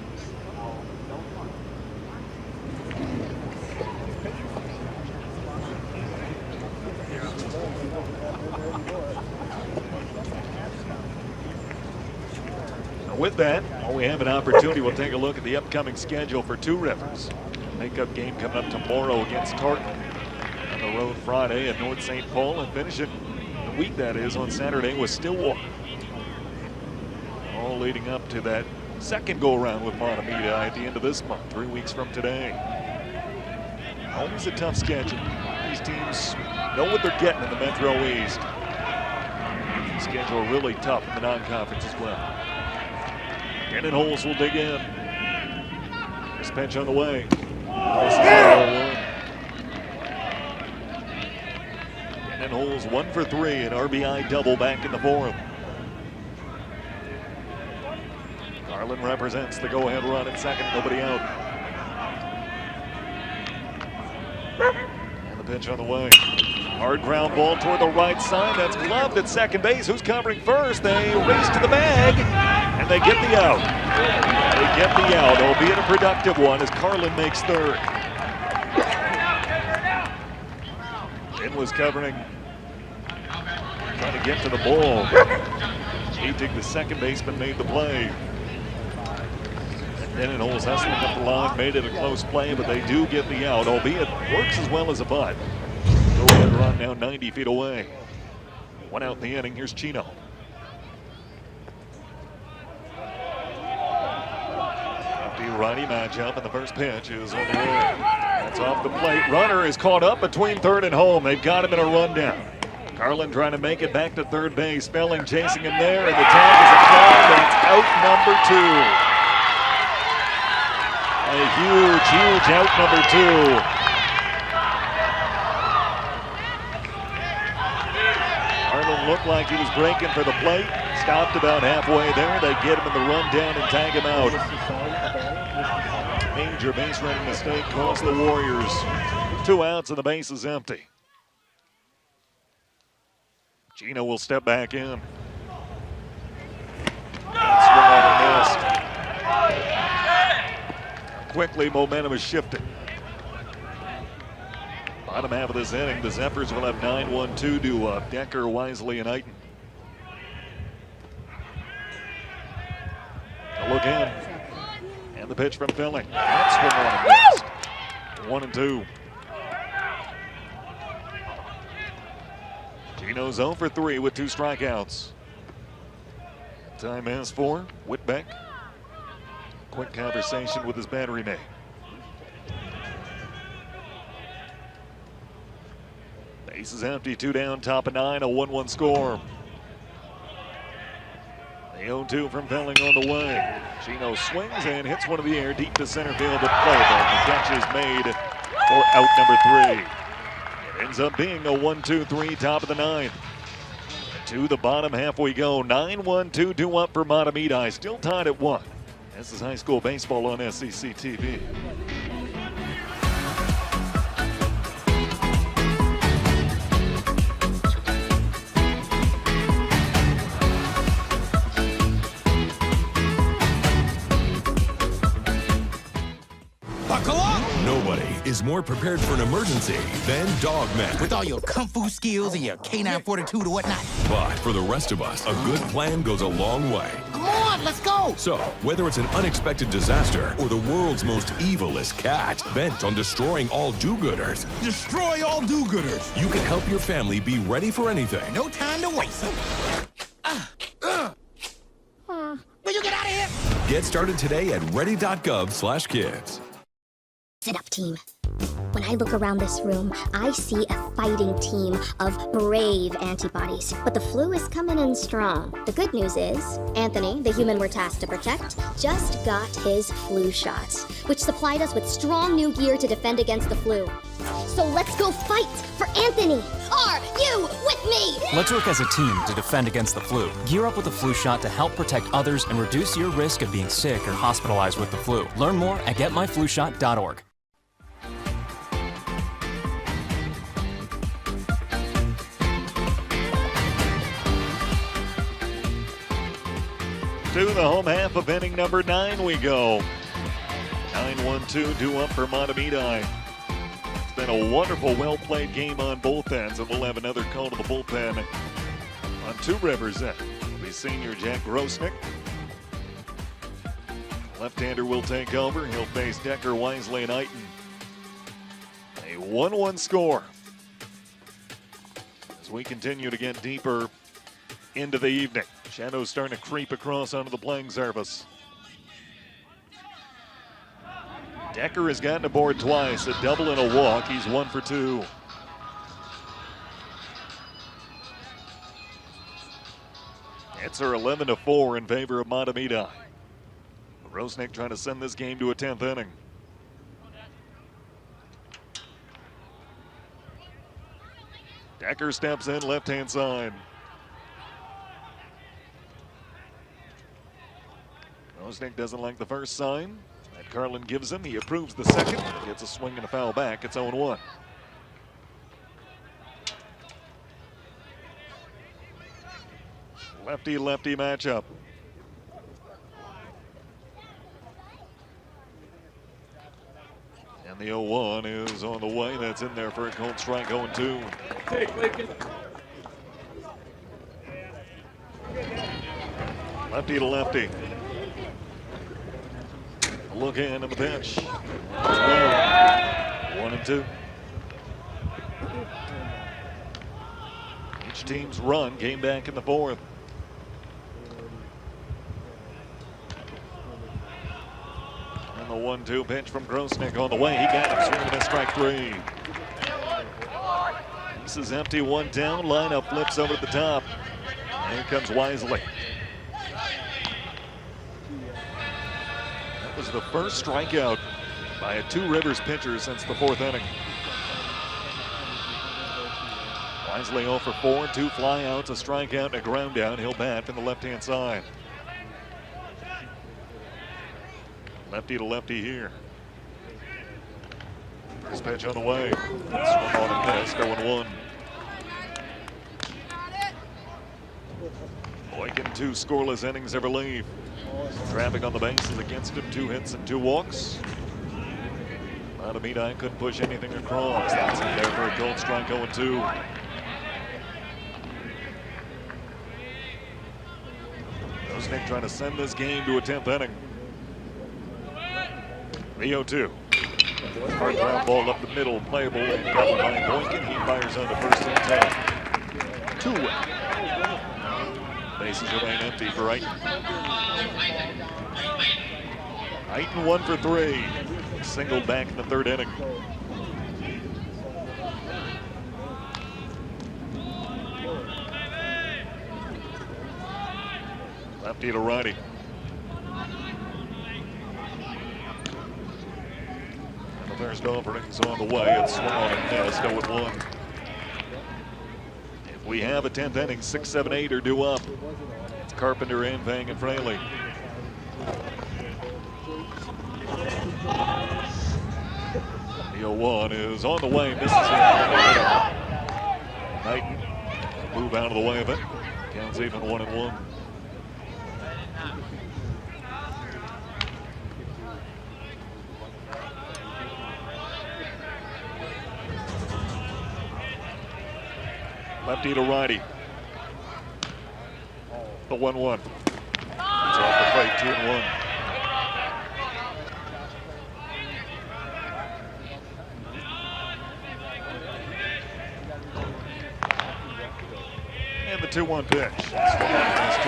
With that, while we have an opportunity, we'll take a look at the upcoming schedule for Two Rivers. Makeup game coming up tomorrow against Tartan. On the road Friday at North St. Paul, and finishing the week, that is, on Saturday with Stillwater. All leading up to that second go-around with Mahtomedi at the end of this month, 3 weeks from today. Always a tough schedule. These teams know what they're getting in the Metro East. The schedule really tough in the non-conference as well. Brennan Holes will dig in. This pitch on the way. This is Brennan Holes 1 for 3, an RBI double back in the fourth. Carlin represents the go-ahead run at second, nobody out. And the pitch on the way. Hard ground ball toward the right side. That's gloved at second base. Who's covering first? They race to the bag, and they get the out. They get the out, albeit a productive one, as Carlin makes third. Jim was covering, trying to get to the ball. Atig, the second baseman, made the play. Brennan Holes hustling up the line, made it a close play, but they do get the out, albeit works as well as a butt. Go-ahead run now 90 feet away. 1 out in the inning. Here's Chino. Lefty-righty matchup, and the first pitch is on the way. That's off the plate. Runner is caught up between third and home. They've got him in a rundown. Carlin trying to make it back to third base. Spelling chasing him there, and the tag is applied. That's out number 2. A huge, huge out number 2. Carlin looked like he was breaking for the plate. Stopped about halfway there. They get him in the rundown and tag him out. Major base running mistake cost the Warriors 2 outs and the base is empty. Gino will step back in. Swing on and missed. Quickly, momentum is shifting. Bottom half of this inning, the Zephyrs will have 9-1-2 to Decker, Wisely, and Eiton. A look in. And the pitch from Filling. That's swung on and missed. 1-2. Gino's 0 for 3 with 2 strikeouts. Time is for Whitbeck. Quick conversation with his battery mate. Base is empty, 2 down, top of 9, a 1-1 score. The 0-2 from Felling on the way. Gino swings and hits one in the air deep to center field, but play ball. The catch is made for out number 3. It ends up being a 1-2-3, top of the 9th. To the bottom half we go. 9-1-2 due up for Mahtomedi. Still tied at 1. This is high school baseball on SEC TV. Buckle up! Nobody is more prepared for an emergency than Dogman. With all your kung fu skills and your K-9 42 to whatnot. But for the rest of us, a good plan goes a long way. Come on, let's go! So, whether it's an unexpected disaster or the world's most evilest cat bent on destroying all do-gooders, Destroy all do-gooders! you can help your family be ready for anything. No time to waste. Will you get out of here? Get started today at ready.gov/kids. Sit up, team. When I look around this room, I see a fighting team of brave antibodies. But the flu is coming in strong. The good news is, Anthony, the human we're tasked to protect, just got his flu shot, which supplied us with strong new gear to defend against the flu. So let's go fight for Anthony. Are you with me? Let's work as a team to defend against the flu. Gear up with a flu shot to help protect others and reduce your risk of being sick or hospitalized with the flu. Learn more at getmyflushot.org. To the home half of inning number 9 we go. 9-1-2 due up for Mahtomedi. It's been a wonderful, well-played game on both ends, and we'll have another call to the bullpen on Two Rivers end. It'll be senior Jack Grosnick. Left-hander will take over. He'll face Decker, Wisely, and Eiton. 1-1 score. As we continue to get deeper into the evening. Shadows starting to creep across onto the playing surface. Decker has gotten aboard twice, a double and a walk. He's 1 for 2. Hits are 11-4 in favor of Mahtomedi. Rosnick trying to send this game to a 10th inning. Decker steps in left-hand side. Rosnick doesn't like the first sign that Carlin gives him. He approves the second. Gets a swing and a foul back. It's 0-1. Lefty-lefty matchup. And the 0-1 is on the way. That's in there for a cold strike, 0-2. Lefty to lefty. A look in on the pitch. 1-2. Each team's run came back in the fourth. And the 1-2 pitch from Grosnick on the way. He got him swinging at strike 3. This is empty, 1 down. Lineup flips over to the top. And here comes Wisely. That was the first strikeout by a Two Rivers pitcher since the 4th inning. Wisely 0 for 4, 2 flyouts, a strikeout, and a ground out. He'll bat from the left-hand side. Lefty to lefty here. First pitch on the way. Swung on and missed, 0-1. Boykin 2 scoreless innings ever leave. Traffic on the bases against him, 2 hits and 2 walks. Mahtomedi couldn't push anything across. That's in there for a cold strike, 0-2. Rosnick trying to send this game to a 10th inning. The 0-2. Hard ground ball up the middle, playable and covered by Boykin. He fires on to first and 10. 2 away. Bases remain empty for Eiton. Eiton 1 for 3. Single back in the 3rd inning. Lefty to righty. And the first offering's on the way. It's swung on and missed, 0-1. If we have a 10th inning, 6, 7, 8 are due up. It's Carpenter, Anfang, and Fraley. The 0-1 is on the way, misses it. Knighton move out of the way of it. Counts even 1-1. Lefty to righty. The 1-1. It's off the plate, 2-1. And the 2-1 pitch. That's 2-2.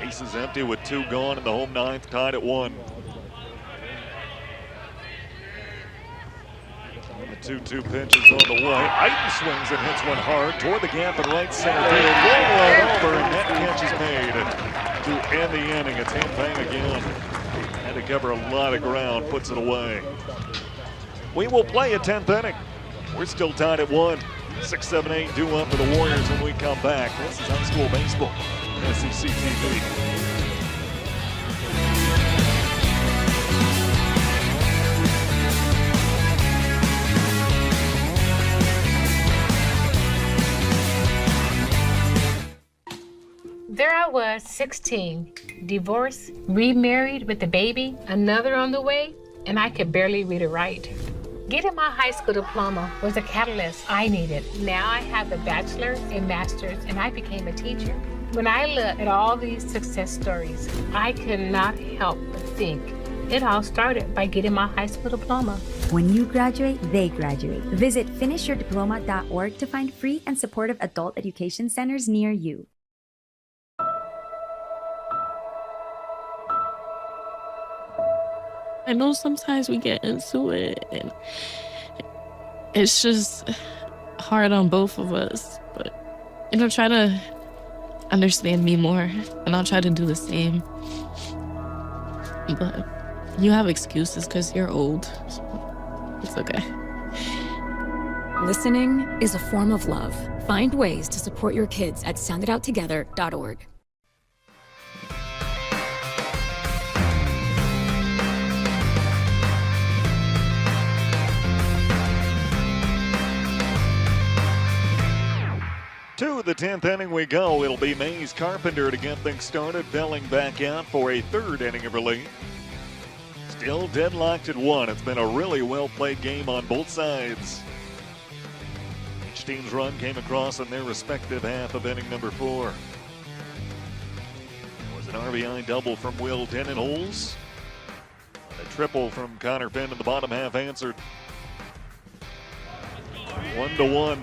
Ace is empty with 2 gone in the home 9th, tied at 1. And the 2-2 pitch is on the way. Eiton swings and hits one hard toward the gap in right center field. Roll right over, and that catch is made to end the inning. It's Anfang again. Had to cover a lot of ground, puts it away. We will play a 10th inning. We're still tied at 1. 6, 7, 8 due up for the Warriors when we come back. This is high school baseball, SEC TV. There I was, 16, divorced, remarried with a baby, another on the way, and I could barely read or write. Getting my high school diploma was a catalyst I needed. Now I have a bachelor's, a master's, and I became a teacher. When I look at all these success stories, I cannot help but think it all started by getting my high school diploma. When you graduate, they graduate. Visit finishyourdiploma.org to find free and supportive adult education centers near you. I know sometimes we get into it and it's just hard on both of us, but try to understand me more and I'll try to do the same. But you have excuses because you're old, so it's okay. Listening is a form of love. Find ways to support your kids at sounditouttogether.org. To the 10th inning we go. It'll be Mays Carpenter to get things started. Belling back out for a third inning of relief. Still deadlocked at 1. It's been a really well-played game on both sides. Each team's run came across in their respective half of inning number 4. It was an RBI double from Will Denenholz. A triple from Connor Finn in the bottom half answered. 1-1.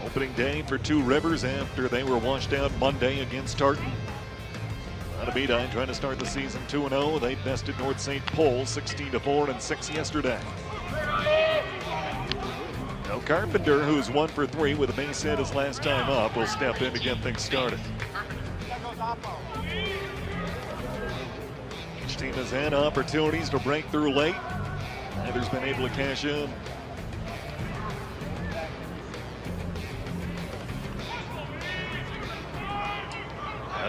Opening day for Two Rivers after they were washed out Monday against Tartan. Mahtomedi trying to start the season 2-0. They bested North St. Paul 16-4 and 6 yesterday. Now Carpenter, who's 1 for 3 with a base hit his last time up, will step in to get things started. Each team has had opportunities to break through late. Neither's been able to cash in.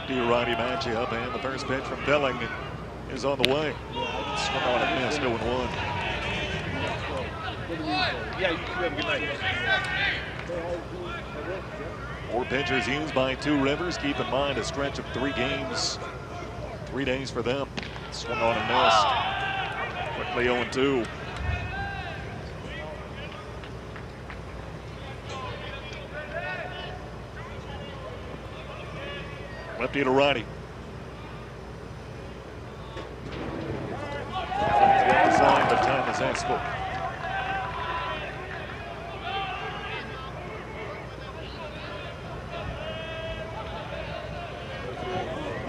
Righty matchup, and the first pitch from Belling is on the way. Swung on and missed, 0-1. Yeah, you have a good night. 4 pitchers used by Two Rivers. Keep in mind a stretch of 3 games, 3 days for them. Swung on and missed. Quickly 0-2. Lefty to righty. Well designed, but time is asphalt.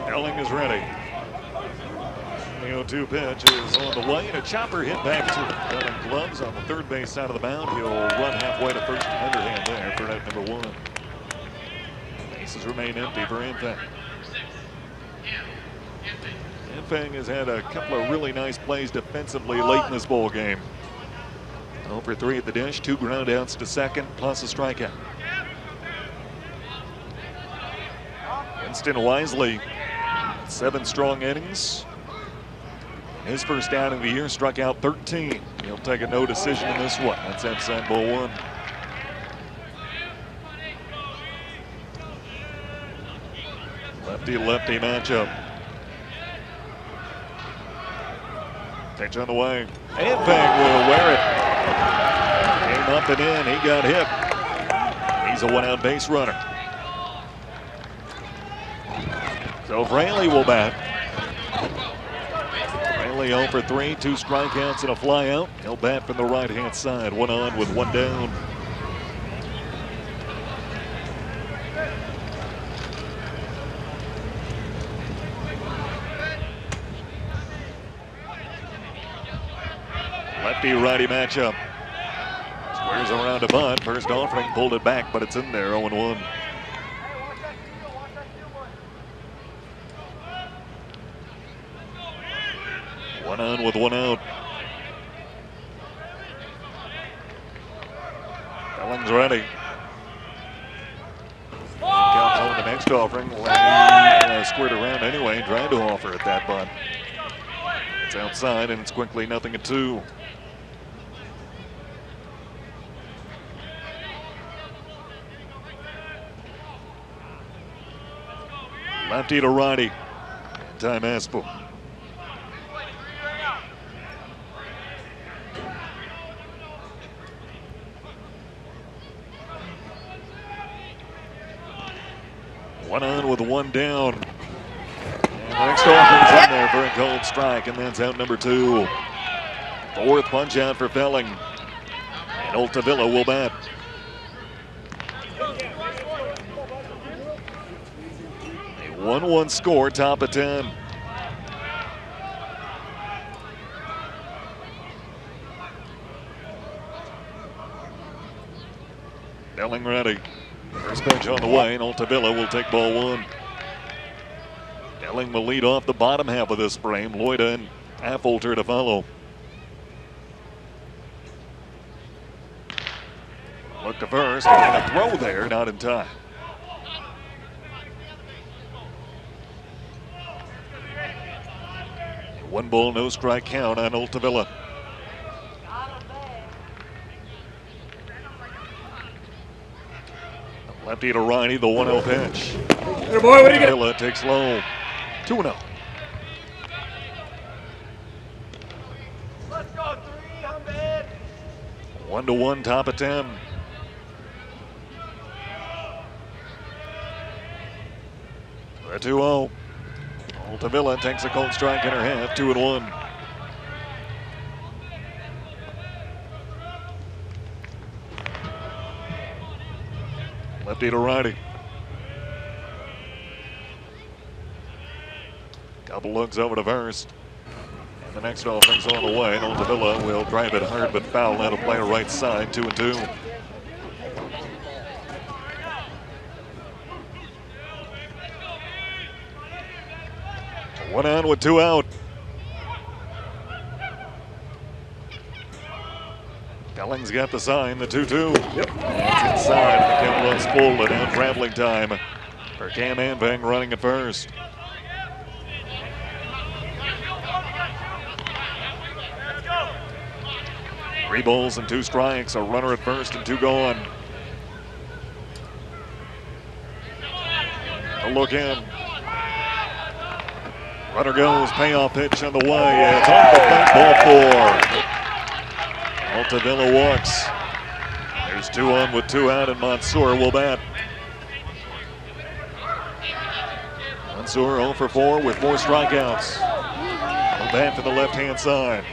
Belling is ready. The 0-2 pitch is on the way, and a chopper hit back to him. Belling gloves on the third base side of the mound. He'll run halfway to first and underhand there for out number 1. Bases remain empty for Infang. Infang has had a couple of really nice plays defensively late in this ball game. 0 for 3 at the dish, 2 groundouts to second, plus a strikeout. Winston Wisely, 7 strong innings. His first out of the year, struck out 13. He'll take a no decision in this one. That's outside ball 1. Lefty-lefty matchup. Pitch on the way. And Fang will wear it. Came up and in. He got hit. He's a 1-out base runner. So Fraley will bat. Fraley 0 for 3, 2 strikeouts and a flyout. He'll bat from the right-hand side. 1 on with 1 down. Lefty-righty matchup. Squares around a bunt. First offering pulled it back, but it's in there. 0-1. One on with 1 out. Belling's ready. Counts on the next offering. Squared around anyway. Tried to offer at that bunt. It's outside, and it's quickly 0-2. Lefty to righty. Time Aspel. One on with one down. And the next offering's in there for a cold strike, and that's out number 2. Fourth punch out for Felling. And Altavilla will bat. A 1-1 score, top of 10. Felling ready. First pitch on the way, and Altavilla will take ball 1. Felling will lead off the bottom half of this frame. Loida and Affolter to follow. Look to first, and a throw there, not in time. A 1-ball, no strike count on Altavilla. Lefty to righty, the 1-0 pitch. Hey boy, what do you get? Altavilla takes low. 2-0. Let's go, 3, I'm bad. 1-1, top of 10. The 2-0. Altavilla takes a cold strike in her half, 2-1. Lefty to righty. Couple looks over to first. And the next offense on the way. And Altavilla will drive it hard but foul out of play right side, 2-2. One on with 2 out. Felling's got the sign, the 2-2. Yep. It's inside. McKenna's full and out traveling time for Cam Anbang running at first. Three balls and 2 strikes. A runner at first and 2 gone. A look in. Runner goes. Payoff pitch on the way. It's off the plate. Ball 4. Altavilla walks. There's 2 on with 2 out, and Mansour will bat. Mansour 0 for 4 with 4 strikeouts. Will bat to the left-hand side.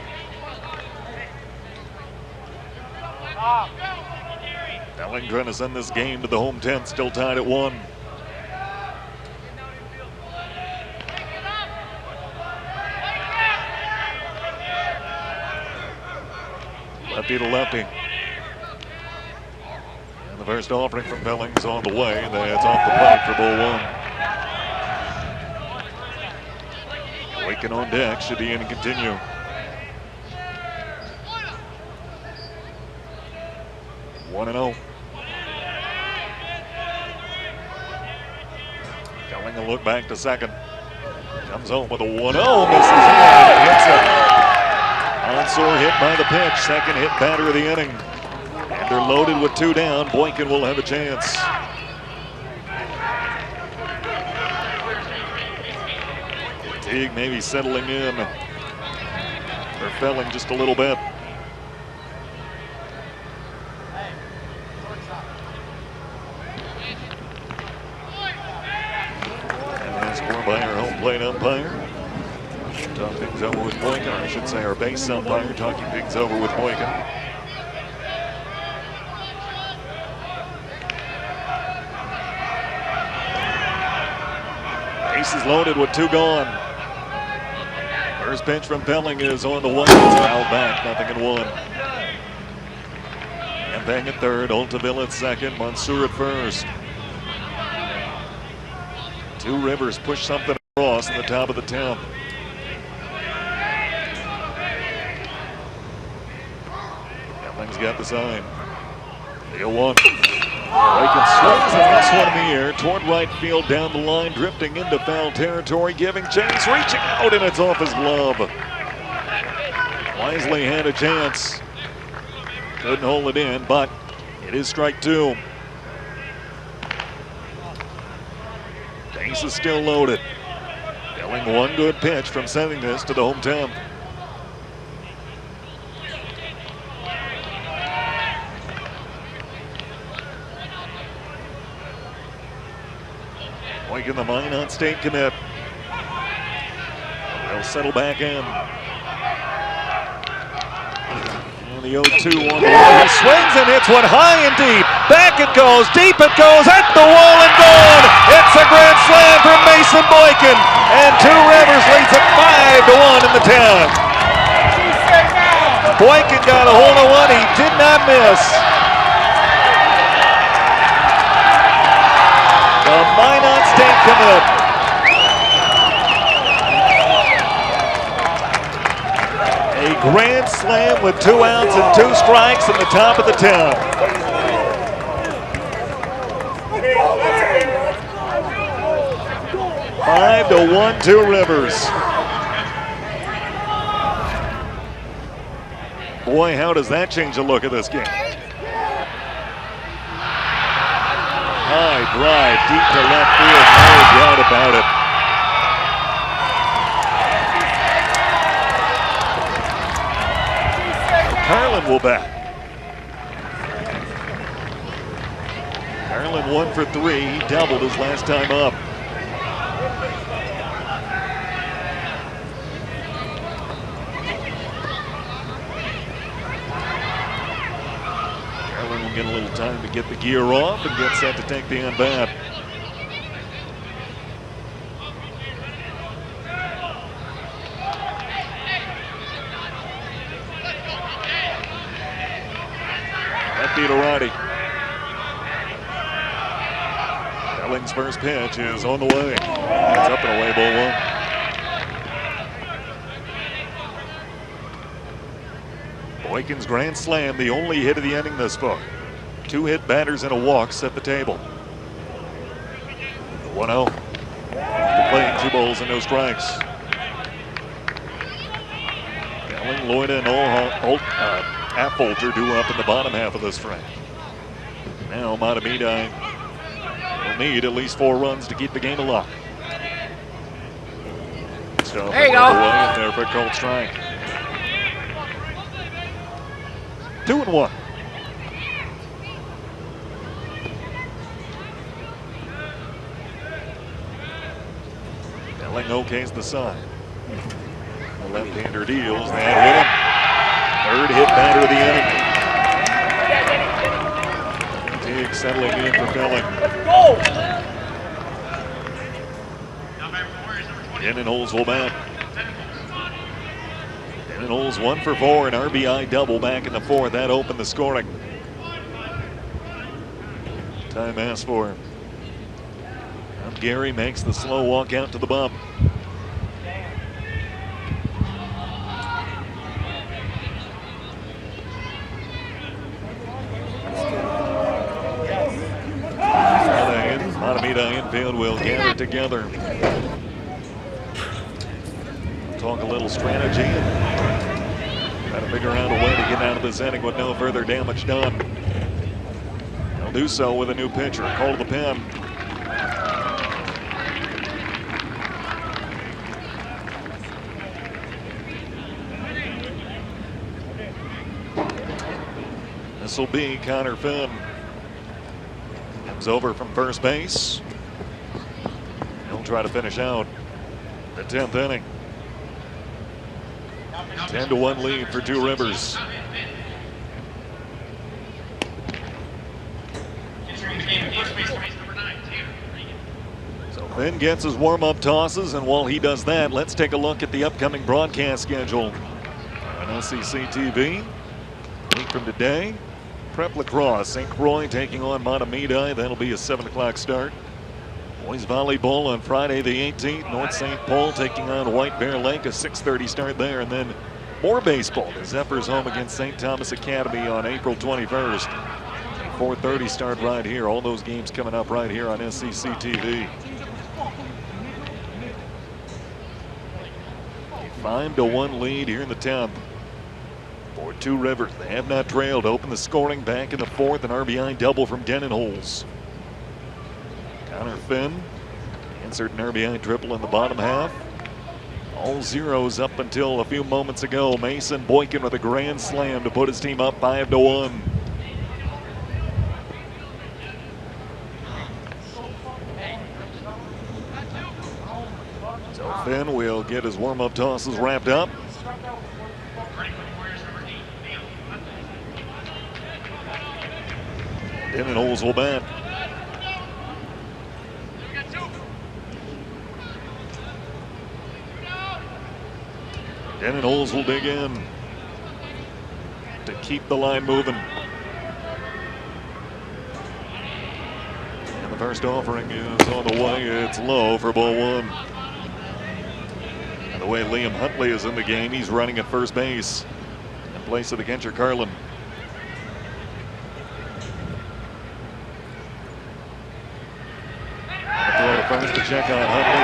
Felling trying to send this game to the home 10th, still tied at 1. Lefty to lefty. And the first offering from Felling's on the way. That's off the plate for ball 1. Waking on deck, should the inning continue. One and 0. Felling a look back to second. Comes home with a 1-0. Misses it. Hits it. Mansour hit by the pitch, second hit batter of the inning. And they're loaded with 2 down. Boykin will have a chance. Fatigue maybe settling in for Felling just a little bit. And that's scored by our home plate umpire. Talk things over with Boykin, or I should say our base umpire talking things over with Boykin. Bases loaded with 2 gone. First pitch from Felling is on the way. It's fouled back, 0-1. And Bang at third, Altavilla at second, Mansour at first. 2 Rivers push something across in the top of the 10th. Felling's got the sign. The 0-1. Boykin swings and this one in the air toward right field, down the line, drifting into foul territory, giving chase, reaching out, and it's off his glove. Wisely had a chance. Couldn't hold it in, but it is strike 2. Base is still loaded. Felling 1 good pitch from sending this to the home 10th. Boykin, the Minot State commit. They'll settle back in. And the 0-2 on the wall. He swings and hits one high and deep. Back it goes, deep it goes, at the wall and gone. It's a grand slam from Mason Boykin. And Two Rivers leads it 5-1 in the 10th. Boykin got a hold of one he did not miss. The Minot State commit. A grand slam with 2 outs and 2 strikes in the top of the 10th. Five to 1, Two Rivers. Boy, how does that change the look of this game? High drive, deep to left field, no doubt about it. Carlin will bat. Carlin 1 for 3. He doubled his last time up. Carlin will get a little time to get the gear off and get set to take the at-bat. To righty. Elling's first pitch is on the way. It's up and away, ball 1. Boykin's grand slam, the only hit of the inning thus far. 2 hit batters and a walk set the table. 1-0. The plate, 2 balls and no strikes. Elling, Loida, and Affolter due up in the bottom half of this frame. Now Mahtomedi will need at least 4 runs to keep the game alive. So there you go. Away there for a cold strike. 2-1. Elling okays the side. The left-hander deals. That hit him. 3rd hit batter of the inning. Teague settling in for Felling. Dennon-Holes will bat. Dennon-Holes 1 for 4, an RBI double back in the 4th. That opened the scoring. Time asked for. Now Gary makes the slow walk out to the bump. Mahtomedi infield will gather together. Talk a little strategy and try to figure out a way to get out of this inning with no further damage done. They'll do so with a new pitcher. Call to the pen. This will be Connor Finn. Comes over from first base. He'll try to finish out the 10th inning. 10-1 lead for Two Rivers. So Finn gets his warm-up tosses, and while he does that, let's take a look at the upcoming broadcast schedule on SEC TV. A week from today, Prep Lacrosse, St. Croix taking on Mahtomedi. That'll be a 7 o'clock start. Boys volleyball on Friday the 18th. North St. Paul taking on White Bear Lake, a 6:30 start there. And then more baseball. The Zephyrs home against St. Thomas Academy on April 21st. 4:30 start right here. All those games coming up right here on SEC TV. A 5-1 lead here in the 10th. For Two Rivers, they have not trailed. Open the scoring back in the 4th, an RBI double from Dennon-Holes. Connor Finn answered an RBI triple in the bottom half. All zeros up until a few moments ago. Mason Boykin with a grand slam to put his team up 5-1. Ben will get his warm-up tosses wrapped up. Dennon Holes will bat. Dennon Holes will dig in to keep the line moving. And the first offering is on the way. It's low for ball one. And the way Liam Huntley is in the game, he's running at first base in place of the catcher Carlin. First to check on Huntley.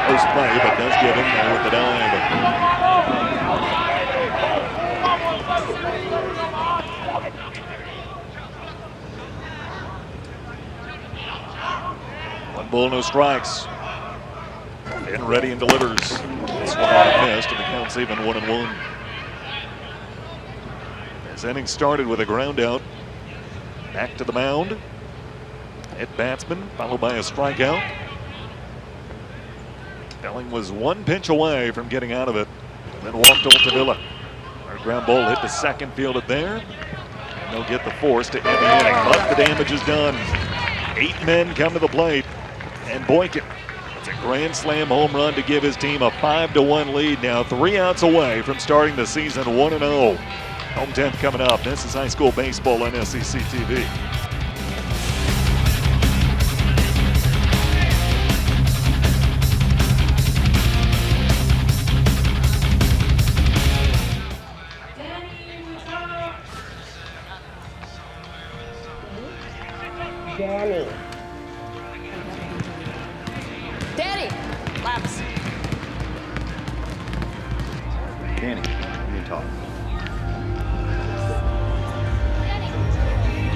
Post play, but does get in there with the dive. One ball, no strikes. And ready and delivers. This one out of missed, and the count's even 1-1. This inning started with a ground out. Back to the mound. Hit batsman, followed by a strikeout. Belling was one pinch away from getting out of it, and then walked Altavilla. Our ground ball hit the second, fielded there, and they'll get the force to end the inning, but the damage is done. 8 men come to the plate, and Boykin, it's a grand slam home run to give his team a 5-1 lead now, 3 outs away from starting the season 1-0. Home 10th coming up. This is high school baseball on SEC TV. Danny! Laps. Danny, let me talk.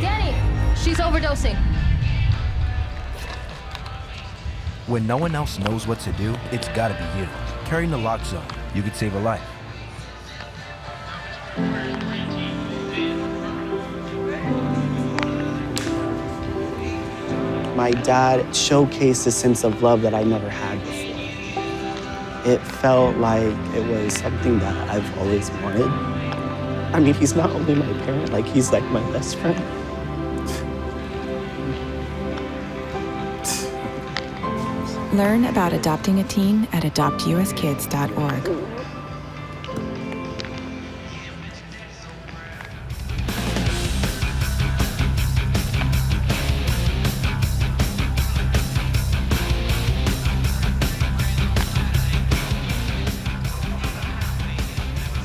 Danny! She's overdosing. When no one else knows what to do, it's gotta be you. Carrying the lock zone, you could save a life. My dad showcased a sense of love that I never had before. It felt like it was something that I've always wanted. I mean, he's not only my parent, like he's like my best friend. Learn about adopting a teen at adoptuskids.org.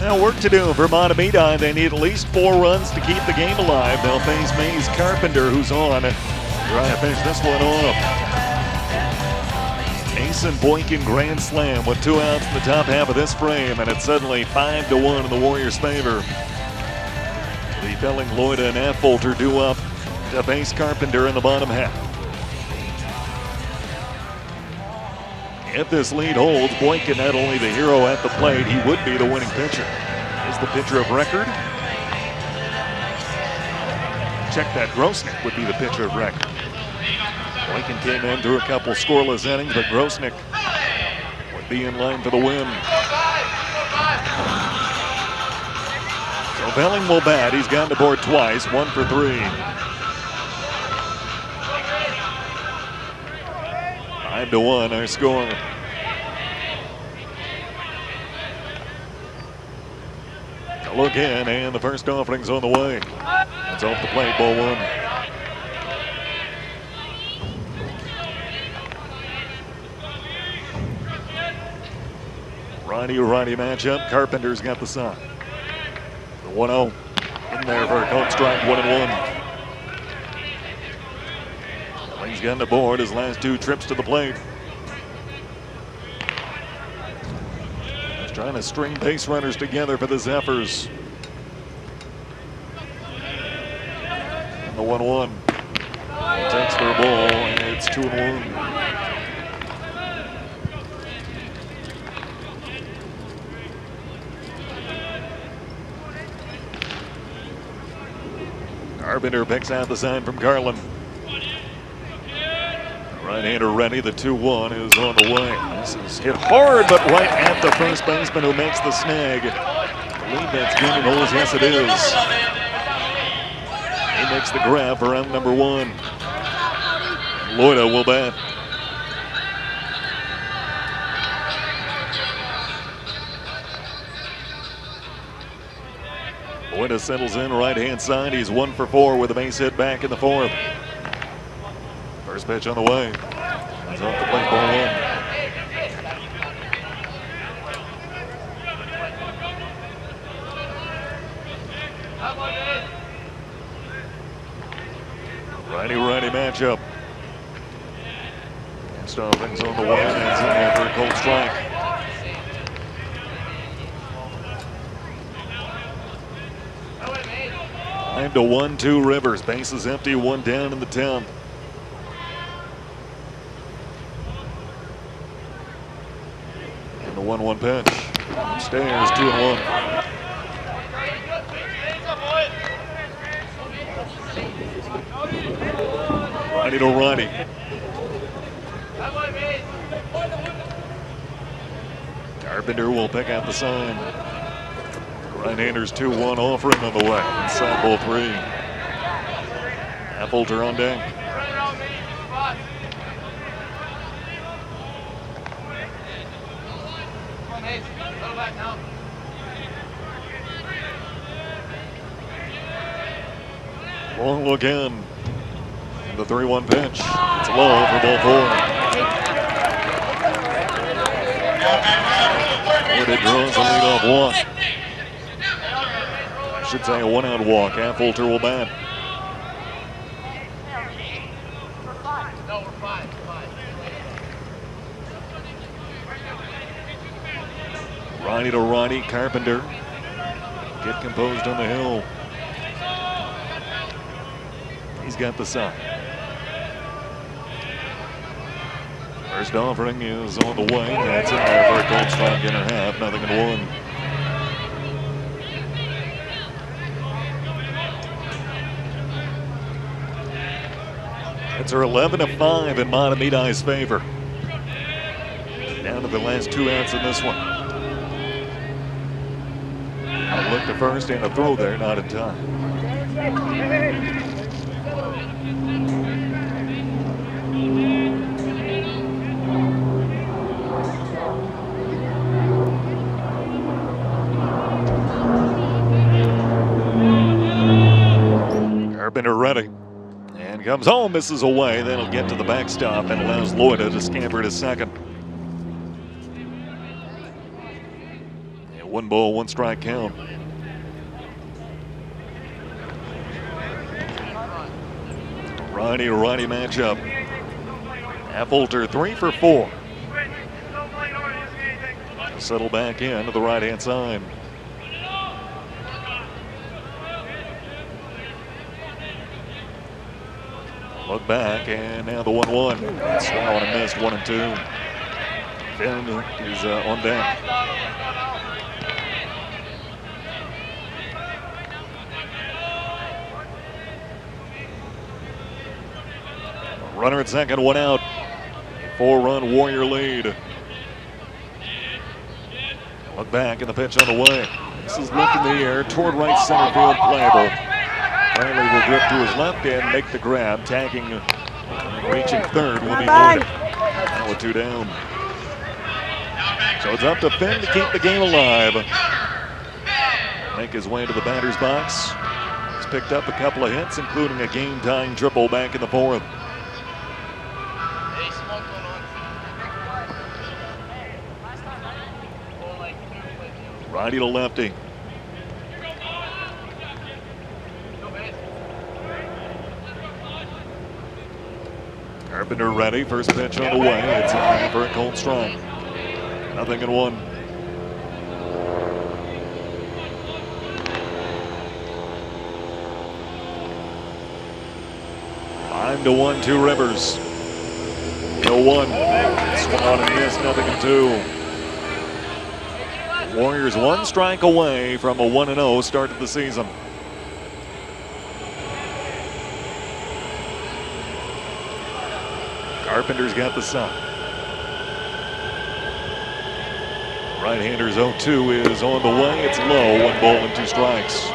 Now work to do for Mahtomedi. They need at least 4 runs to keep the game alive. They'll face Maze Carpenter, who's on, trying to finish this one off. Mason Boykin grand slam with 2 outs in the top half of this frame, and it's suddenly 5-1 in the Warriors' favor. The Belling, Loida, and Affolter due up to face Carpenter in the bottom half. If this lead holds, Boykin not only the hero at the plate, he would be the winning pitcher. Is the pitcher of record. Check that, Grosnick would be the pitcher of record. Boykin came in through a couple scoreless innings, but Grosnick would be in line for the win. So Belling will bat. He's gotten to board twice, 1 for 3. 5-1 our score. A look in, and the first offering's on the way. It's off the plate, ball 1. Righty-righty matchup. Carpenter's got the sign. The 1-0 in there for a called strike, 1-1. He's gotten aboard his last 2 trips to the plate. He's trying to string base runners together for the Zephyrs. And the 1-1. Takes their ball, and it's 2-1. Carpenter picks out the sign from Carlin. Right-hander ready. The 2-1 is on the way. This is hit hard, but right at the first baseman who makes the snag. I believe that's Gaming Holes. Yes, it is. He makes the grab for round number 1. Loida will bat. Loida settles in right-hand side. He's 1 for 4 with a base hit back in the 4th. First pitch on the way. He's off the plate, ball 1. Righty-righty matchup. Stoppings on the way, and it's in there for a cold strike. Time to 1-2 Rivers. Bases empty, 1 down in the 10th. And the 1-1 pitch. Upstairs, 2-1. Righty to righty. Carpenter will pick out the sign. Right-handers 2-1 offering on the way. Inside ball 3. Affolter on deck. Long look in. And the 3-1 pitch. It's low for ball 4. It draws a leadoff walk. I should say a 1-out walk. Affolter will bat. Righty to righty, Carpenter. Get composed on the hill. He's got the sign. First offering is on the way. That's in there for a cold strike in a half. 0-1. It's our 11-5 in Mahtomedi's favor. Down to the last 2 outs in this one. A look to first and a throw there, not in time. Carpenter ready. And comes home, misses away. Then he'll get to the backstop and allows Loida to scamper to second. Yeah, 1 ball, 1 strike count. Righty-righty matchup. Affolter 3 for 4. Settle back in to the right-hand side. Look back, and now the 1-1. Swung on and missed, 1-2. Finn is on deck. Runner at second, 1 out. 4-run Warrior lead. Look back, and the pitch on the way. This is lifted in the air toward right center field, playable. Riley will grip to his left and make the grab. Tagging, reaching third will be Loida. Now with 2 down. So it's up to Finn to keep the game alive. Make his way to the batter's box. He's picked up a couple of hits, including a game-tying triple back in the 4th. Righty to lefty. Carpenter ready. First pitch on the way. It's in for a cold strike. 0-1. Five to 1, 2 Rivers. 0-1. Swung on and missed. 0-2. Warriors 1 strike away from a 1-0 start to the season. Carpenter's got the side. Right-hander's 0-2 is on the way. It's low, 1 ball and 2 strikes.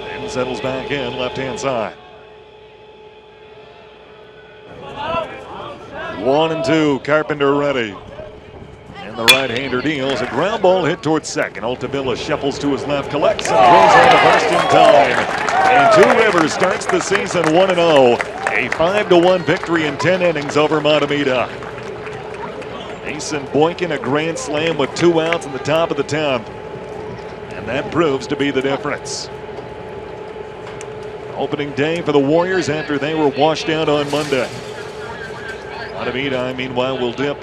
And settles back in, left-hand side. 1-2, Carpenter ready. And the right-hander deals a ground ball hit towards second. Altavilla shuffles to his left, collects and throws on the first in time. And Two Rivers starts the season 1-0. A 5-1 victory in 10 innings over Mahtomedi. Mason Boykin a grand slam with 2 outs in the top of the 10th. And that proves to be the difference. Opening day for the Warriors after they were washed out on Monday. Mahtomedi, meanwhile, will dip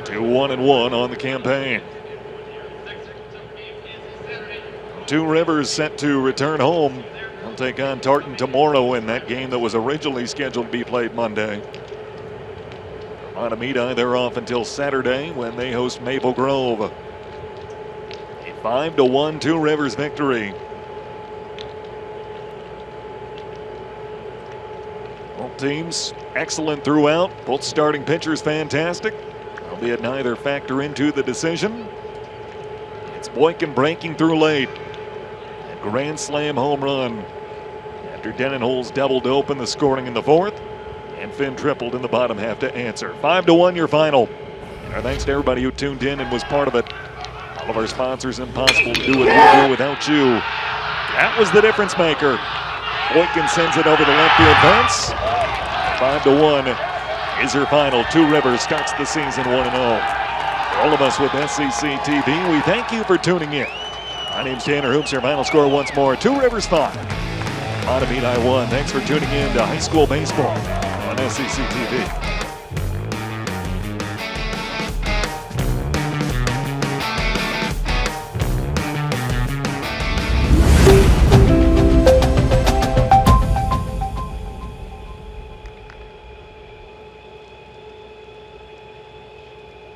to 1-1 on the campaign. Two Rivers set to return home. They'll take on Tartan tomorrow in that game that was originally scheduled to be played Monday. Mahtomedi, they're off until Saturday when they host Maple Grove. A 5-1 Two Rivers victory. Both teams excellent throughout. Both starting pitchers fantastic, albeit neither factor into the decision. It's Boykin breaking through late. A grand slam home run after Denenholz doubled to open the scoring in the 4th. And Finn tripled in the bottom half to answer. 5-1 your final. And our thanks to everybody who tuned in and was part of it. All of our sponsors, impossible to do what we do without you. That was the difference maker. Boykin sends it over the left field fence. 5-1 is your final. Two Rivers starts the season 1-0. For all of us with SCC TV, we thank you for tuning in. My name's Tanner Hoops. Your final score once more: Two Rivers 5, Mahtomedi 1. Thanks for tuning in to high school baseball on SCC TV.